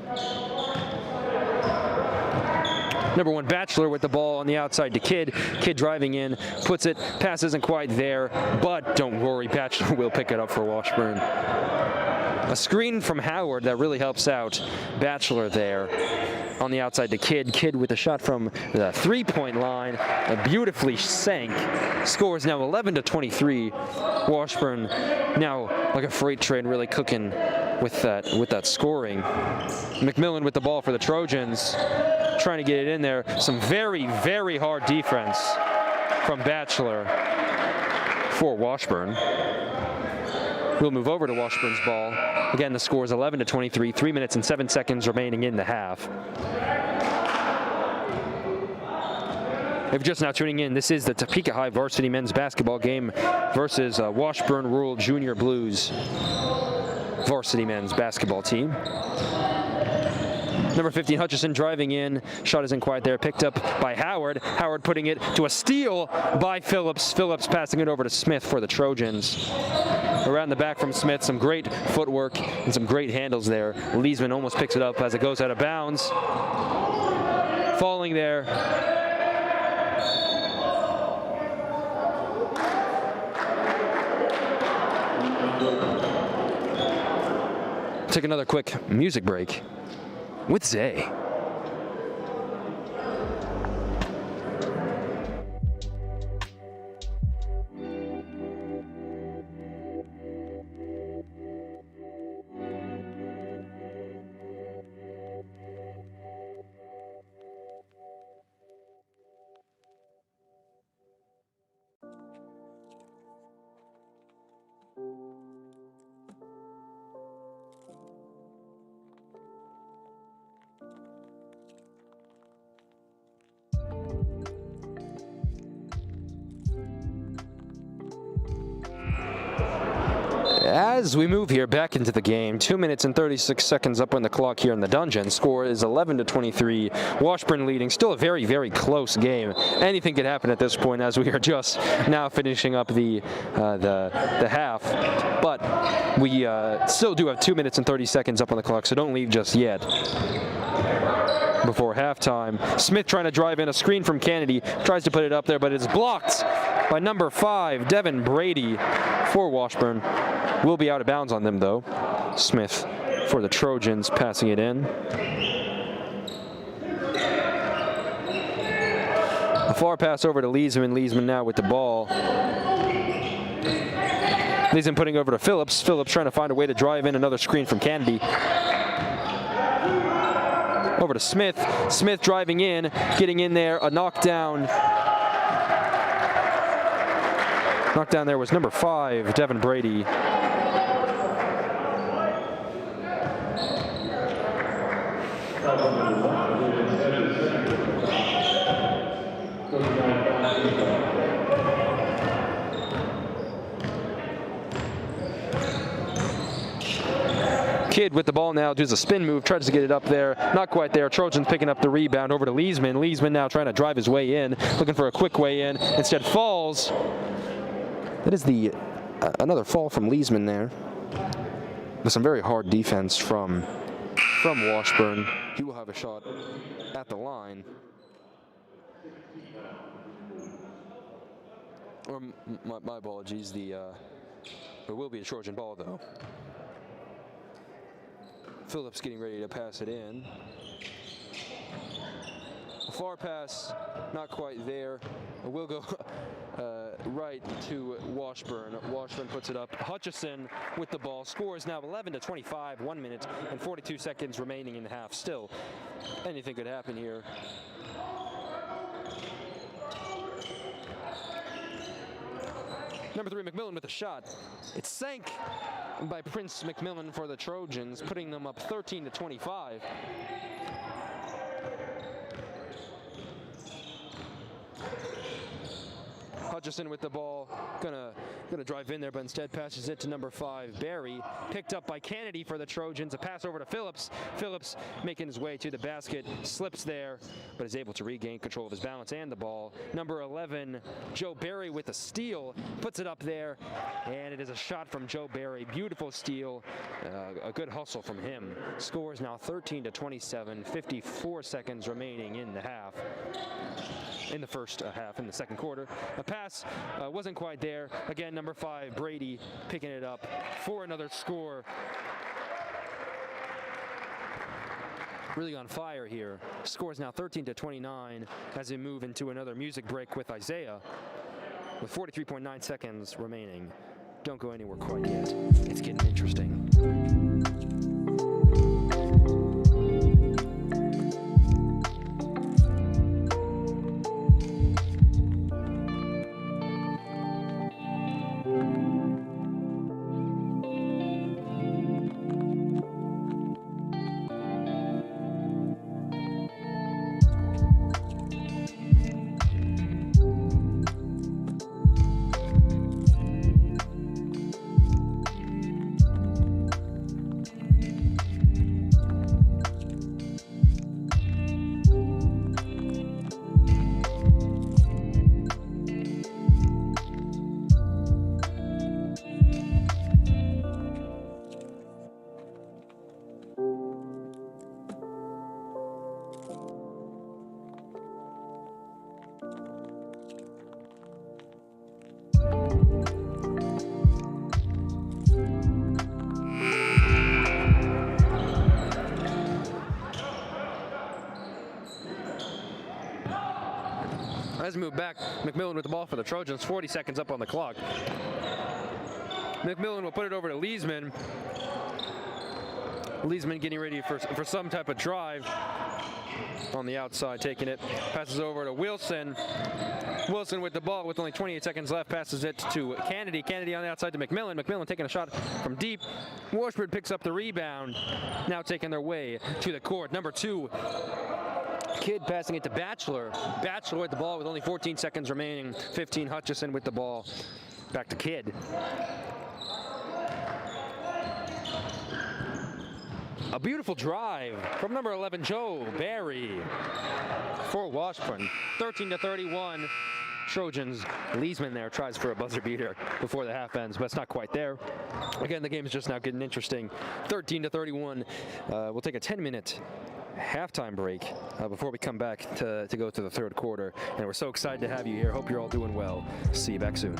Number 1, Batchelor with the ball on the outside to Kidd. Kidd driving in, puts it, pass isn't quite there, but don't worry, Batchelor will pick it up for Washburn. A screen from Howard that really helps out Batchelor there. On the outside to Kidd. Kidd with a shot from the three-point line, beautifully sank. Score is now 11-23. Washburn now like a freight train, really cooking with that scoring. McMillan with the ball for the Trojans, trying to get it in there. Some very, very hard defense from Batchelor for Washburn. We'll move over to Washburn's ball. Again, the score is 11-23, 3 minutes and 7 seconds remaining in the half. If you're just now tuning in, this is the Topeka High varsity men's basketball game versus Washburn Rural Junior Blues varsity men's basketball team. Number 15, Hutchison driving in. Shot isn't quite there. Picked up by Howard. Howard putting it to a steal by Phillips. Phillips passing it over to Smith for the Trojans. Around the back from Smith, some great footwork and some great handles there. Leesman almost picks it up as it goes out of bounds. Falling there. Take another quick music break with Zay. As we move here back into the game, 2 minutes and 36 seconds up on the clock here in the dungeon. Score is 11-23. Washburn leading. Still a very, very close game. Anything could happen at this point as we are just now finishing up the half. But We still do have 2 minutes and 30 seconds up on the clock, so don't leave just yet. Before halftime, Smith trying to drive in a screen from Kennedy, tries to put it up there, but it's blocked by number 5, Devin Brady for Washburn. Will be out of bounds on them though. Smith for the Trojans, passing it in. A far pass over to Leesman. Leesman now with the ball. Leesman putting over to Phillips. Phillips trying to find a way to drive in another screen from Kennedy. Over to Smith. Smith driving in, getting in there, a knockdown. Knockdown there was number 5, Devin Brady. Kidd with the ball now, does a spin move, tries to get it up there, not quite there. Trojans picking up the rebound over to Leesman. Leesman now trying to drive his way in, looking for a quick way in, instead falls. That is the another fall from Leesman there. With some very hard defense from Washburn. He will have a shot at the line. Or my apologies, it will be a Trojan ball though. Phillips getting ready to pass it in. A far pass, not quite there. It will go right to Washburn. Washburn puts it up. Hutchison with the ball. Score is now 11-25, 1 minute and 42 seconds remaining in the half. Still, anything could happen here. Number 3, McMillan with a shot. It's sank by Prince McMillan for the Trojans, putting them up 13-25. Hutchison with the ball, gonna drive in there, but instead passes it to number 5, Barry. Picked up by Kennedy for the Trojans. A pass over to Phillips. Phillips making his way to the basket, slips there, but is able to regain control of his balance and the ball. Number 11, Joe Barry with a steal, puts it up there, and it is a shot from Joe Barry. Beautiful steal, a good hustle from him. Score is now 13-27, 54 seconds remaining in the half. In the first half, in the second quarter. A pass wasn't quite there. Again, number 5, Brady picking it up for another score. Really on fire here. Score is now 13-29 as we move into another music break with Issiah with 43.9 seconds remaining. Don't go anywhere quite yet. It's getting interesting. As we move back, McMillan with the ball for the Trojans, 40 seconds up on the clock. McMillan will put it over to Leesman. Leesman getting ready for some type of drive on the outside, taking it. Passes over to Wilson. Wilson with the ball with only 28 seconds left, passes it to Kennedy. Kennedy on the outside to McMillan. McMillan taking a shot from deep. Washburn picks up the rebound. Now taking their way to the court. Number 2. Kidd passing it to Batchelor. Batchelor with the ball with only 14 seconds remaining. 15, Hutchison with the ball. Back to Kidd. A beautiful drive from number 11, Joe Barry for Washburn. 13-31. Trojans. Leesman there tries for a buzzer beater before the half ends, but it's not quite there. Again, the game is just now getting interesting. 13-31. We'll take a 10-minute halftime break before we come back to go to the third quarter. And we're so excited to have you here. Hope you're all doing well. See you back soon.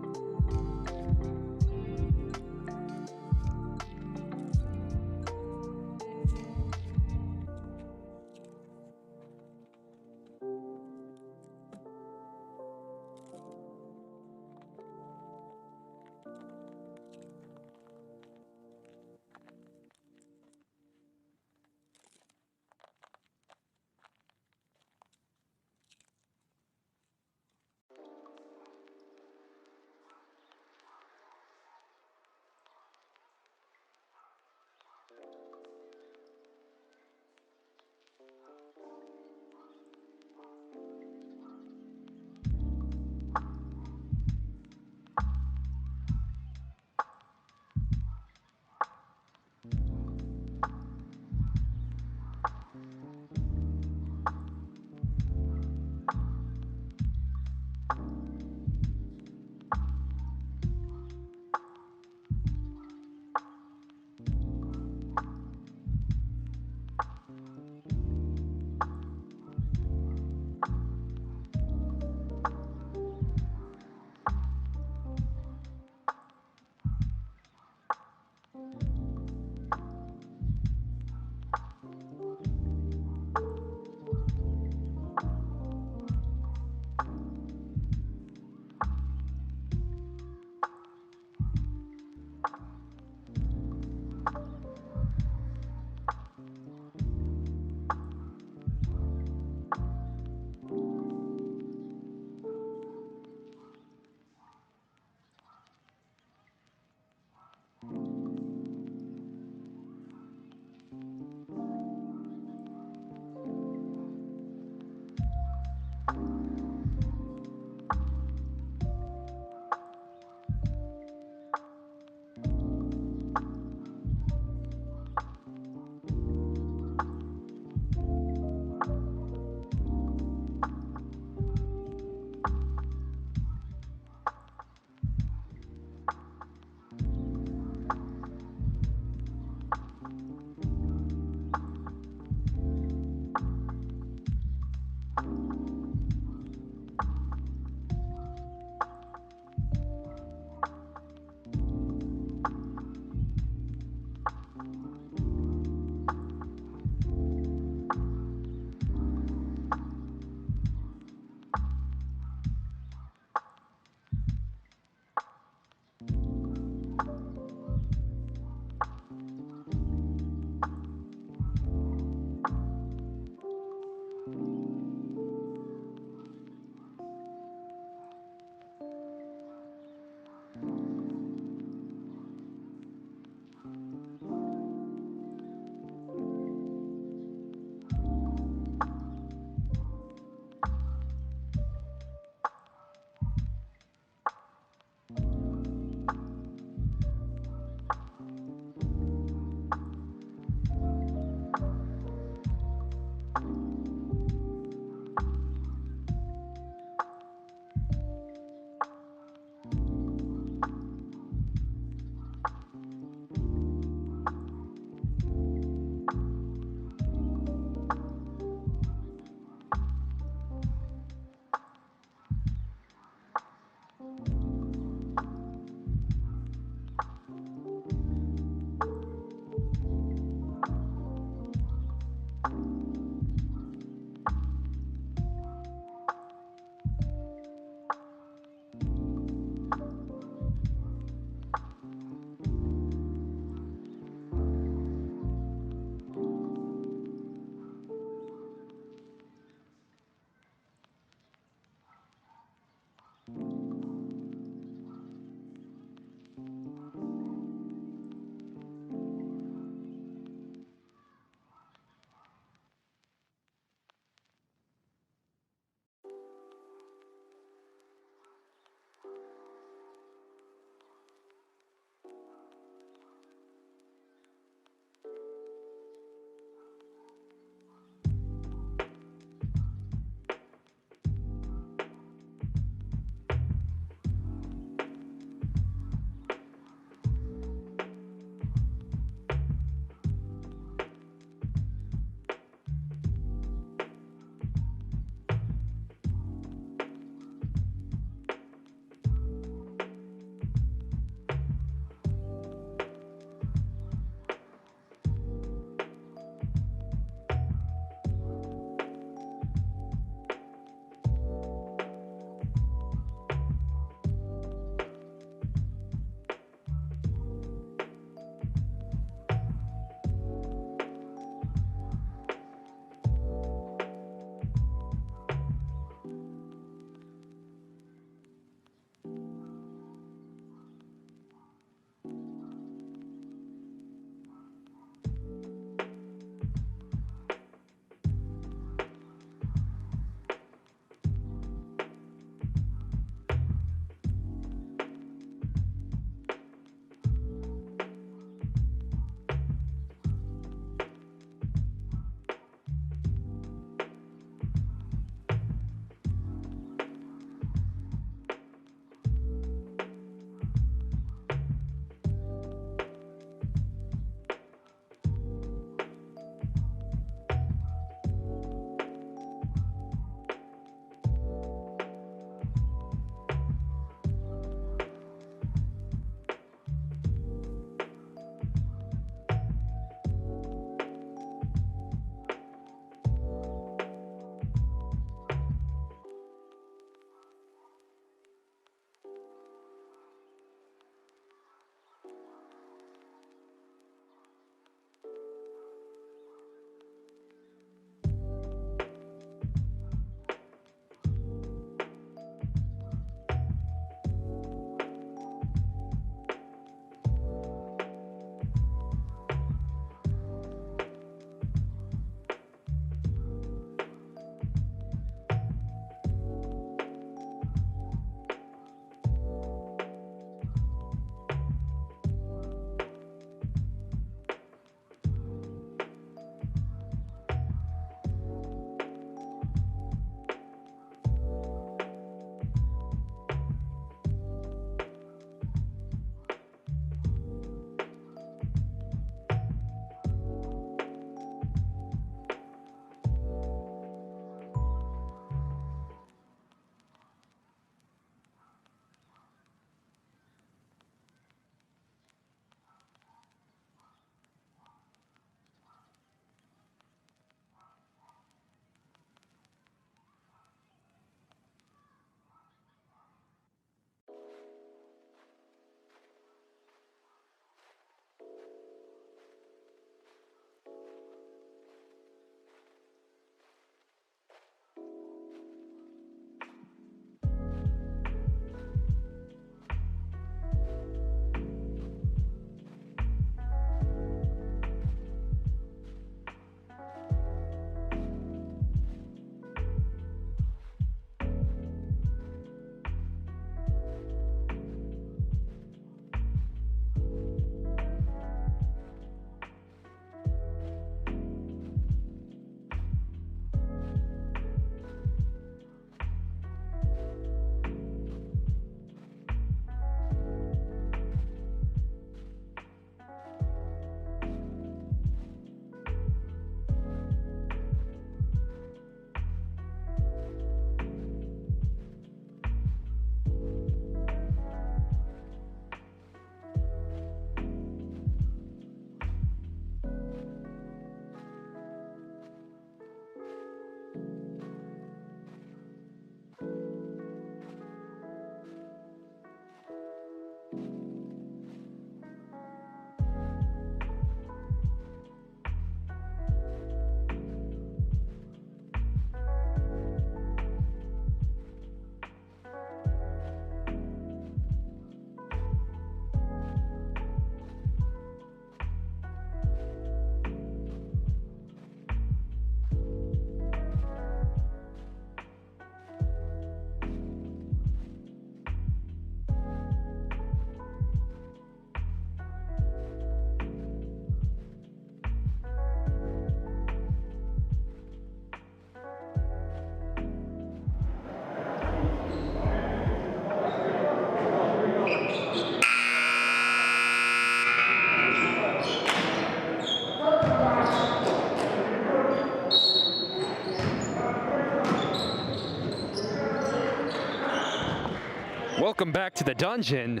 Welcome back to the dungeon.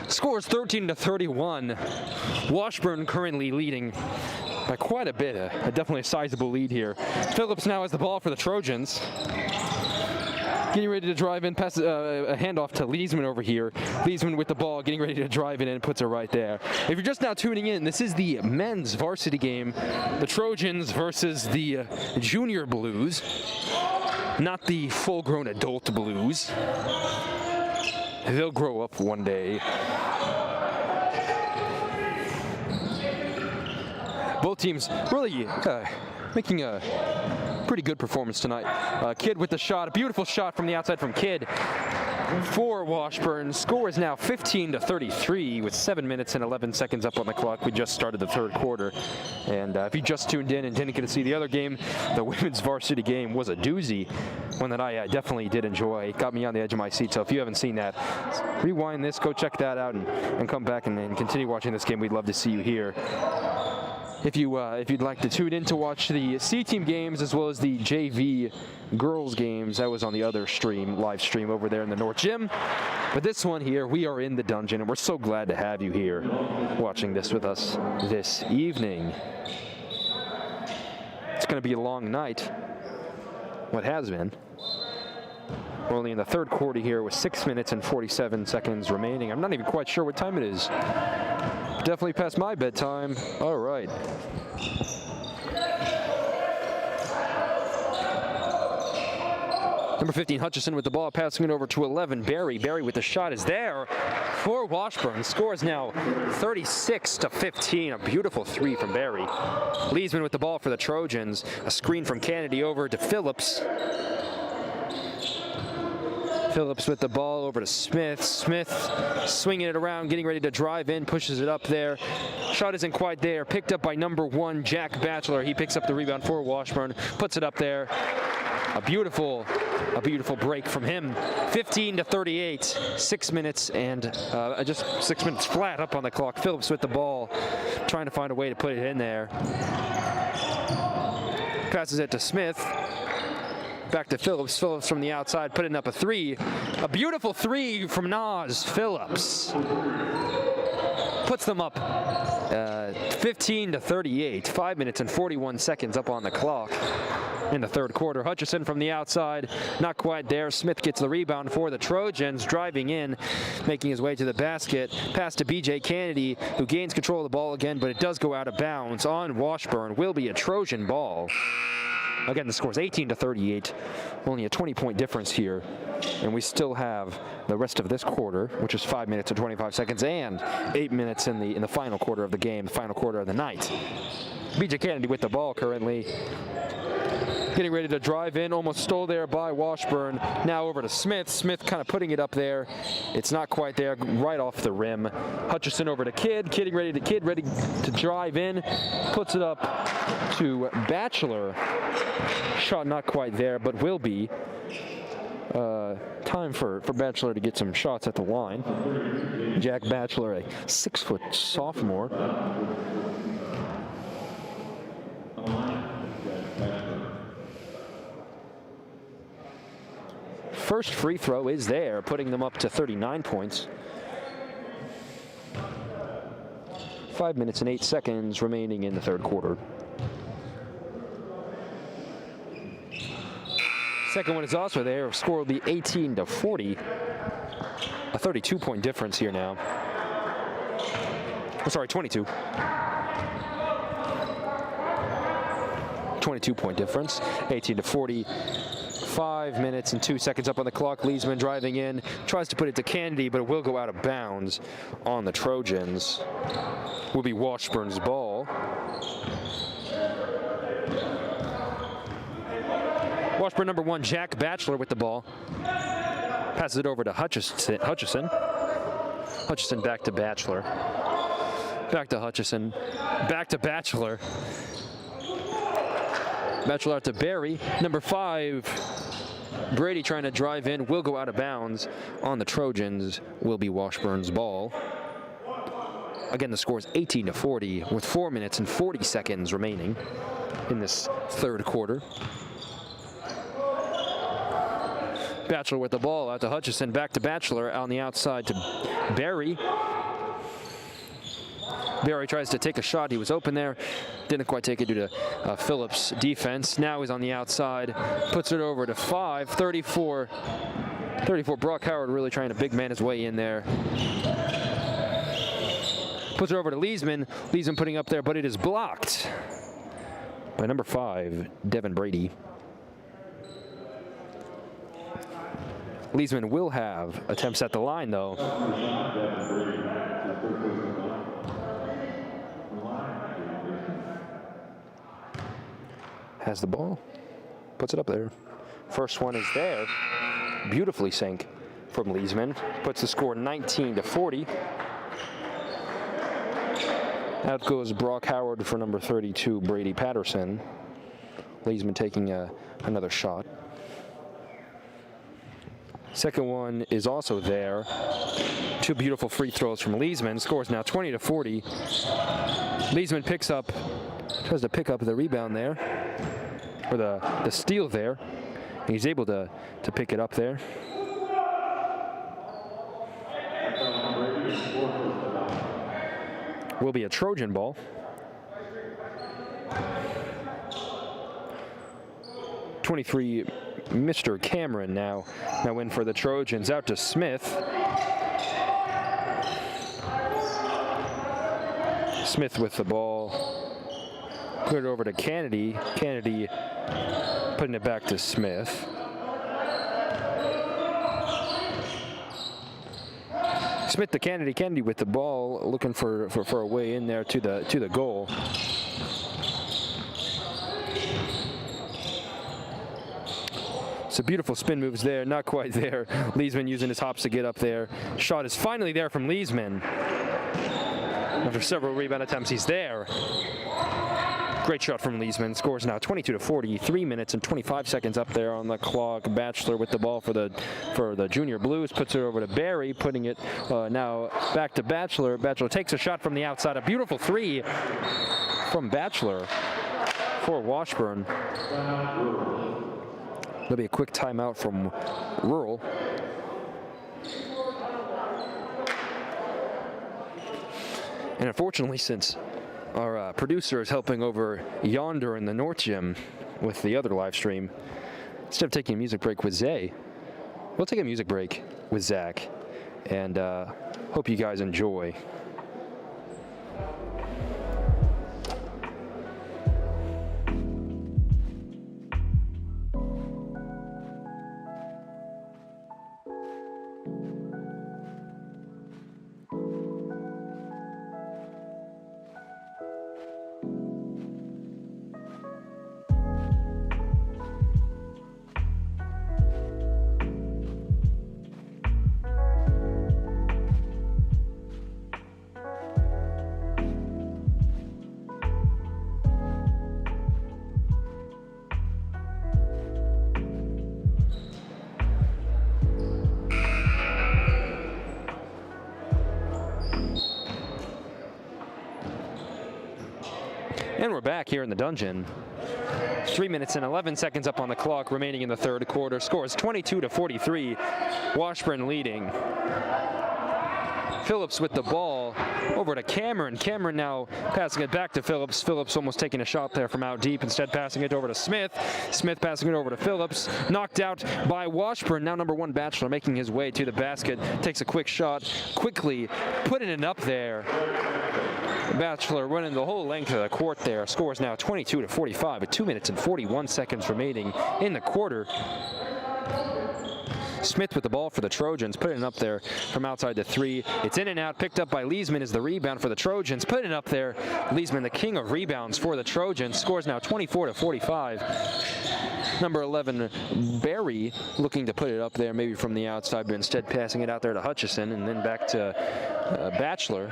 Scores 13-31. Washburn currently leading by quite a bit, definitely a sizable lead here. Phillips now has the ball for the Trojans. Getting ready to drive in, pass a handoff to Leesman over here. Leesman with the ball, getting ready to drive it in, puts it right there. If you're just now tuning in, this is the men's varsity game. The Trojans versus the junior Blues, not the full-grown adult Blues. They'll grow up one day. Both teams really making a pretty good performance tonight. Kidd with the shot, a beautiful shot from the outside from Kidd for Washburn. Score is now 15-33 with 7 minutes and 11 seconds up on the clock. We just started the third quarter. And if you just tuned in and didn't get to see the other game, the women's varsity game was a doozy. One that I definitely did enjoy. It got me on the edge of my seat. So if you haven't seen that, rewind this, go check that out, and come back and continue watching this game. We'd love to see you here. If you'd like to tune in to watch the C-team games as well as the JV girls games, that was on the other stream, live stream over there in the North Gym. But this one here, we are in the dungeon, and we're so glad to have you here watching this with us this evening. It's going to be a long night. What has been. We're only in the third quarter here with 6 minutes and 47 seconds remaining. I'm not even quite sure what time it is. Definitely past my bedtime. All right. Number 15, Hutchison with the ball, passing it over to 11, Barry. Barry with the shot is there for Washburn. Score is now 36-15. A beautiful three from Barry. Leesman with the ball for the Trojans. A screen from Kennedy over to Phillips. Phillips with the ball over to Smith. Smith swinging it around, getting ready to drive in, pushes it up there. Shot isn't quite there. Picked up by number 1, Jack Batchelor. He picks up the rebound for Washburn, puts it up there. A beautiful break from him. 15-38. 6 minutes and just 6 minutes flat up on the clock. Phillips with the ball, trying to find a way to put it in there. Passes it to Smith. Back to Phillips. Phillips from the outside, putting up a three. A beautiful three from Nas. Phillips puts them up 15-38. 5 minutes and 41 seconds up on the clock in the third quarter. Hutchison from the outside, not quite there. Smith gets the rebound for the Trojans, driving in, making his way to the basket. Pass to B.J. Kennedy, who gains control of the ball again, but it does go out of bounds on Washburn. Will be a Trojan ball. Again, the score is 18-38, only a 20-point difference here. And we still have the rest of this quarter, which is 5 minutes and 25 seconds, and 8 minutes in the final quarter of the game, the final quarter of the night. B.J. Kennedy with the ball currently. Getting ready to drive in, almost stole there by Washburn. Now over to Smith. Smith kind of putting it up there. It's not quite there, right off the rim. Hutchison over to Kidd. Kidd ready to drive in. Puts it up to Batchelor. Shot not quite there, but will be. Time for Batchelor to get some shots at the line. Jack Batchelor, a 6-foot sophomore. First free throw is there, putting them up to 39 points. 5 minutes and 8 seconds remaining in the third quarter. Second one is also there. Score will be 18-40. A 32-point difference here now. I'm sorry, 22. 22-point difference. 18-40. 5 minutes and 2 seconds up on the clock. Leesman driving in, tries to put it to Kennedy, but it will go out of bounds on the Trojans. Will be Washburn's ball. Washburn number 1, Jack Batchelor with the ball. Passes it over to Hutchison. Hutchison back to Batchelor. Back to Hutchison. Back to Batchelor. Batchelor out to Barry. Number 5, Brady trying to drive in, will go out of bounds on the Trojans. Will be Washburn's ball. Again, the score is 18-40 with 4 minutes and 40 seconds remaining in this third quarter. Batchelor with the ball out to Hutchison, back to Batchelor on the outside to Barry. Barry tries to take a shot. He was open there. Didn't quite take it due to Phillips' defense. Now he's on the outside. Puts it over to 5. 34. Brock Howard really trying to big man his way in there. Puts it over to Leesman. Leesman putting up there, but it is blocked by number 5, Devin Brady. Leesman will have attempts at the line, though. Has the ball, puts it up there. First one is there. Beautifully sank from Leesman. Puts the score 19-40. Out goes Brock Howard for number 32, Brady Patterson. Leesman taking another shot. Second one is also there. 2 beautiful free throws from Leesman. Scores now 20-40. Leesman tries to pick up the rebound there, or the steal there. He's able to pick it up there. Will be a Trojan ball. .23, Mr. Cameron now in for the Trojans. Out to Smith. Smith with the ball. Put it over to Kennedy. Kennedy putting it back to Smith. Smith to Kennedy. Kennedy with the ball, looking for a way in there to the goal. Some beautiful spin moves there, not quite there. Leesman using his hops to get up there. Shot is finally there from Leesman. After several rebound attempts, he's there. Great shot from Leesman. Scores now 22-40. 3 minutes and 25 seconds up there on the clock. Batchelor with the ball for the Junior Blues. Puts it over to Barry, putting it now back to Batchelor. Batchelor takes a shot from the outside. A beautiful 3 from Batchelor for Washburn. There'll be a quick timeout from Rural. And unfortunately, since our producer is helping over yonder in the North Gym with the other live stream, instead of taking a music break with Zay, we'll take a music break with Zach, and hope you guys enjoy. And we're back here in the dungeon. 3 minutes and 11 seconds up on the clock remaining in the third quarter. Scores 22-43. Washburn leading. Phillips with the ball over to Cameron. Cameron now passing it back to Phillips. Phillips almost taking a shot there from out deep. Instead passing it over to Smith. Smith passing it over to Phillips. Knocked out by Washburn. Now number 1 Batchelor making his way to the basket. Takes a quick shot. Quickly putting it up there. Batchelor running the whole length of the court there. Scores now 22-45 with 2 minutes and 41 seconds remaining in the quarter. Smith with the ball for the Trojans, putting it up there from outside the 3. It's in and out, picked up by Leesman is the rebound for the Trojans, putting it up there. Leesman, the king of rebounds for the Trojans, scores now 24-45. Number 11, Barry, looking to put it up there maybe from the outside, but instead passing it out there to Hutchison and then back to Batchelor.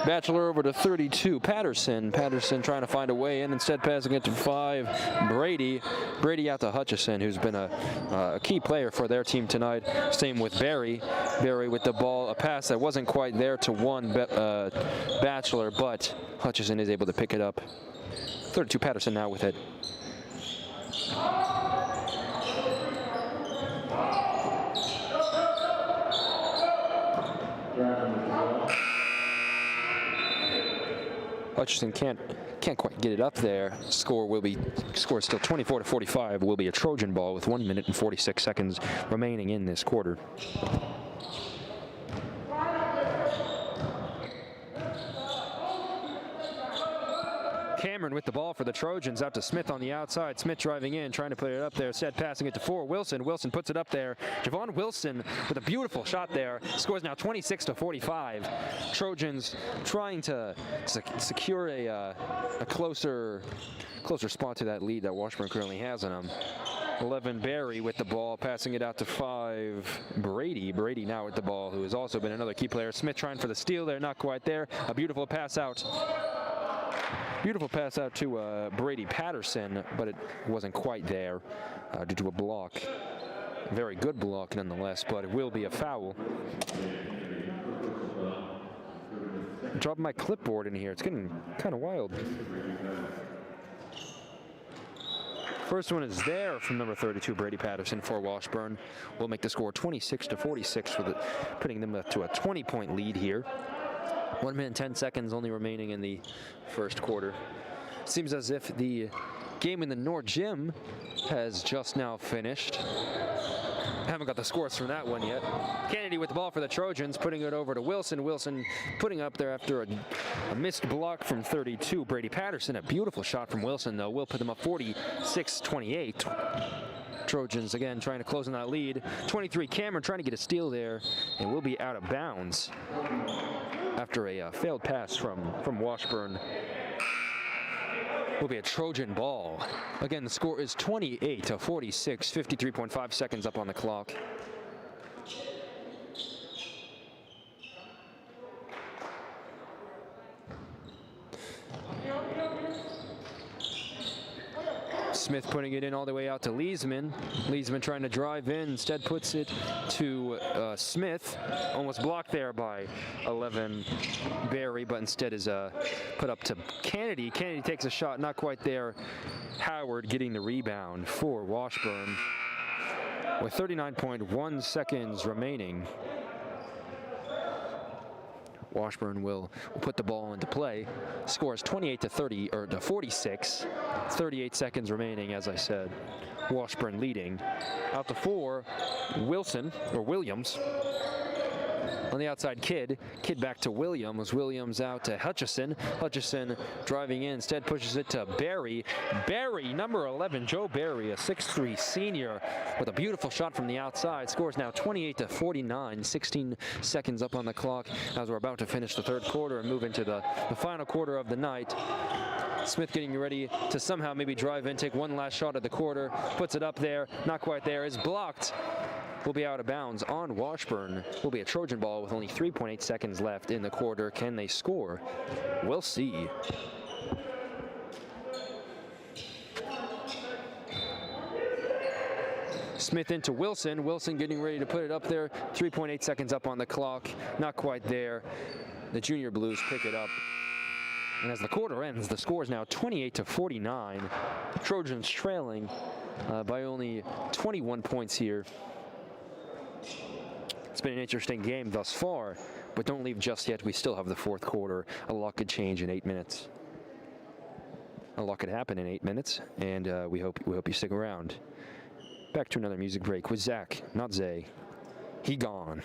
Batchelor over to 32, Patterson. Patterson trying to find a way in, instead passing it to 5, Brady. Brady out to Hutchison, who's been a key player for their team tonight. Same with Barry. Barry with the ball, a pass that wasn't quite there to 1 Batchelor, but Hutchison is able to pick it up. 32, Patterson now with it. Hutchinson can't quite get it up there. Score is still 24-45. Will be a Trojan ball with 1 minute and 46 seconds remaining in this quarter. Cameron with the ball for the Trojans, out to Smith on the outside. Smith driving in, trying to put it up there. Said passing it to Wilson. Wilson puts it up there. Javon Wilson with a beautiful shot there. Scores now 26-45. Trojans trying to secure a closer spot to that lead that Washburn currently has on them. 11 Barry with the ball, passing it out to 5 Brady. Brady now with the ball, who has also been another key player. Smith trying for the steal there, not quite there. A beautiful pass out. Beautiful pass out to Brady Patterson, but it wasn't quite there due to a block. Very good block nonetheless, but it will be a foul. Dropping my clipboard in here. It's getting kind of wild. First one is there from number 32, Brady Patterson for Washburn. Will make the score 26-46, putting them to a 20-point lead here. 1 minute and 10 seconds only remaining in the first quarter. Seems as if the game in the North Gym has just now finished. Haven't got the scores from that one yet. Kennedy with the ball for the Trojans, putting it over to Wilson. Wilson putting up there after a missed block from 32. Brady Patterson, a beautiful shot from Wilson, though. Will put them up 46-28. Trojans again trying to close on that lead. 23 Cameron trying to get a steal there, and will be out of bounds after a failed pass from Washburn. Will be a Trojan ball. Again, the score is 28-46, 53.5 seconds up on the clock. Smith putting it in all the way out to Leesman. Leesman trying to drive in, instead puts it to Smith. Almost blocked there by 11 Barry, but instead is put up to Kennedy. Kennedy takes a shot, not quite there. Howard getting the rebound for Washburn with 39.1 seconds remaining. Washburn will put the ball into play. Scores 28-46. 38 seconds remaining, as I said. Washburn leading. Out to 4, Williams. On the outside, Kidd back to Williams. Williams out to Hutchison. Hutchison driving in, instead pushes it to Barry. Barry, number 11, Joe Barry, a 6'3" senior with a beautiful shot from the outside. Scores now 28-49, 16 seconds up on the clock as we're about to finish the third quarter and move into the final quarter of the night. Smith getting ready to somehow maybe drive in, take one last shot at the quarter, puts it up there, not quite there, is blocked. Will be out of bounds on Washburn. Will be a Trojan ball with only 3.8 seconds left in the quarter. Can they score? We'll see. Smith into Wilson. Wilson getting ready to put it up there. 3.8 seconds up on the clock. Not quite there. The Junior Blues pick it up. And as the quarter ends, the score is now 28-49. Trojans trailing by only 21 points here. It's been an interesting game thus far, but don't leave just yet. We still have the fourth quarter. A lot could change in 8 minutes. A lot could happen in 8 minutes, and we hope you stick around. Back to another music break with Zach, not Zay. He gone.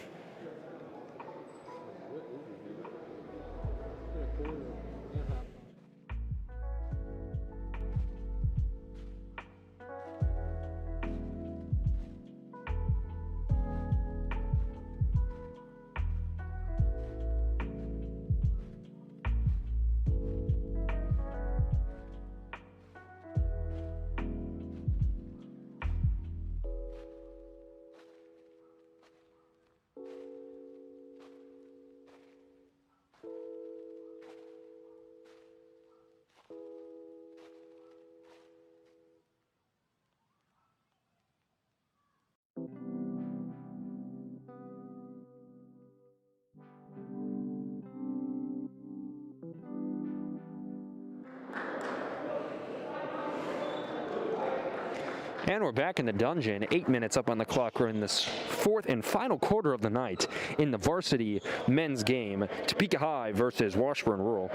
And we're back in the dungeon. 8 minutes up on the clock. We're in this fourth and final quarter of the night in the varsity men's game. Topeka High versus Washburn Rural.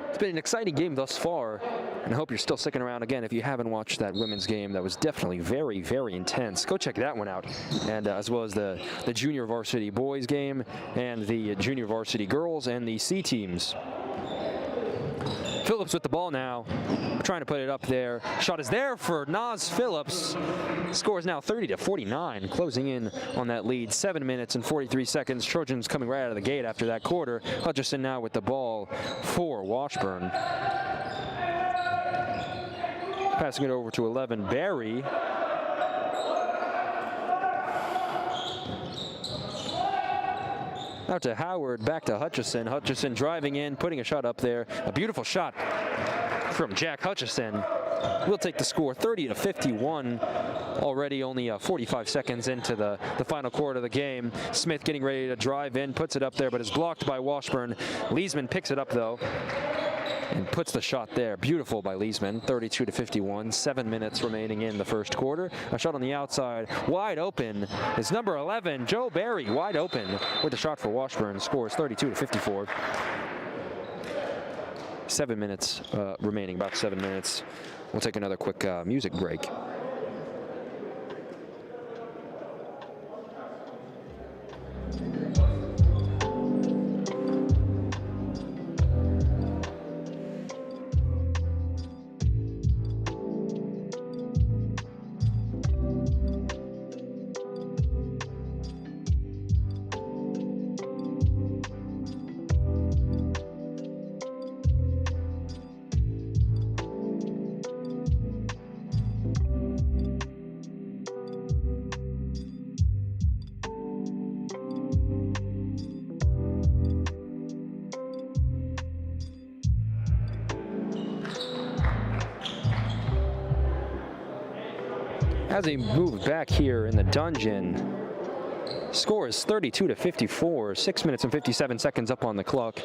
It's been an exciting game thus far, and I hope you're still sticking around. Again, if you haven't watched that women's game, that was definitely very, very intense. Go check that one out, and as well as the junior varsity boys game and the junior varsity girls and the C teams. Phillips with the ball now, trying to put it up there. Shot is there for Nas Phillips. Score is now 30-49, closing in on that lead. 7 minutes and 43 seconds. Trojans coming right out of the gate after that quarter. Hutchison now with the ball for Washburn. Passing it over to 11, Barry. Out to Howard, back to Hutchison. Hutchison driving in, putting a shot up there. A beautiful shot from Jack Hutchison. We'll take the score 30-51. Already only 45 seconds into the final quarter of the game. Smith getting ready to drive in, puts it up there, but is blocked by Washburn. Leesman picks it up though and puts the shot there. Beautiful by Leesman, 32-51. 7 minutes remaining in the first quarter. A shot on the outside, wide open is number 11, Joe Barry, wide open with the shot for Washburn. Scores 32-54. 7 minutes remaining, about 7 minutes. We'll take another quick music break. As they move back here in the dungeon, score is 32-54, 6 minutes and 57 seconds up on the clock.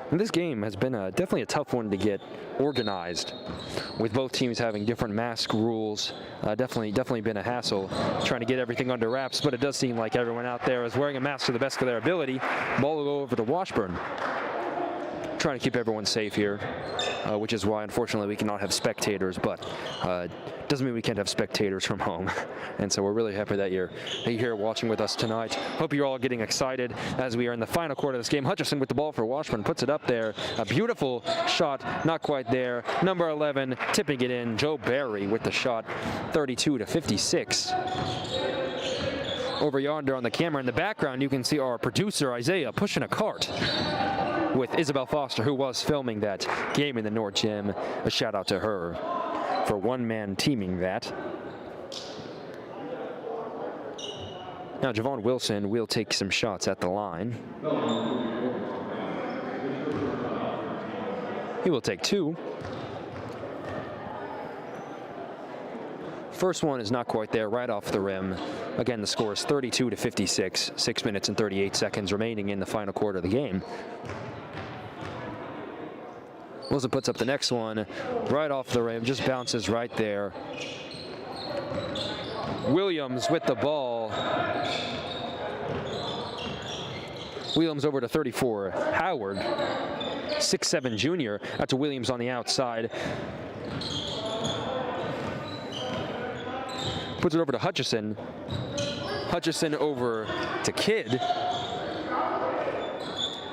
And this game has been definitely a tough one to get organized, with both teams having different mask rules. Definitely been a hassle trying to get everything under wraps, but it does seem like everyone out there is wearing a mask to the best of their ability. Ball will go over to Washburn. Trying to keep everyone safe here, which is why unfortunately we cannot have spectators, but doesn't mean we can't have spectators from home. And so we're really happy that you're here watching with us tonight. Hope you're all getting excited as we are in the final quarter of this game. Hutchison with the ball for Washburn, puts it up there. A beautiful shot, not quite there. Number 11 tipping it in, Joe Barry with the shot, 32-56. Over yonder on the camera in the background, you can see our producer Issiah pushing a cart with Isabel Foster, who was filming that game in the North Gym. A shout out to her for one-man teaming that. Now Javon Wilson will take some shots at the line. He will take two. First one is not quite there, right off the rim. Again, the score is 32-56, 6 minutes and 38 seconds remaining in the final quarter of the game. Wilson puts up the next one, right off the rim, just bounces right there. Williams with the ball. Williams over to 34, Howard, 6'7" junior, out to Williams on the outside. Puts it over to Hutchison. Hutchison over to Kidd.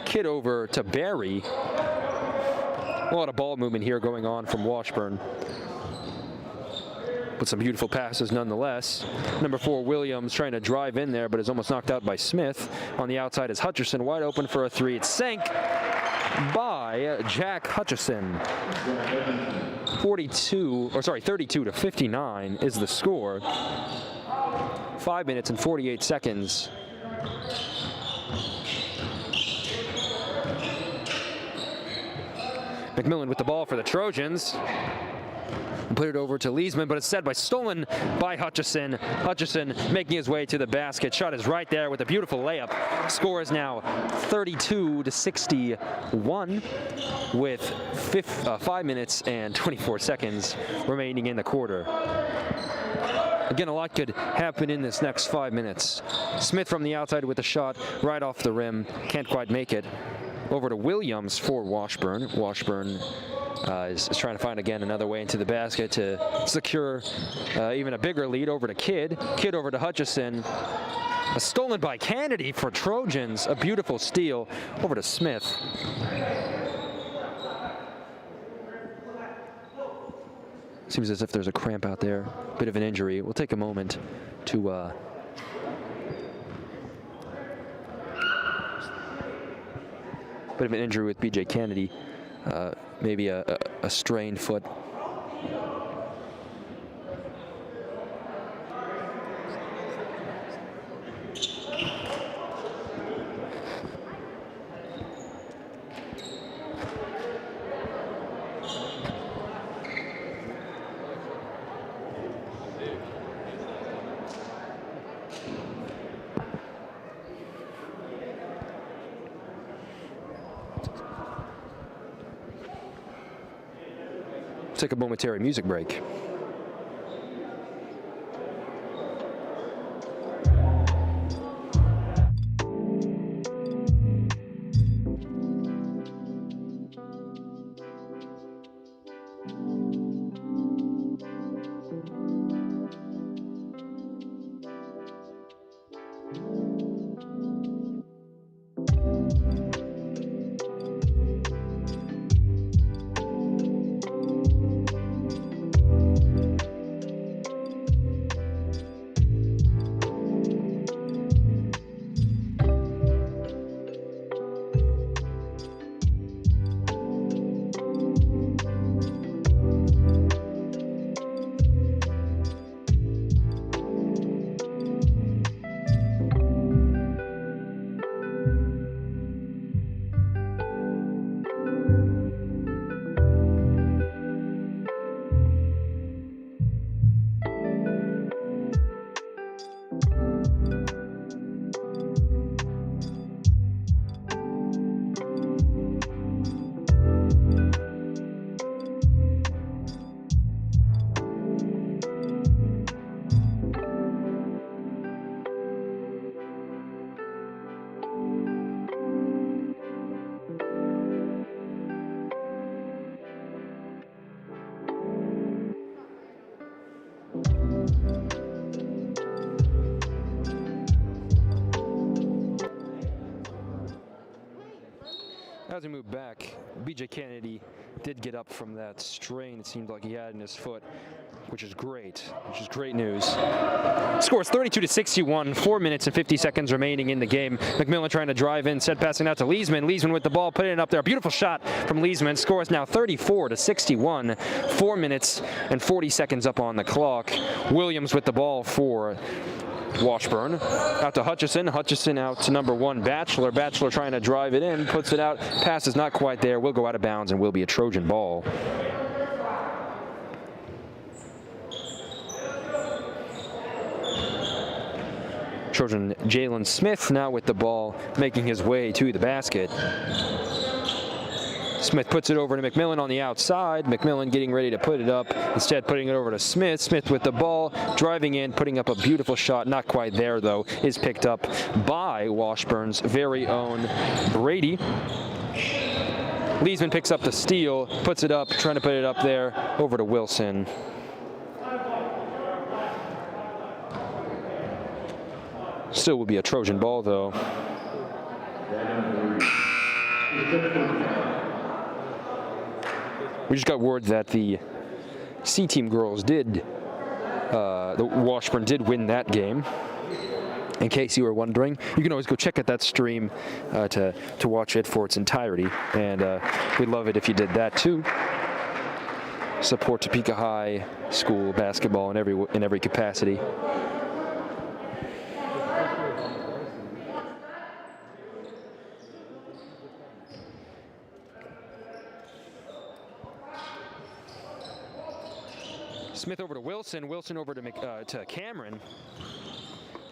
Kidd over to Barry. A lot of ball movement here going on from Washburn. But some beautiful passes nonetheless. Number 4, Williams trying to drive in there, but is almost knocked out by Smith. On the outside is Hutchison, wide open for a three. It's sank by Jack Hutchison. 32-59 is the score. 5 minutes and 48 seconds. McMillan with the ball for the Trojans. Put it over to Leesman, but instead stolen by Hutchison. Hutchison making his way to the basket. Shot is right there with a beautiful layup. Score is now 32-61 with 5 minutes and 24 seconds remaining in the quarter. Again, a lot could happen in this next 5 minutes. Smith from the outside with a shot right off the rim. Can't quite make it. Over to Williams for Washburn. Washburn is trying to find, again, another way into the basket to secure even a bigger lead. Over to Kidd. Kidd over to Hutchison. Stolen by Kennedy for Trojans. A beautiful steal. Over to Smith. Seems as if there's a cramp out there. Bit of an injury. We'll take a moment to bit of an injury with B.J. Kennedy. Maybe a strained foot. Take a momentary music break. As we move back, B.J. Kennedy did get up from that strain it seemed like he had in his foot, which is great news. Scores 32-61, 4 minutes and 50 seconds remaining in the game. McMillan trying to drive in, set passing out to Leesman. Leesman with the ball, putting it up there. Beautiful shot from Leesman. Scores now 34-61, 4 minutes and 40 seconds up on the clock. Williams with the ball for Washburn. Out to Hutchison. Hutchison out to number 1, Batchelor. Batchelor trying to drive it in, puts it out. Pass is not quite there. Will go out of bounds and will be a Trojan ball. Trojan Jalen Smith now with the ball, making his way to the basket. Smith puts it over to McMillan on the outside. McMillan getting ready to put it up. Instead, putting it over to Smith. Smith with the ball, driving in, putting up a beautiful shot. Not quite there, though. Is picked up by Washburn's very own Brady. Leesman picks up the steal, puts it up, trying to put it up there, over to Wilson. Still will be a Trojan ball, though. We just got word that the C-Team girls did, the Washburn did win that game. In case you were wondering, you can always go check out that stream to watch it for its entirety, and we'd love it if you did that too. Support Topeka High School basketball in every capacity. Smith over to Wilson. Wilson over to Cameron.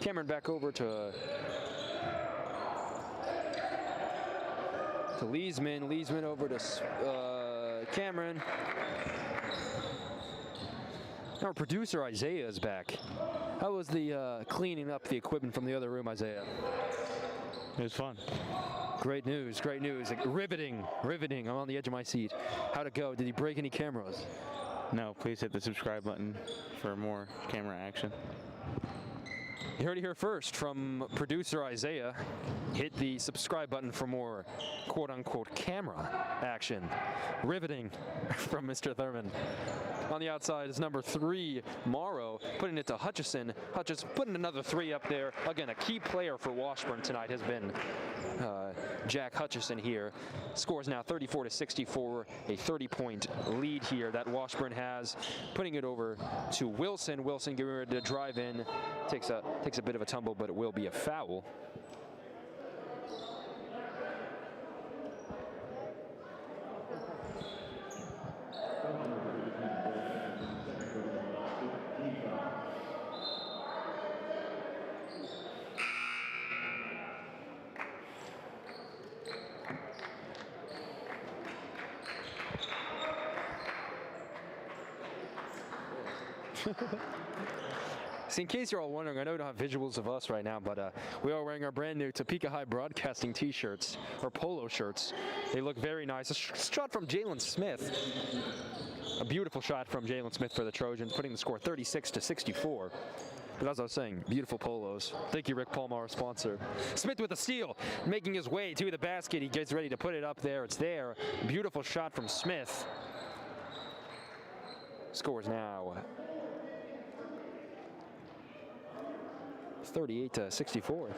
Cameron back over to Leesman. Leesman over to Cameron. Our producer Issiah is back. How was the cleaning up the equipment from the other room, Issiah? It was fun. Great news, great news. Like, riveting, riveting. I'm on the edge of my seat. How'd it go? Did he break any cameras? No, please hit the subscribe button for more camera action. You heard it here first from producer Issiah. Hit the subscribe button for more quote-unquote camera action. Riveting from Mr. Thurman. On the outside is number 3, Morrow, putting it to Hutchison. Hutchison putting another 3 up there. Again, a key player for Washburn tonight has been Jack Hutchison here. Scores now 34-64, a 30-point lead here that Washburn has. Putting it over to Wilson. Wilson getting ready to drive in. Takes a bit of a tumble, but it will be a foul. See, in case you're all wondering, I know we don't have visuals of us right now, but we are wearing our brand new Topeka High Broadcasting t-shirts, or polo shirts. They look very nice. A shot from Jalen Smith. A beautiful shot from Jalen Smith for the Trojans, putting the score 36-64. But as I was saying, beautiful polos. Thank you, Rick Palma, our sponsor. Smith with a steal, making his way to the basket. He gets ready to put it up there. It's there. Beautiful shot from Smith. Scores now 38-64.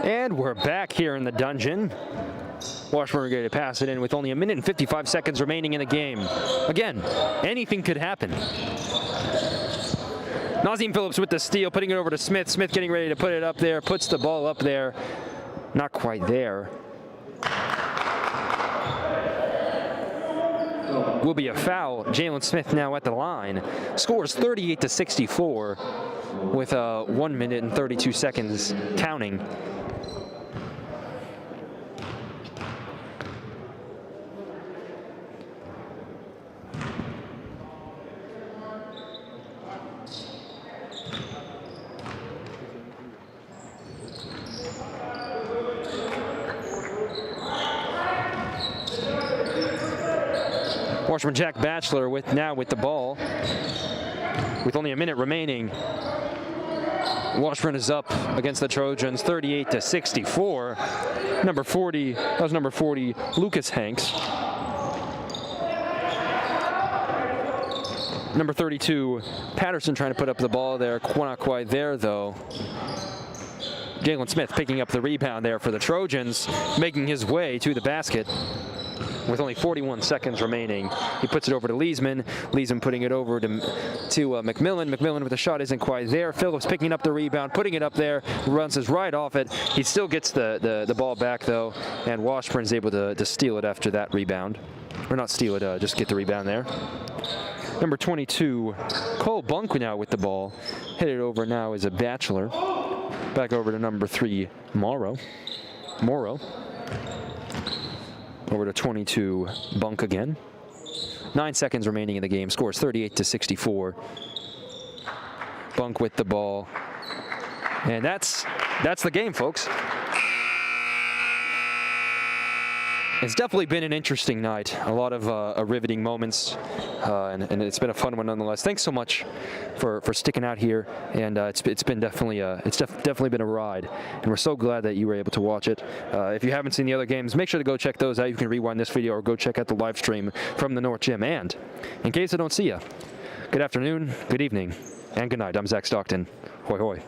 And we're back here in the dungeon. Washburn going to pass it in with only 1 minute and 55 seconds remaining in the game. Again, anything could happen. Nazim Phillips with the steal, putting it over to Smith. Smith getting ready to put it up there, puts the ball up there. Not quite there. Will be a foul. Jalen Smith now at the line. Scores 38-64 with 1 minute and 32 seconds counting. Washburn Jack Batchelor with the ball with only 1 minute remaining. Washburn is up against the Trojans 38-64. Number 40, that was number 40, Lucas Hanks. Number 32, Patterson trying to put up the ball there. Not quite there though. Jalen Smith picking up the rebound there for the Trojans, making his way to the basket. With only 41 seconds remaining, he puts it over to Leesman. Leesman putting it over to McMillan. McMillan with the shot isn't quite there. Phillips picking up the rebound, putting it up there, runs us right off it. He still gets the ball back though, and Washburn is able to steal it after that rebound. or not steal it, just get the rebound there. Number 22, Cole Bunk now with the ball. Hit it over now is a Bachelor. Back over to number 3, Morrow. Over to 22, Bunk again. 9 seconds remaining in the game. Scores 38-64. Bunk with the ball. And that's the game, folks. It's definitely been an interesting night. A lot of riveting moments, and it's been a fun one nonetheless. Thanks so much for sticking out here, and it's been definitely definitely been a ride, and we're so glad that you were able to watch it. If you haven't seen the other games, make sure to go check those out. You can rewind this video or go check out the live stream from the North Gym. And in case I don't see you, good afternoon, good evening, and good night. I'm Zach Stockton. Hoi hoi.